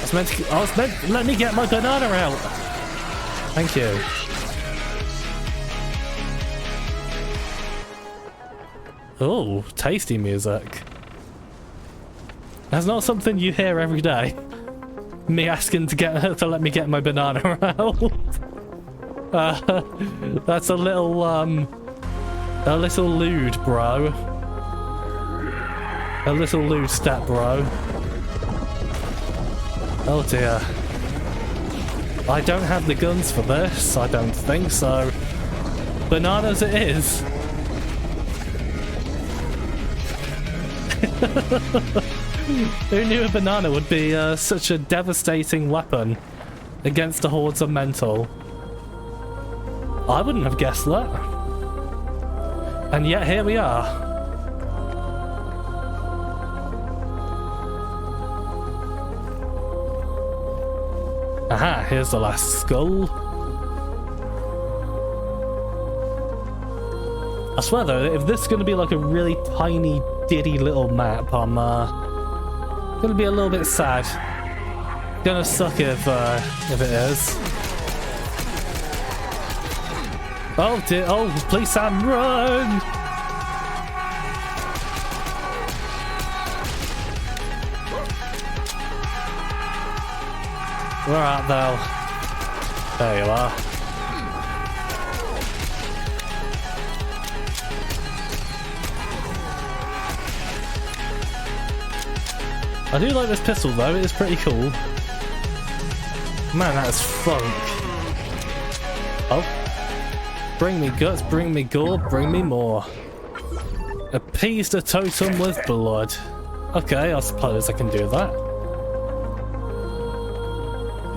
I was meant. Let me get my banana out. Thank you. Oh, tasty music. That's not something you hear every day. Me asking to let me get my banana out. That's a little lewd, bro. A little lewd step, bro. Oh dear. I don't have the guns for this, I don't think so. Bananas it is. Who knew a banana would be such a devastating weapon against the hordes of mental? I wouldn't have guessed that. And yet here we are. Aha, here's the last skull. I swear though, if this is going to be like a really tiny, diddy little map, I'm going to be a little bit sad. Gonna suck if it is. Oh dear, oh please Sam, run! Where art thou? There you are. I do like this pistol though, it is pretty cool. Man, that is funk. Oh. Bring me guts, bring me gore, bring me more. Appease the totem with blood. Okay, I suppose I can do that.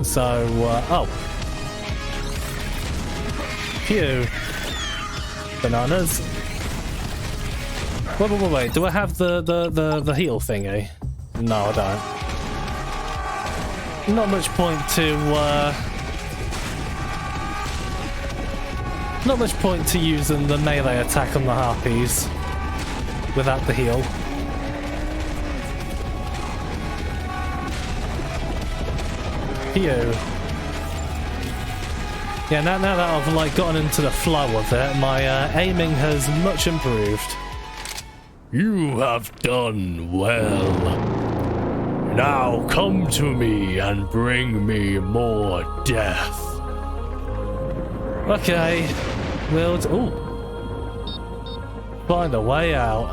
So, oh. Phew. Bananas. Wait, do I have the heal thingy? No, I don't. Not much point to, not much point to using the melee attack on the harpies without the heal. Phew. Yeah, now that I've like gotten into the flow of it, my aiming has much improved. You have done well. Now come to me and bring me more death. Okay, we'll find a way out.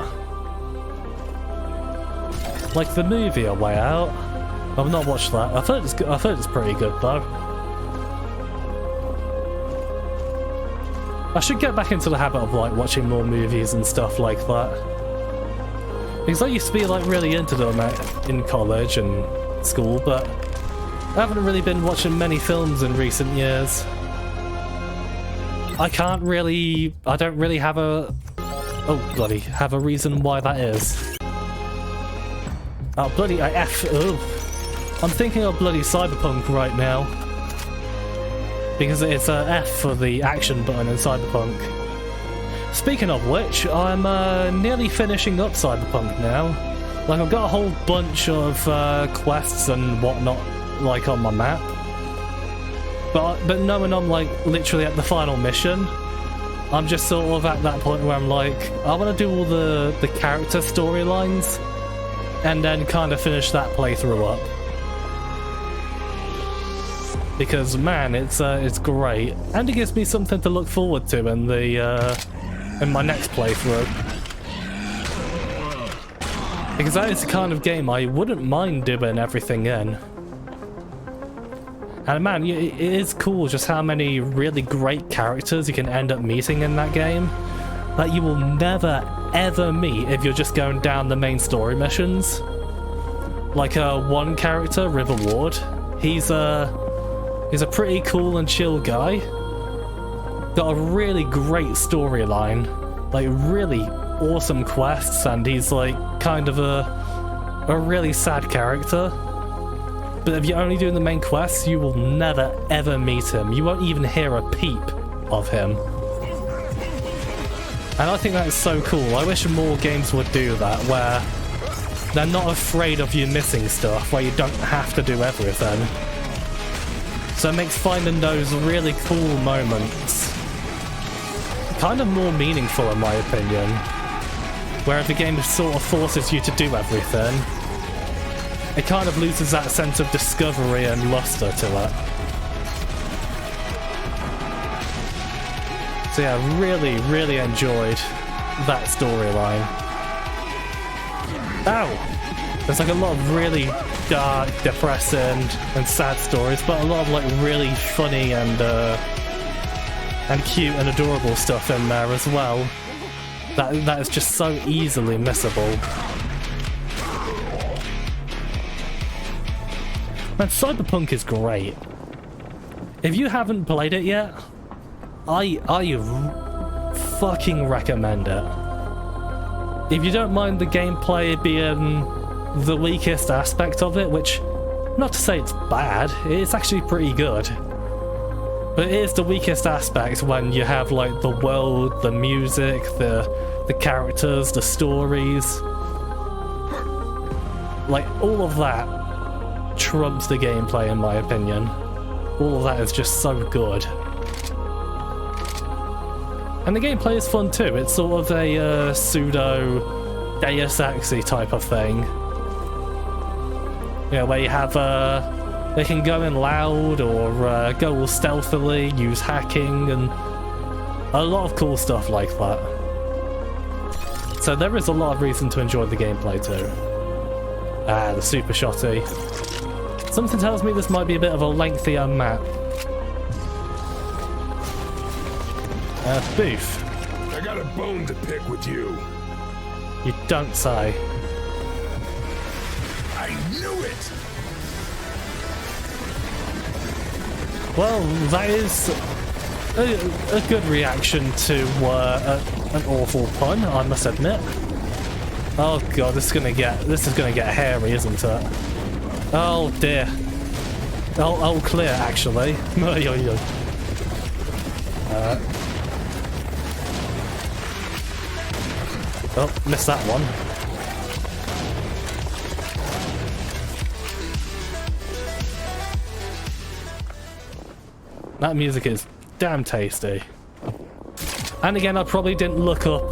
Like the movie A Way Out. I've not watched that. I've heard it's pretty good though. I should get back into the habit of like watching more movies and stuff like that. Because I used to be like really into them in college and school, but I haven't really been watching many films in recent years. I don't really have a have a reason why that is. Oh bloody I'm thinking of bloody Cyberpunk right now. Because it's a F for the action button in Cyberpunk. Speaking of which, I'm nearly finishing up Cyberpunk now. Like, I've got a whole bunch of quests and whatnot, like, on my map. But knowing I'm, like, literally at the final mission, I'm just sort of at that point where I'm like, I want to do all the character storylines, and then kind of finish that playthrough up. Because, man, it's great. And it gives me something to look forward to in the, in my next playthrough. Because that is the kind of game I wouldn't mind doing everything in. And man, it is cool just how many really great characters you can end up meeting in that game that you will never ever meet if you're just going down the main story missions. Like one character, River Ward, he's a pretty cool and chill guy. Got a really great storyline, like really awesome quests, and he's like kind of a really sad character. But if you're only doing the main quests, you will never ever meet him. You won't even hear a peep of him. And I think that is so cool. I wish more games would do that, where they're not afraid of you missing stuff, where you don't have to do everything. So it makes finding those really cool moments kind of more meaningful, in my opinion. Where if the game sort of forces you to do everything, it kind of loses that sense of discovery and luster to it. So yeah, really, really enjoyed that storyline. Ow! There's like a lot of really dark, depressing, and sad stories, but a lot of like really funny and cute and adorable stuff in there as well. That is just so easily missable. Man, Cyberpunk is great. If you haven't played it yet, I fucking recommend it. If you don't mind the gameplay being the weakest aspect of it, which Not to say it's bad, it's actually pretty good. But it is the weakest aspect when you have like the world, the music, the characters, the stories. Like all of that trumps the gameplay in my opinion. All of that is just so good. And the gameplay is fun too. It's sort of a pseudo Deus Ex-y type of thing. You know, where you have they can go in loud or go all stealthily, use hacking, and a lot of cool stuff like that. So there is a lot of reason to enjoy the gameplay too. The super shotty. Something tells me this might be a bit of a lengthier map. Booth. I got a bone to pick with you. You don't say. I knew it! Well, that is a good reaction to an awful pun, I must admit. Oh god, this is gonna get hairy, isn't it? Oh dear. Oh, clear actually. Oh, missed that one. That music is damn tasty. And again, I probably didn't look up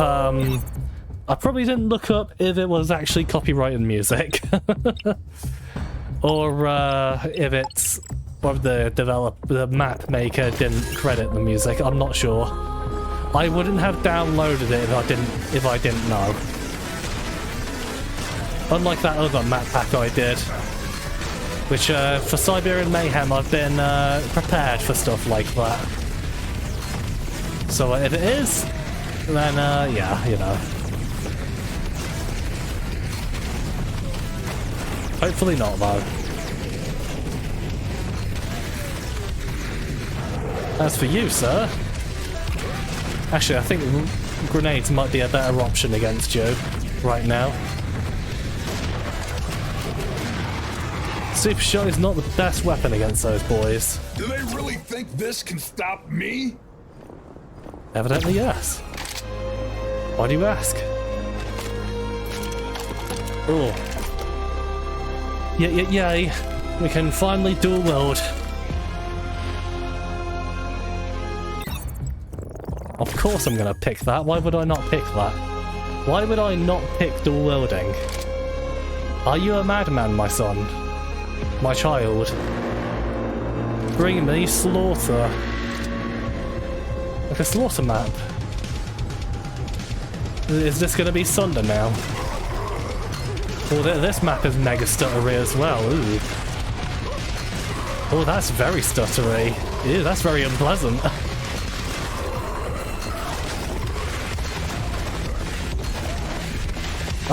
if it was actually copyrighted music. or if the map maker didn't credit the music. I'm not sure. I wouldn't have downloaded it if I didn't know. Unlike that other map pack I did. Which, for Siberian Mayhem, I've been prepared for stuff like that. So if it is, then, yeah, you know. Hopefully not, though. As for you, sir... Actually, I think grenades might be a better option against you right now. Super shot is not the best weapon against those boys. Do they really think this can stop me? Evidently, yes. Why do you ask? Oh. Yay. We can finally dual wield. Of course I'm gonna pick that. Why would I not pick that? Why would I not pick dual wielding? Are you a madman, my son? My child? Bring me slaughter. Like a slaughter map. Is this gonna be Sunder now? Oh, this map is mega stuttery as well. Ooh. Oh, that's very stuttery. Ew, that's very unpleasant.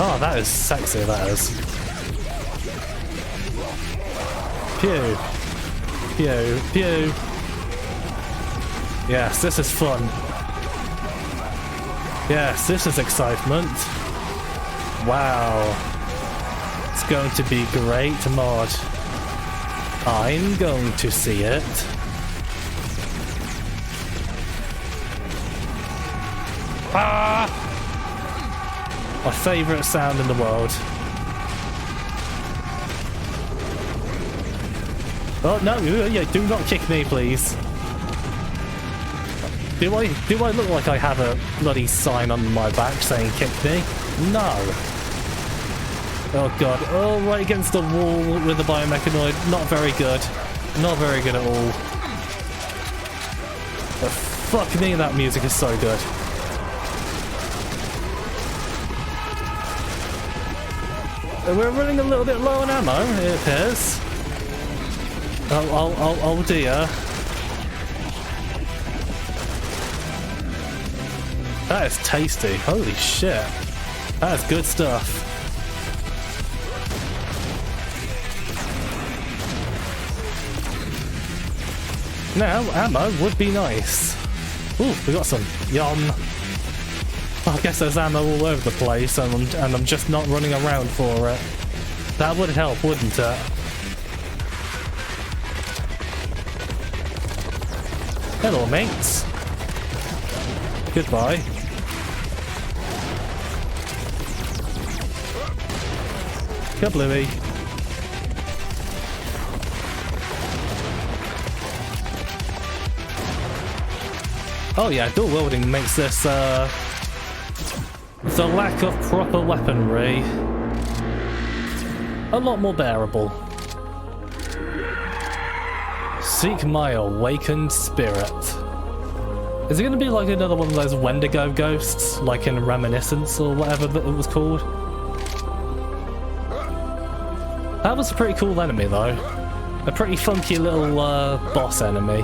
Oh, that is sexy, that is. Pew. Pew. Pew. Yes, this is fun. Yes, this is excitement. Wow. It's going to be great, mod. I'm going to see it. Ah! My favourite sound in the world. Oh no! Yeah, do not kick me, please. Do I look like I have a bloody sign on my back saying "kick me"? No. Oh god! Oh, right against the wall with the biomechanoid. Not very good. Not very good at all. But fuck me, that music is so good. We're running a little bit low on ammo, it appears. Oh dear. That is tasty. Holy shit. That is good stuff. Now, ammo would be nice. Ooh, we got some. Yum. I guess there's ammo all over the place, and I'm just not running around for it. That would help, wouldn't it? Hello, mates. Goodbye. Kablooey. Oh yeah, dual wielding makes this, the lack of proper weaponry a lot more bearable. Seek my awakened spirit. Is it going to be like another one of those Wendigo ghosts, like in Reminiscence or whatever that it was called? That was a pretty cool enemy though. A pretty funky little boss enemy.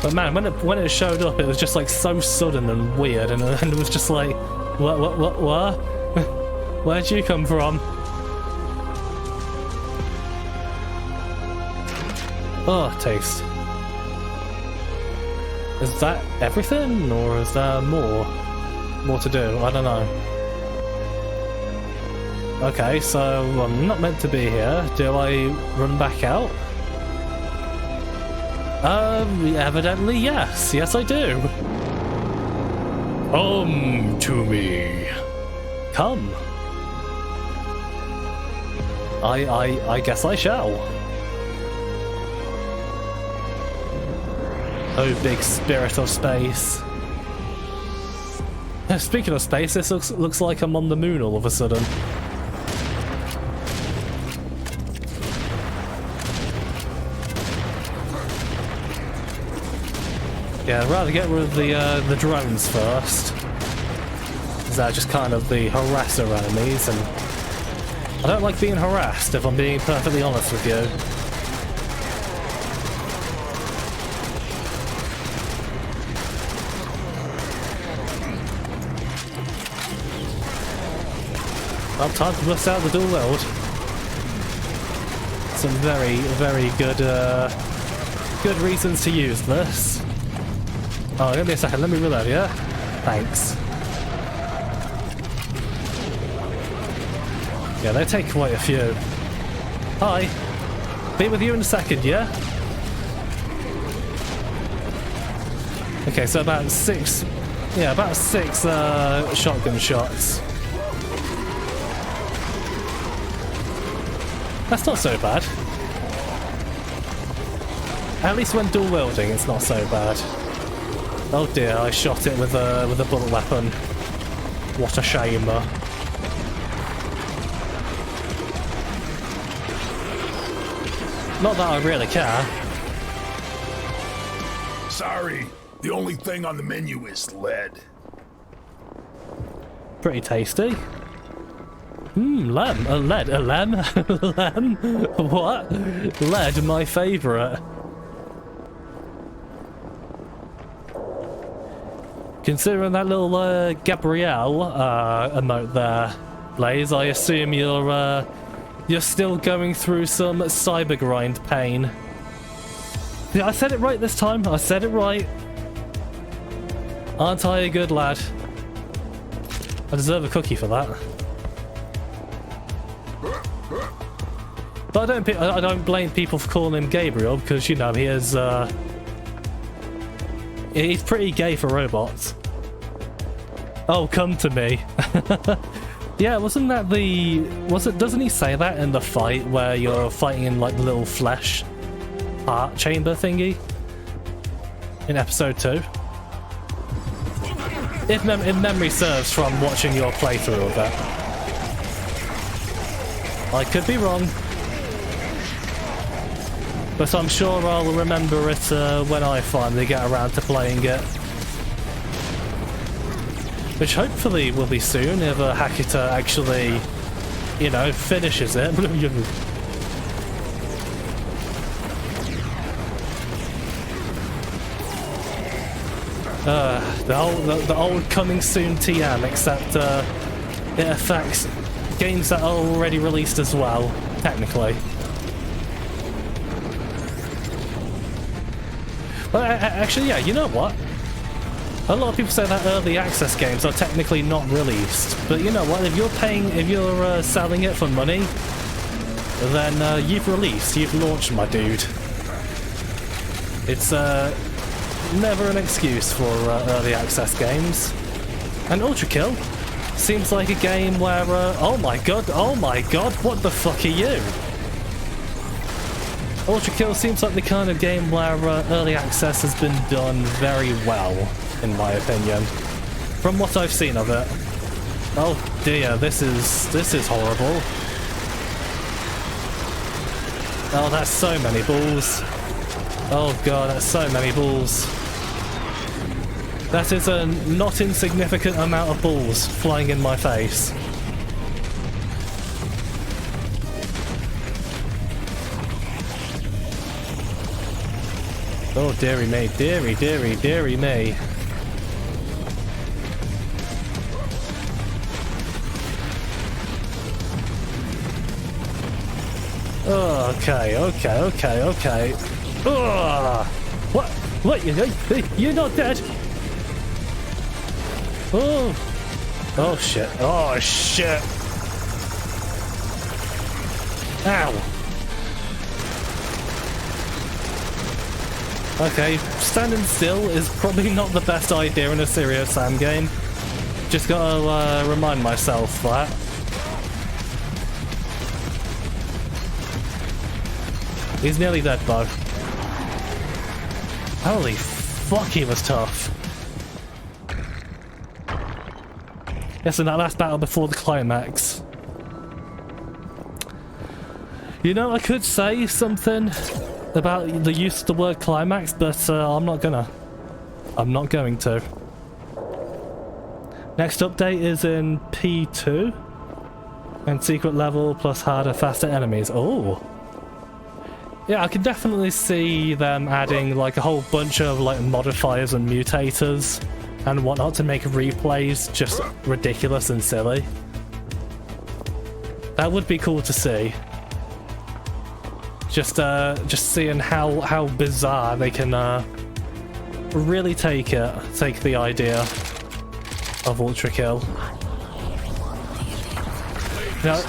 But man, when it showed up, it was just like so sudden and weird, and it was just like, what? Where'd you come from? Oh, taste. Is that everything, or is there more? More to do? I don't know. Okay, so I'm not meant to be here. Do I run back out? Evidently yes. Yes, I do. Come to me. Come. I guess I shall. Oh, big spirit of space. Speaking of space, this looks like I'm on the moon all of a sudden. Yeah, I'd rather get rid of the drones first. Because they're just kind of the harasser enemies, and I don't like being harassed, if I'm being perfectly honest with you. Well, time to bust out the dual wield. Some very, very good, good reasons to use this. Oh, give me a second, let me reload, yeah? Thanks. Yeah, they take quite a few. Hi. Be with you in a second, yeah? Okay, so about six... Yeah, about six shotgun shots. That's not so bad. At least when dual wielding, it's not so bad. Oh dear, I shot it with a bullet weapon. What a shame. Not that I really care. Sorry, the only thing on the menu is lead. Pretty tasty. Lamb. Lead. A lamb? Lamb? What? Lead, my favourite. Considering that little Gabrielle emote there, Blaze, I assume you're still going through some cyber grind pain. Yeah, I said it right this time. I said it right. Aren't I a good lad? I deserve a cookie for that. But I don't blame people for calling him Gabriel, because you know he is he's pretty gay for robots. Oh, come to me. Yeah, wasn't that doesn't he say that in the fight where you're fighting in like the little flesh heart chamber thingy in episode 2? If memory serves from watching your playthrough of that. I could be wrong. But I'm sure I'll remember it when I finally get around to playing it. Which hopefully will be soon if Hakita actually, you know, finishes it. The old coming soon TM, except it affects games that are already released as well, technically. Well, actually, yeah, you know what? A lot of people say that early access games are technically not released, but you know what? If you're selling it for money, then you've launched, my dude. It's never an excuse for early access games. And Ultra Kill seems like a game where, oh my god, what the fuck are you? Ultra Kill seems like the kind of game where early access has been done very well, in my opinion, from what I've seen of it. Oh dear, this is horrible. Oh, that's so many balls. Oh god, that's so many balls. That is a not insignificant amount of balls flying in my face. Oh dearie me, dearie me. Oh, okay. Ugh. What? You're not dead? Oh shit. Ow. Okay, standing still is probably not the best idea in a serious Sam game. Just gotta remind myself that. He's nearly dead, though. Holy fuck, he was tough. Yes, in that last battle before the climax. You know, I could say something about the use of the word climax, but I'm not gonna. I'm not going to. Next update is in P2. And secret level plus harder, faster enemies. Oh. Yeah, I can definitely see them adding like a whole bunch of like modifiers and mutators and whatnot to make replays just ridiculous and silly. That would be cool to see. Just seeing how bizarre they can really take the idea of Ultra Kill. You know,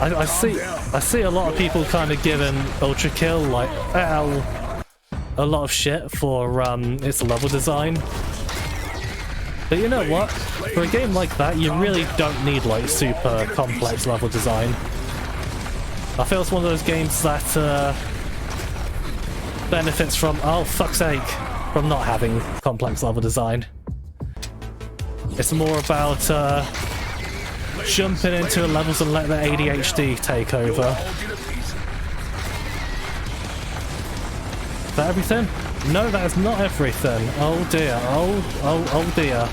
I see a lot of people kind of giving Ultra Kill like a lot of shit for its level design. But you know what? For a game like that, you really don't need like super complex level design. I feel it's one of those games that benefits from, oh fuck's sake, from not having complex level design. It's more about jumping into levels and let the ADHD take over. Is that everything? No, that is not everything. Oh dear. Oh dear.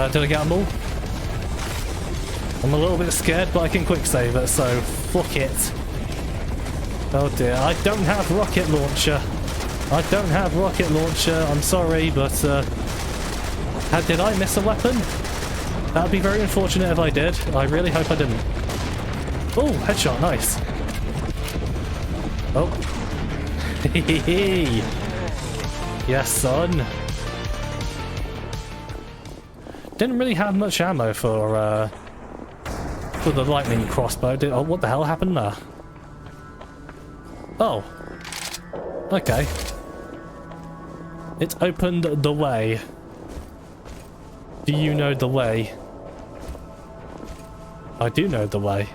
Did I get them all? I'm a little bit scared, but I can quick save it, so fuck it. Oh dear, I don't have rocket launcher. I'm sorry, but did I miss a weapon? That'd be very unfortunate if I did. I really hope I didn't. Oh, headshot, nice. Oh. Yes, son. Didn't really have much ammo for the lightning crossbow. Oh, what the hell happened there? Oh. Okay. It opened the way. Do you know the way? I do know the way.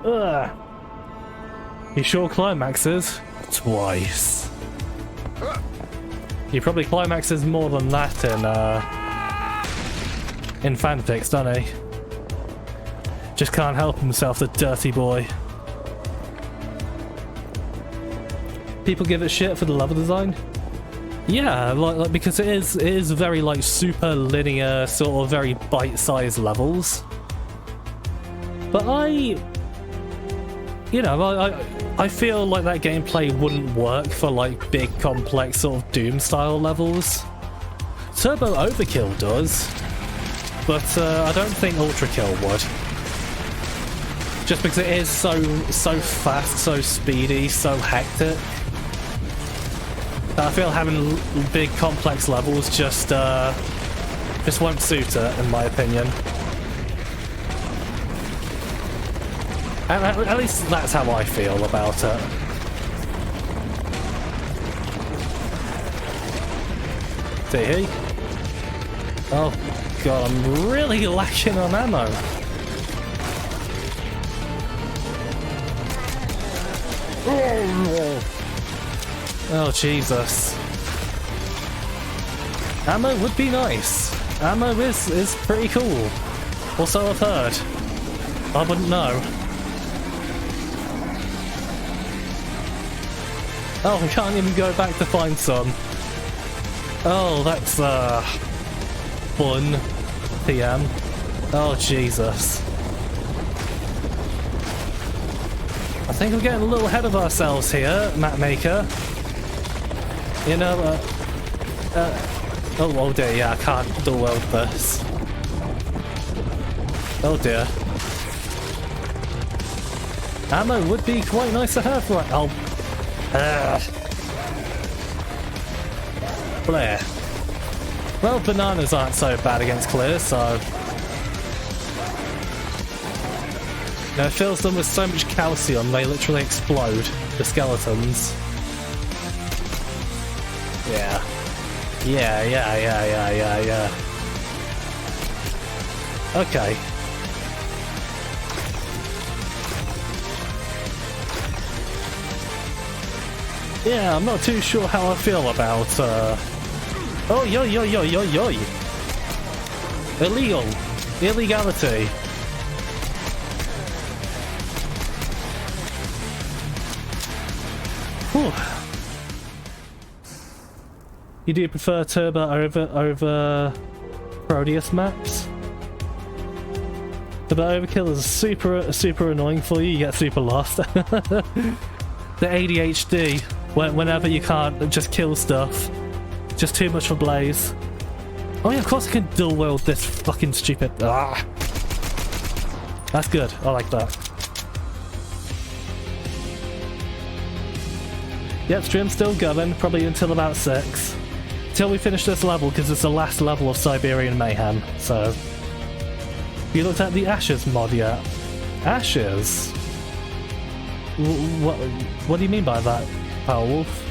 Ugh. You sure climaxes? Twice. He probably climaxes more than that in fanfics, doesn't he? Just can't help himself, the dirty boy. People give it shit for the level design. Yeah, like because it is very like super linear, sort of very bite-sized levels. But I feel like that gameplay wouldn't work for like big, complex sort of Doom-style levels. Turbo Overkill does, but I don't think Ultra Kill would. Just because it is so fast, so speedy, so hectic. I feel having big complex levels just This won't suit it, in my opinion. At least that's how I feel about it. See? Oh god, I'm really lacking on ammo. Oh Jesus. Ammo would be nice. Ammo is pretty cool. Also I've heard. I wouldn't know. Oh, we can't even go back to find some. Oh, that's fun. PM. Oh Jesus. I think we're getting a little ahead of ourselves here, map maker. You know, oh dear, yeah, I can't dual wield this. Oh dear. Ammo would be quite nice to have, right? Oh. Blair. Well, bananas aren't so bad against kleers, so... You know, it fills them with so much calcium, they literally explode, the skeletons. Yeah. Yeah. Okay. Yeah, I'm not too sure how I feel about, Oh, yo. Illegality. Whew. You do prefer Turbo over Proteus maps? Turbo Overkill is super annoying for you. You get super lost. The ADHD. Whenever you can't just kill stuff. Just too much for Blaze. Oh yeah, of course I can dual wield this fucking stupid... Ah. That's good, I like that. Yep, stream's still going, probably until about 6. Till we finish this level, because it's the last level of Siberian Mayhem, so... You looked at the Ashes mod yet? Ashes? What do you mean by that? Wolf.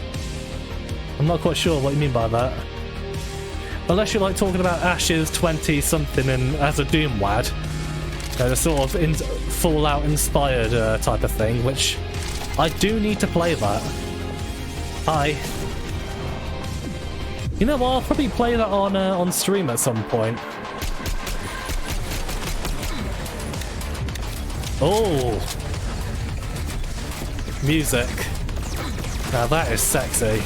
I'm not quite sure what you mean by that. Unless you're like talking about Ashes 20 something and as a Doom wad. The sort of Fallout inspired type of thing, which I do need to play that. Hi. You know what, I'll probably play that on stream at some point. Oh! Music. Now that is sexy.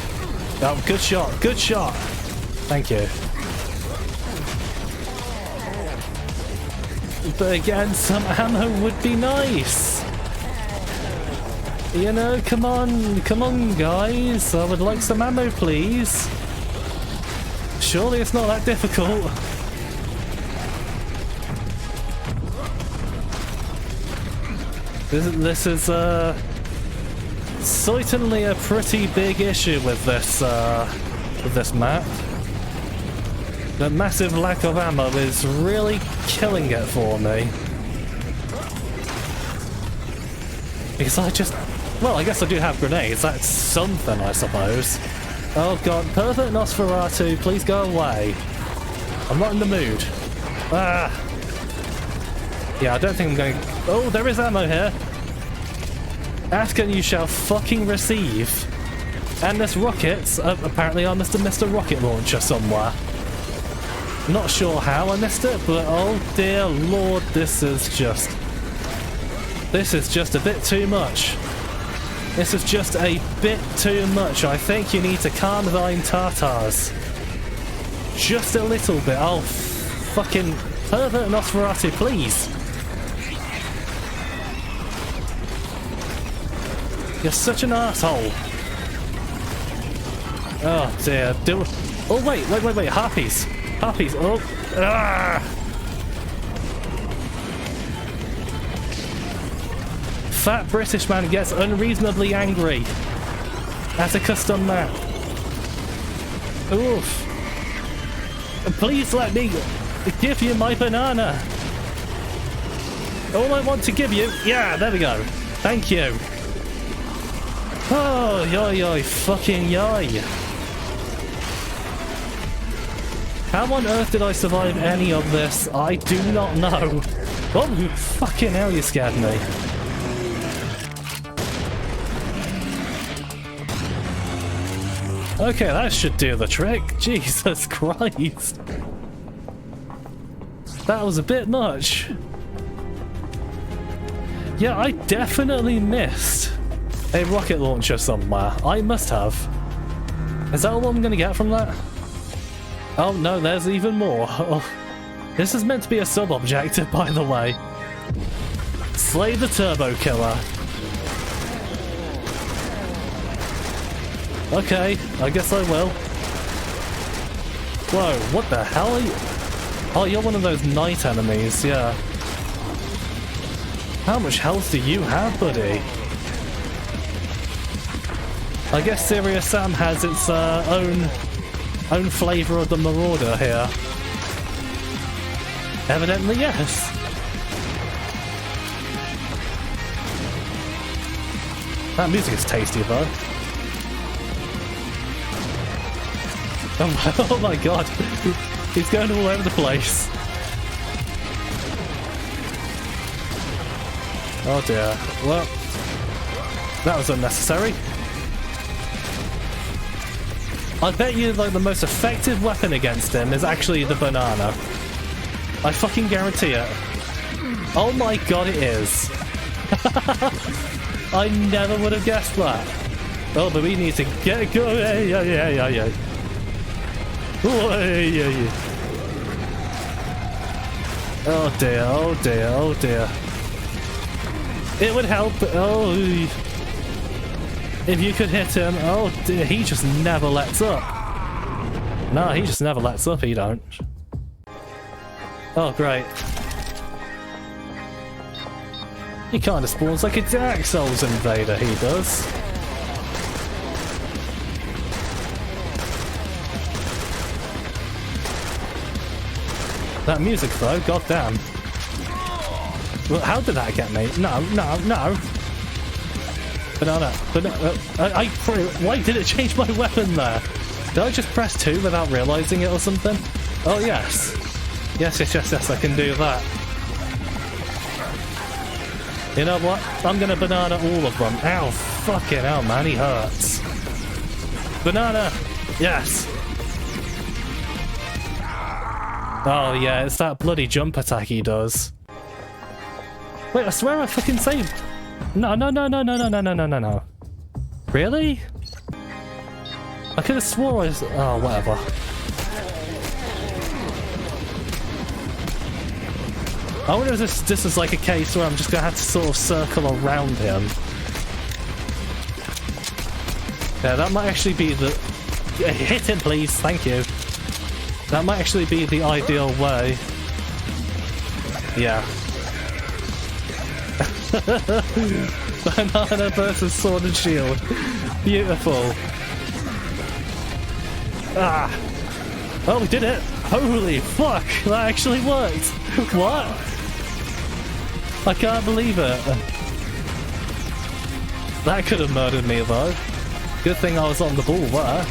Oh, good shot, good shot! Thank you. But again, some ammo would be nice! You know, come on guys, I would like some ammo please. Surely it's not that difficult. This is certainly a pretty big issue with this map. The massive lack of ammo is really killing it for me. Because I guess I do have grenades, that's something I suppose. Oh god, Pervert Nosferatu, please go away. I'm not in the mood. Ah! Yeah, I don't think I'm going... Oh, there is ammo here! Ask and you shall fucking receive. And this rockets, apparently I must have missed a rocket launcher somewhere. Not sure how I missed it, but oh dear lord, this is just a bit too much. This is just a bit too much. I think you need to calm thine tartars. Just a little bit. Oh, fucking Pervert Nosferatu, please. You're such an asshole. Oh dear. Oh wait. Harpies. Oh. Ah. Fat British man gets unreasonably angry at a custom map. Oof. Please let me give you my banana. All I want to give you... Yeah, there we go. Thank you. Oh, yoy, yoy, fucking yoy. How on earth did I survive any of this? I do not know. Oh, fucking hell, you scared me. Okay, that should do the trick. Jesus Christ. That was a bit much. Yeah, I definitely missed a rocket launcher somewhere. I must have. Is that all I'm gonna get from that? Oh no, there's even more. Oh, this is meant to be a sub-objective, by the way. Slay the turbo killer. Okay, I guess I will. Whoa, what the hell are you? Oh, you're one of those night enemies, yeah. How much health do you have, buddy? I guess Serious Sam has its own flavour of the Marauder here. Evidently, yes. That music is tasty, though. Oh my god. He's going all over the place. Oh dear. Well, that was unnecessary. I bet you like the most effective weapon against him is actually the banana. I fucking guarantee it. Oh my god, it is. I never would have guessed that. Oh, but we need to get going. Yeah. Oh dear, oh dear, oh dear. It would help. Oh, if you could hit him. Oh dear, he just never lets up. No, he just never lets up, he don't. Oh, great. He kind of spawns like a Dark Souls invader, he does. That music though, goddamn. Well, how did that get me? No. Banana. Why did it change my weapon there? Did I just press 2 without realizing it or something? Oh yes. Yes, I can do that. You know what? I'm gonna banana all of them. Ow, fucking hell, man, he hurts. Banana! Yes! Oh yeah, it's that bloody jump attack he does. Wait, I swear I fucking saved. No. Really? I could have swore I was... Oh, whatever. I wonder if this is like a case where I'm just gonna have to sort of circle around him. Yeah, that might actually be the... Hit him, please. Thank you. That might actually be the ideal way. Yeah. Banana versus Sword and Shield. Beautiful. Ah. Oh, we did it. Holy fuck. That actually worked. What? I can't believe it. That could have murdered me though. Good thing I was on the ball there.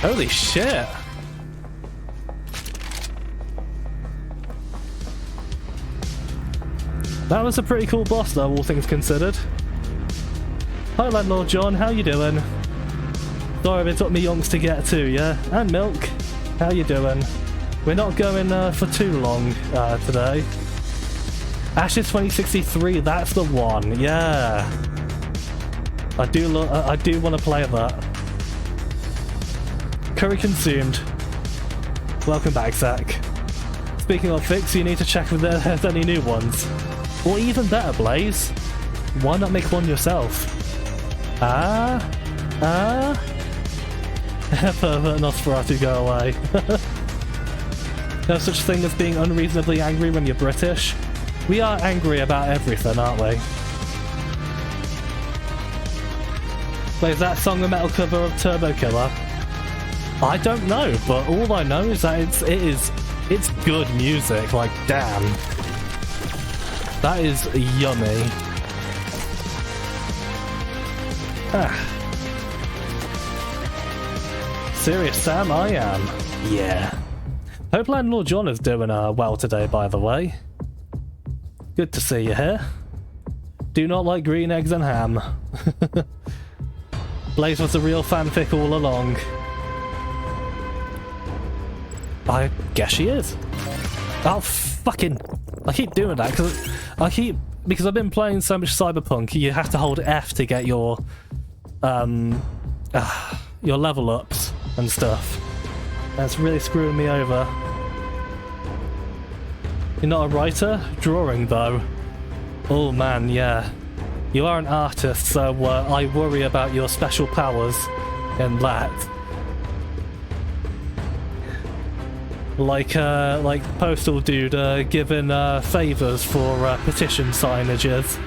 Holy shit. That was a pretty cool boss though, all things considered. Hi Landlord John, how you doing? Sorry it took me yonks to get to, yeah? And Milk, how you doing? We're not going for too long today. Ashes 2063, that's the one, yeah. I do want to play that. Curry consumed. Welcome back, Zach. Speaking of fix, you need to check if there's any new ones. Or even better, Blaze, why not make one yourself? Pervert Nosferatu, go away. No such thing as being unreasonably angry when you're British. We are angry about everything, aren't we? Plays that song a metal cover of Turbo Killer? I don't know, but all I know is that it's good music. Like, damn, that is yummy. Ah. Serious Sam, I am. Yeah. Hope Landlord John is doing well today, by the way. Good to see you here. Do not like green eggs and ham. Blaze was a real fanfic all along. I guess she is. Oh, fucking... I keep doing that because I've been playing so much Cyberpunk, you have to hold F to get your level ups and stuff. That's really screwing me over. You're not a writer? Drawing, though. Oh man, yeah. You are an artist, so I worry about your special powers in that. Like Postal Dude giving favors for petition signages.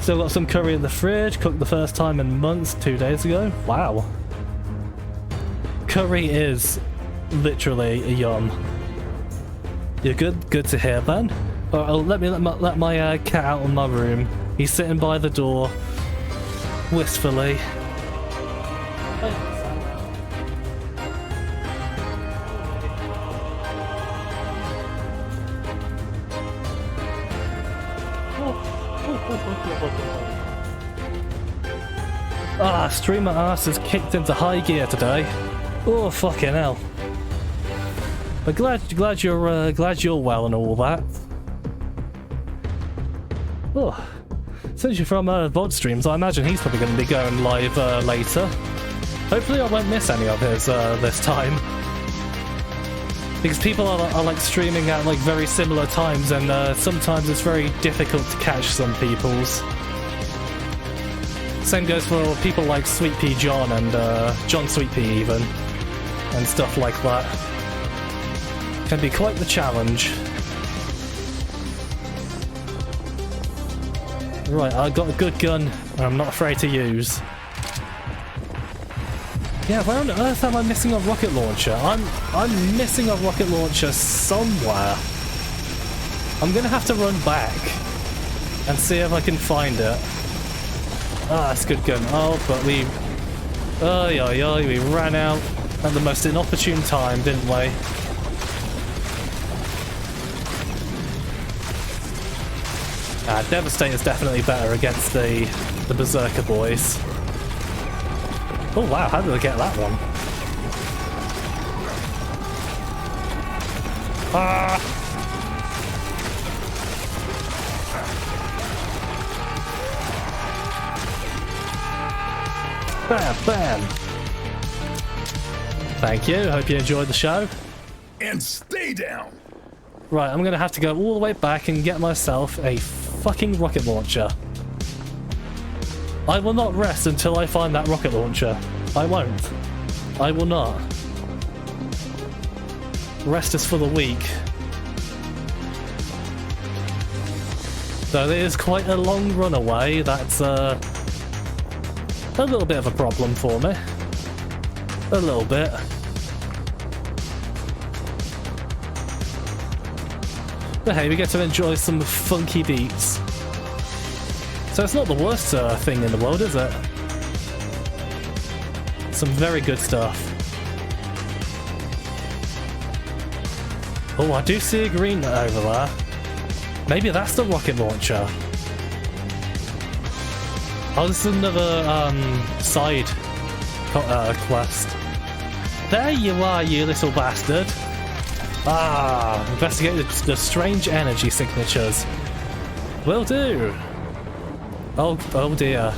Still got some curry in the fridge, cooked the first time in months 2 days ago. Wow. Curry is literally a yum. You're good to hear, Ben. Let my cat out of my room. He's sitting by the door, wistfully. Streamer ass is kicked into high gear today. Oh fucking hell! But glad you're well and all that. Oh, since you're from VOD streams, I imagine he's probably going to be going live later. Hopefully, I won't miss any of his this time, because people are like streaming at like very similar times, and sometimes it's very difficult to catch some people's. Same goes for people like Sweet Pea John and John Sweet Pea even, and stuff like that. Can be quite the challenge. Right, I got a good gun, and I'm not afraid to use. Yeah, where on earth am I missing a rocket launcher? I'm missing a rocket launcher somewhere. I'm gonna have to run back and see if I can find it. Ah, that's a good gun. Oh, but we ran out at the most inopportune time, didn't we? Devastator's definitely better against the Berserker boys. Oh wow, how did I get that one? Ah! Bam, bam! Thank you, hope you enjoyed the show. And stay down! Right, I'm gonna have to go all the way back and get myself a fucking rocket launcher. I will not rest until I find that rocket launcher. I won't. I will not. Rest is for the weak. Though it is quite a long run away, that's a little bit of a problem for me. A little bit. But hey, we get to enjoy some funky beats. So it's not the worst thing in the world, is it? Some very good stuff. Oh, I do see a green over there. Maybe that's the rocket launcher. Oh, this is another side quest. There you are, you little bastard. Ah, investigate the strange energy signatures. Will do. Oh dear.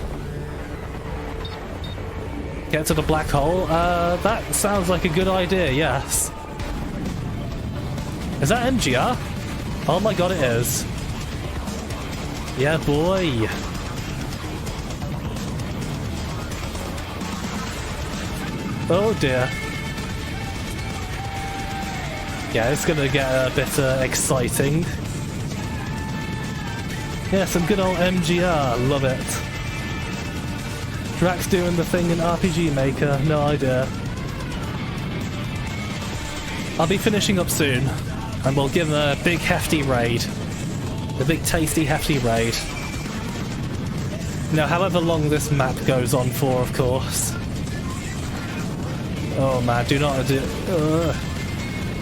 Get to the black hole. That sounds like a good idea, yes. Is that MGR? Oh my god, it is. Yeah, boy. Oh dear. Yeah, it's gonna get a bit exciting. Yeah, some good old MGR, love it. Drax doing the thing in RPG Maker, no idea. I'll be finishing up soon, and we'll give a big hefty raid. A big tasty hefty raid. Now, however long this map goes on for, of course. Oh man, do not do...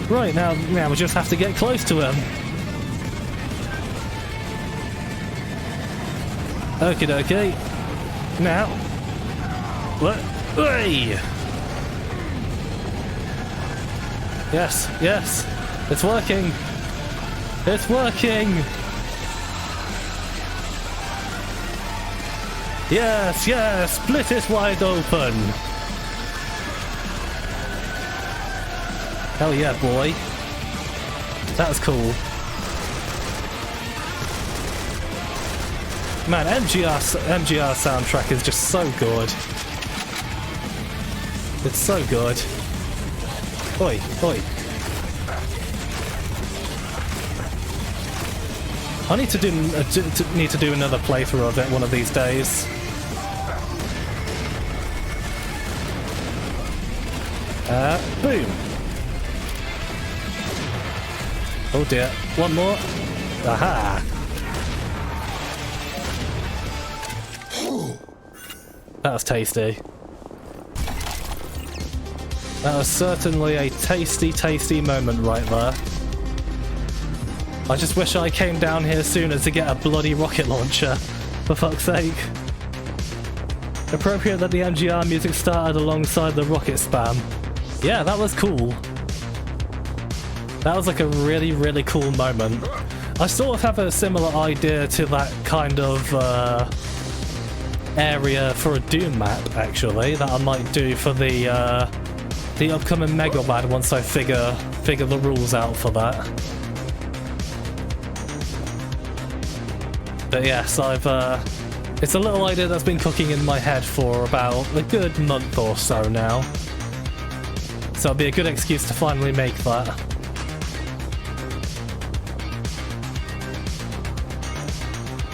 Right, now we just have to get close to him. Okie dokie. Now. What? Hey! Yes, yes. It's working. It's working. Yes, yes. Split it wide open. Hell yeah, boy. That was cool. Man, MGR soundtrack is just so good. It's so good. Oi, oi. I need to do another playthrough of it one of these days. Boom. Oh dear. One more. Aha. That was tasty. That was certainly a tasty, tasty moment right there. I just wish I came down here sooner to get a bloody rocket launcher, for fuck's sake. Appropriate that the MGR music started alongside the rocket spam. Yeah, that was cool. That was like a really, really cool moment. I sort of have a similar idea to that kind of area for a Doom map, actually, that I might do for the upcoming Mega Man once I figure the rules out for that. But yes, it's a little idea that's been cooking in my head for about a good month or so now. So it'll be a good excuse to finally make that.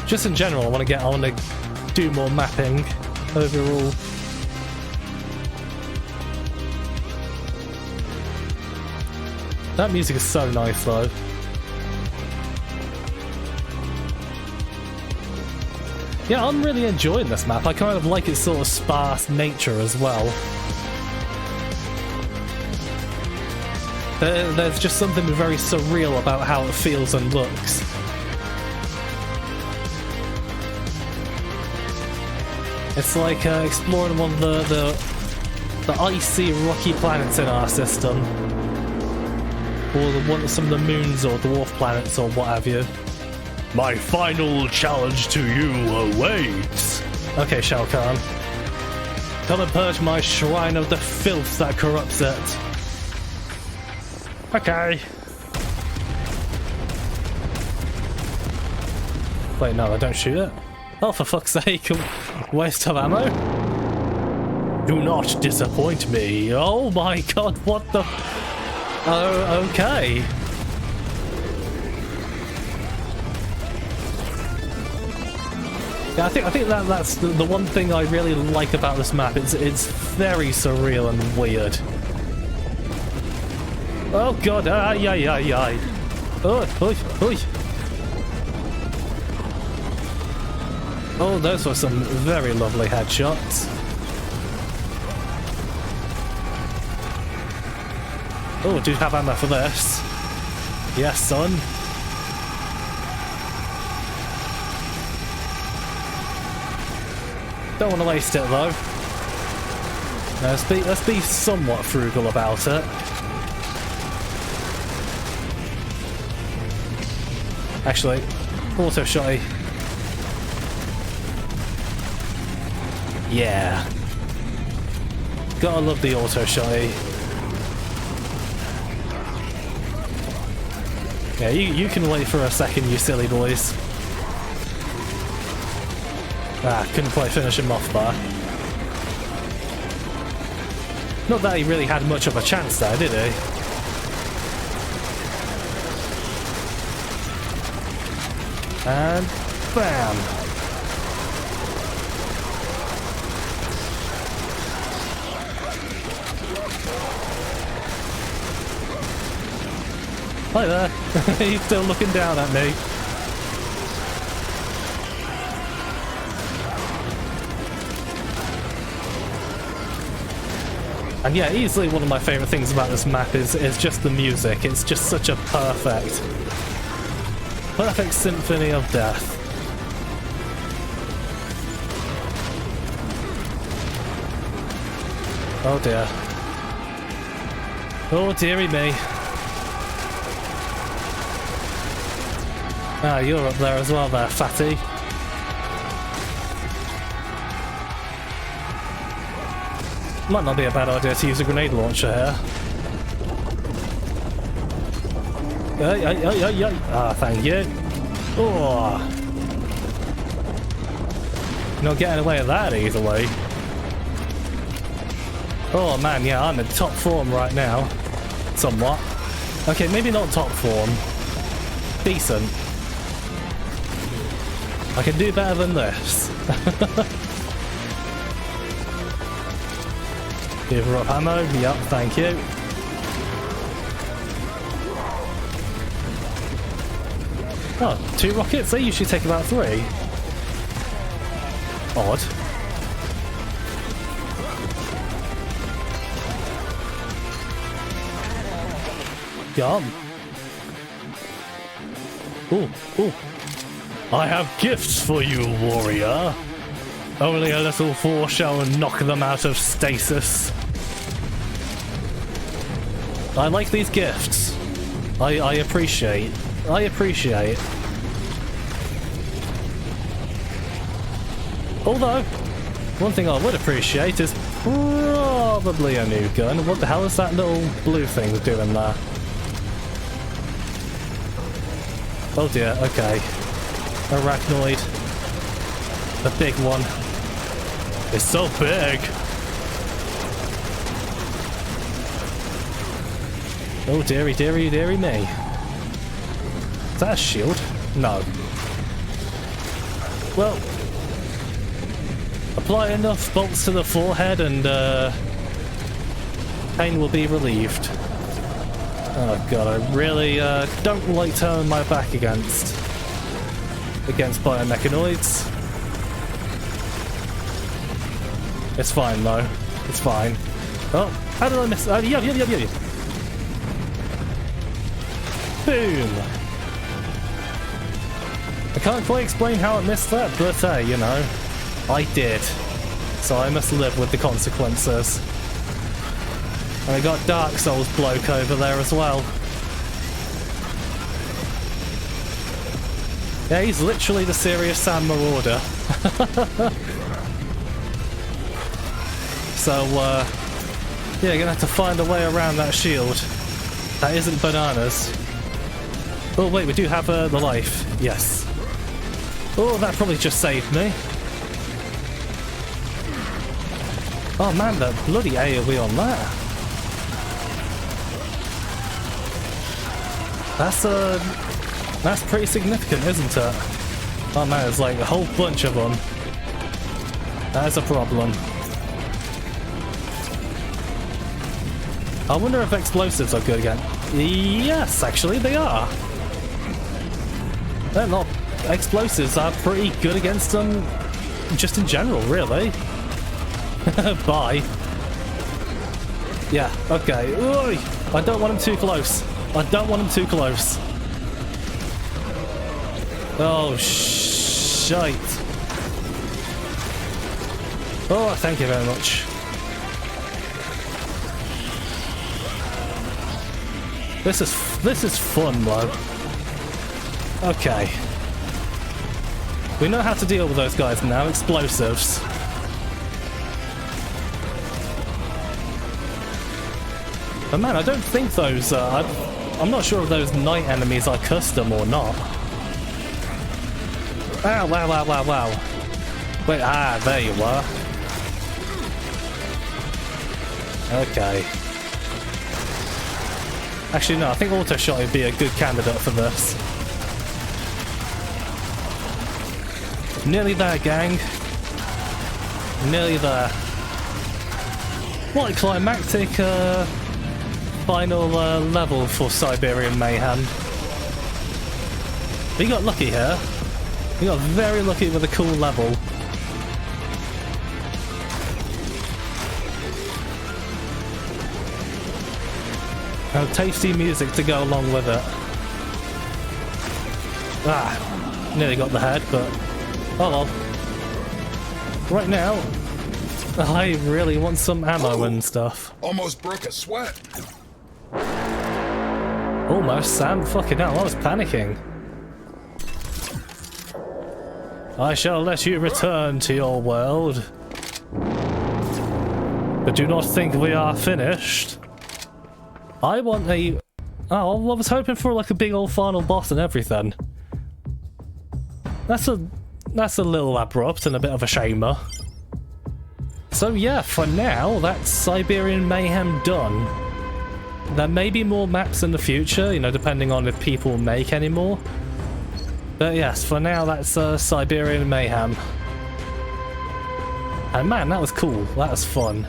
Just in general, I want to do more mapping overall. That music is so nice though. Yeah, I'm really enjoying this map. I kind of like its sort of sparse nature as well. There's just something very surreal about how it feels and looks. It's like exploring one of the icy, rocky planets in our system. Or some of the moons or dwarf planets or what have you. My final challenge to you awaits. Okay, Shao Kahn. Come and purge my shrine of the filth that corrupts it. Okay. Wait, no, I don't shoot it. Oh, for fuck's sake, waste of ammo. Do not disappoint me. Oh my god, what the... Oh, okay. Yeah, I think that's the one thing I really like about this map. It's very surreal and weird. Oh god, ay. Oi. Oh, those were some very lovely headshots. Oh, do have ammo for this. Yes, son. Don't want to waste it though. Let's be somewhat frugal about it. Actually, auto shotty. Yeah. Gotta love the auto shotty. Yeah, you can wait for a second, you silly boys. Ah, couldn't quite finish him off there. Not that he really had much of a chance there, did he? And bam! Hi there. He's still looking down at me. And yeah, easily one of my favourite things about this map is just the music. It's just such a perfect symphony of death. Oh dear. Oh dearie me. Ah, you're up there as well there, fatty. Might not be a bad idea to use a grenade launcher here. Ah, thank you. Oh. Not getting away with that easily. Oh man, yeah, I'm in top form right now. Somewhat. Okay, maybe not top form. Decent. I can do better than this. Give her up ammo. Yep, thank you. Oh, 2 rockets? They usually take about 3. Odd. Yum. Ooh, ooh. I have gifts for you, warrior. Only a little force shall knock them out of stasis. I like these gifts. I appreciate. I appreciate. Although, one thing I would appreciate is probably a new gun. What the hell is that little blue thing doing there? Oh dear, okay. Arachnoid. The big one. It's so big! Oh dearie, dearie, dearie me. Is that a shield? No. Well, apply enough bolts to the forehead and pain will be relieved. Oh god, I really don't like turning my back against biomechanoids. It's fine though. It's fine. Oh, how did I miss? Yeah. Boom! I can't quite explain how I missed that, but hey, you know, I did. So I must live with the consequences. And I got Dark Souls bloke over there as well. Yeah, he's literally the serious Sam Marauder. So, yeah, you're gonna have to find a way around that shield. That isn't bananas. Oh wait, we do have the life. Yes. Oh, that probably just saved me. Oh man, the bloody AoE on that. That's pretty significant, isn't it? Oh man, there's like a whole bunch of them. That is a problem. I wonder if explosives are good again. Yes, actually, they are. They're not. Explosives are pretty good against them, just in general, really. Bye. Yeah, okay. Oy! I don't want him too close. I don't want him too close. Oh, shite. Oh, thank you very much. This is fun, though. Okay. We know how to deal with those guys now. Explosives. But man, I don't think those... I'm not sure if those night enemies are custom or not. Ow, wow, wow, wow, wow. Wait, there you were. Okay. Actually, no, I think auto shot would be a good candidate for this. Nearly there, gang. Nearly there. What a climactic final level for Siberian Mayhem. We got lucky here. We got very lucky with a cool level. And tasty music to go along with it. Ah, nearly got the head, but oh well. Right now, I really want some ammo and stuff. Almost broke a sweat. Almost, Sam. Fucking hell, I was panicking. I shall let you return to your world. But do not think we are finished. I want a... Oh, I was hoping for like a big old final boss and everything. That's a little abrupt and a bit of a shamer. So yeah, for now, that's Siberian Mayhem done. There may be more maps in the future, you know, depending on if people make any more. But yes, for now, that's Siberian Mayhem. And man, that was cool. That was fun.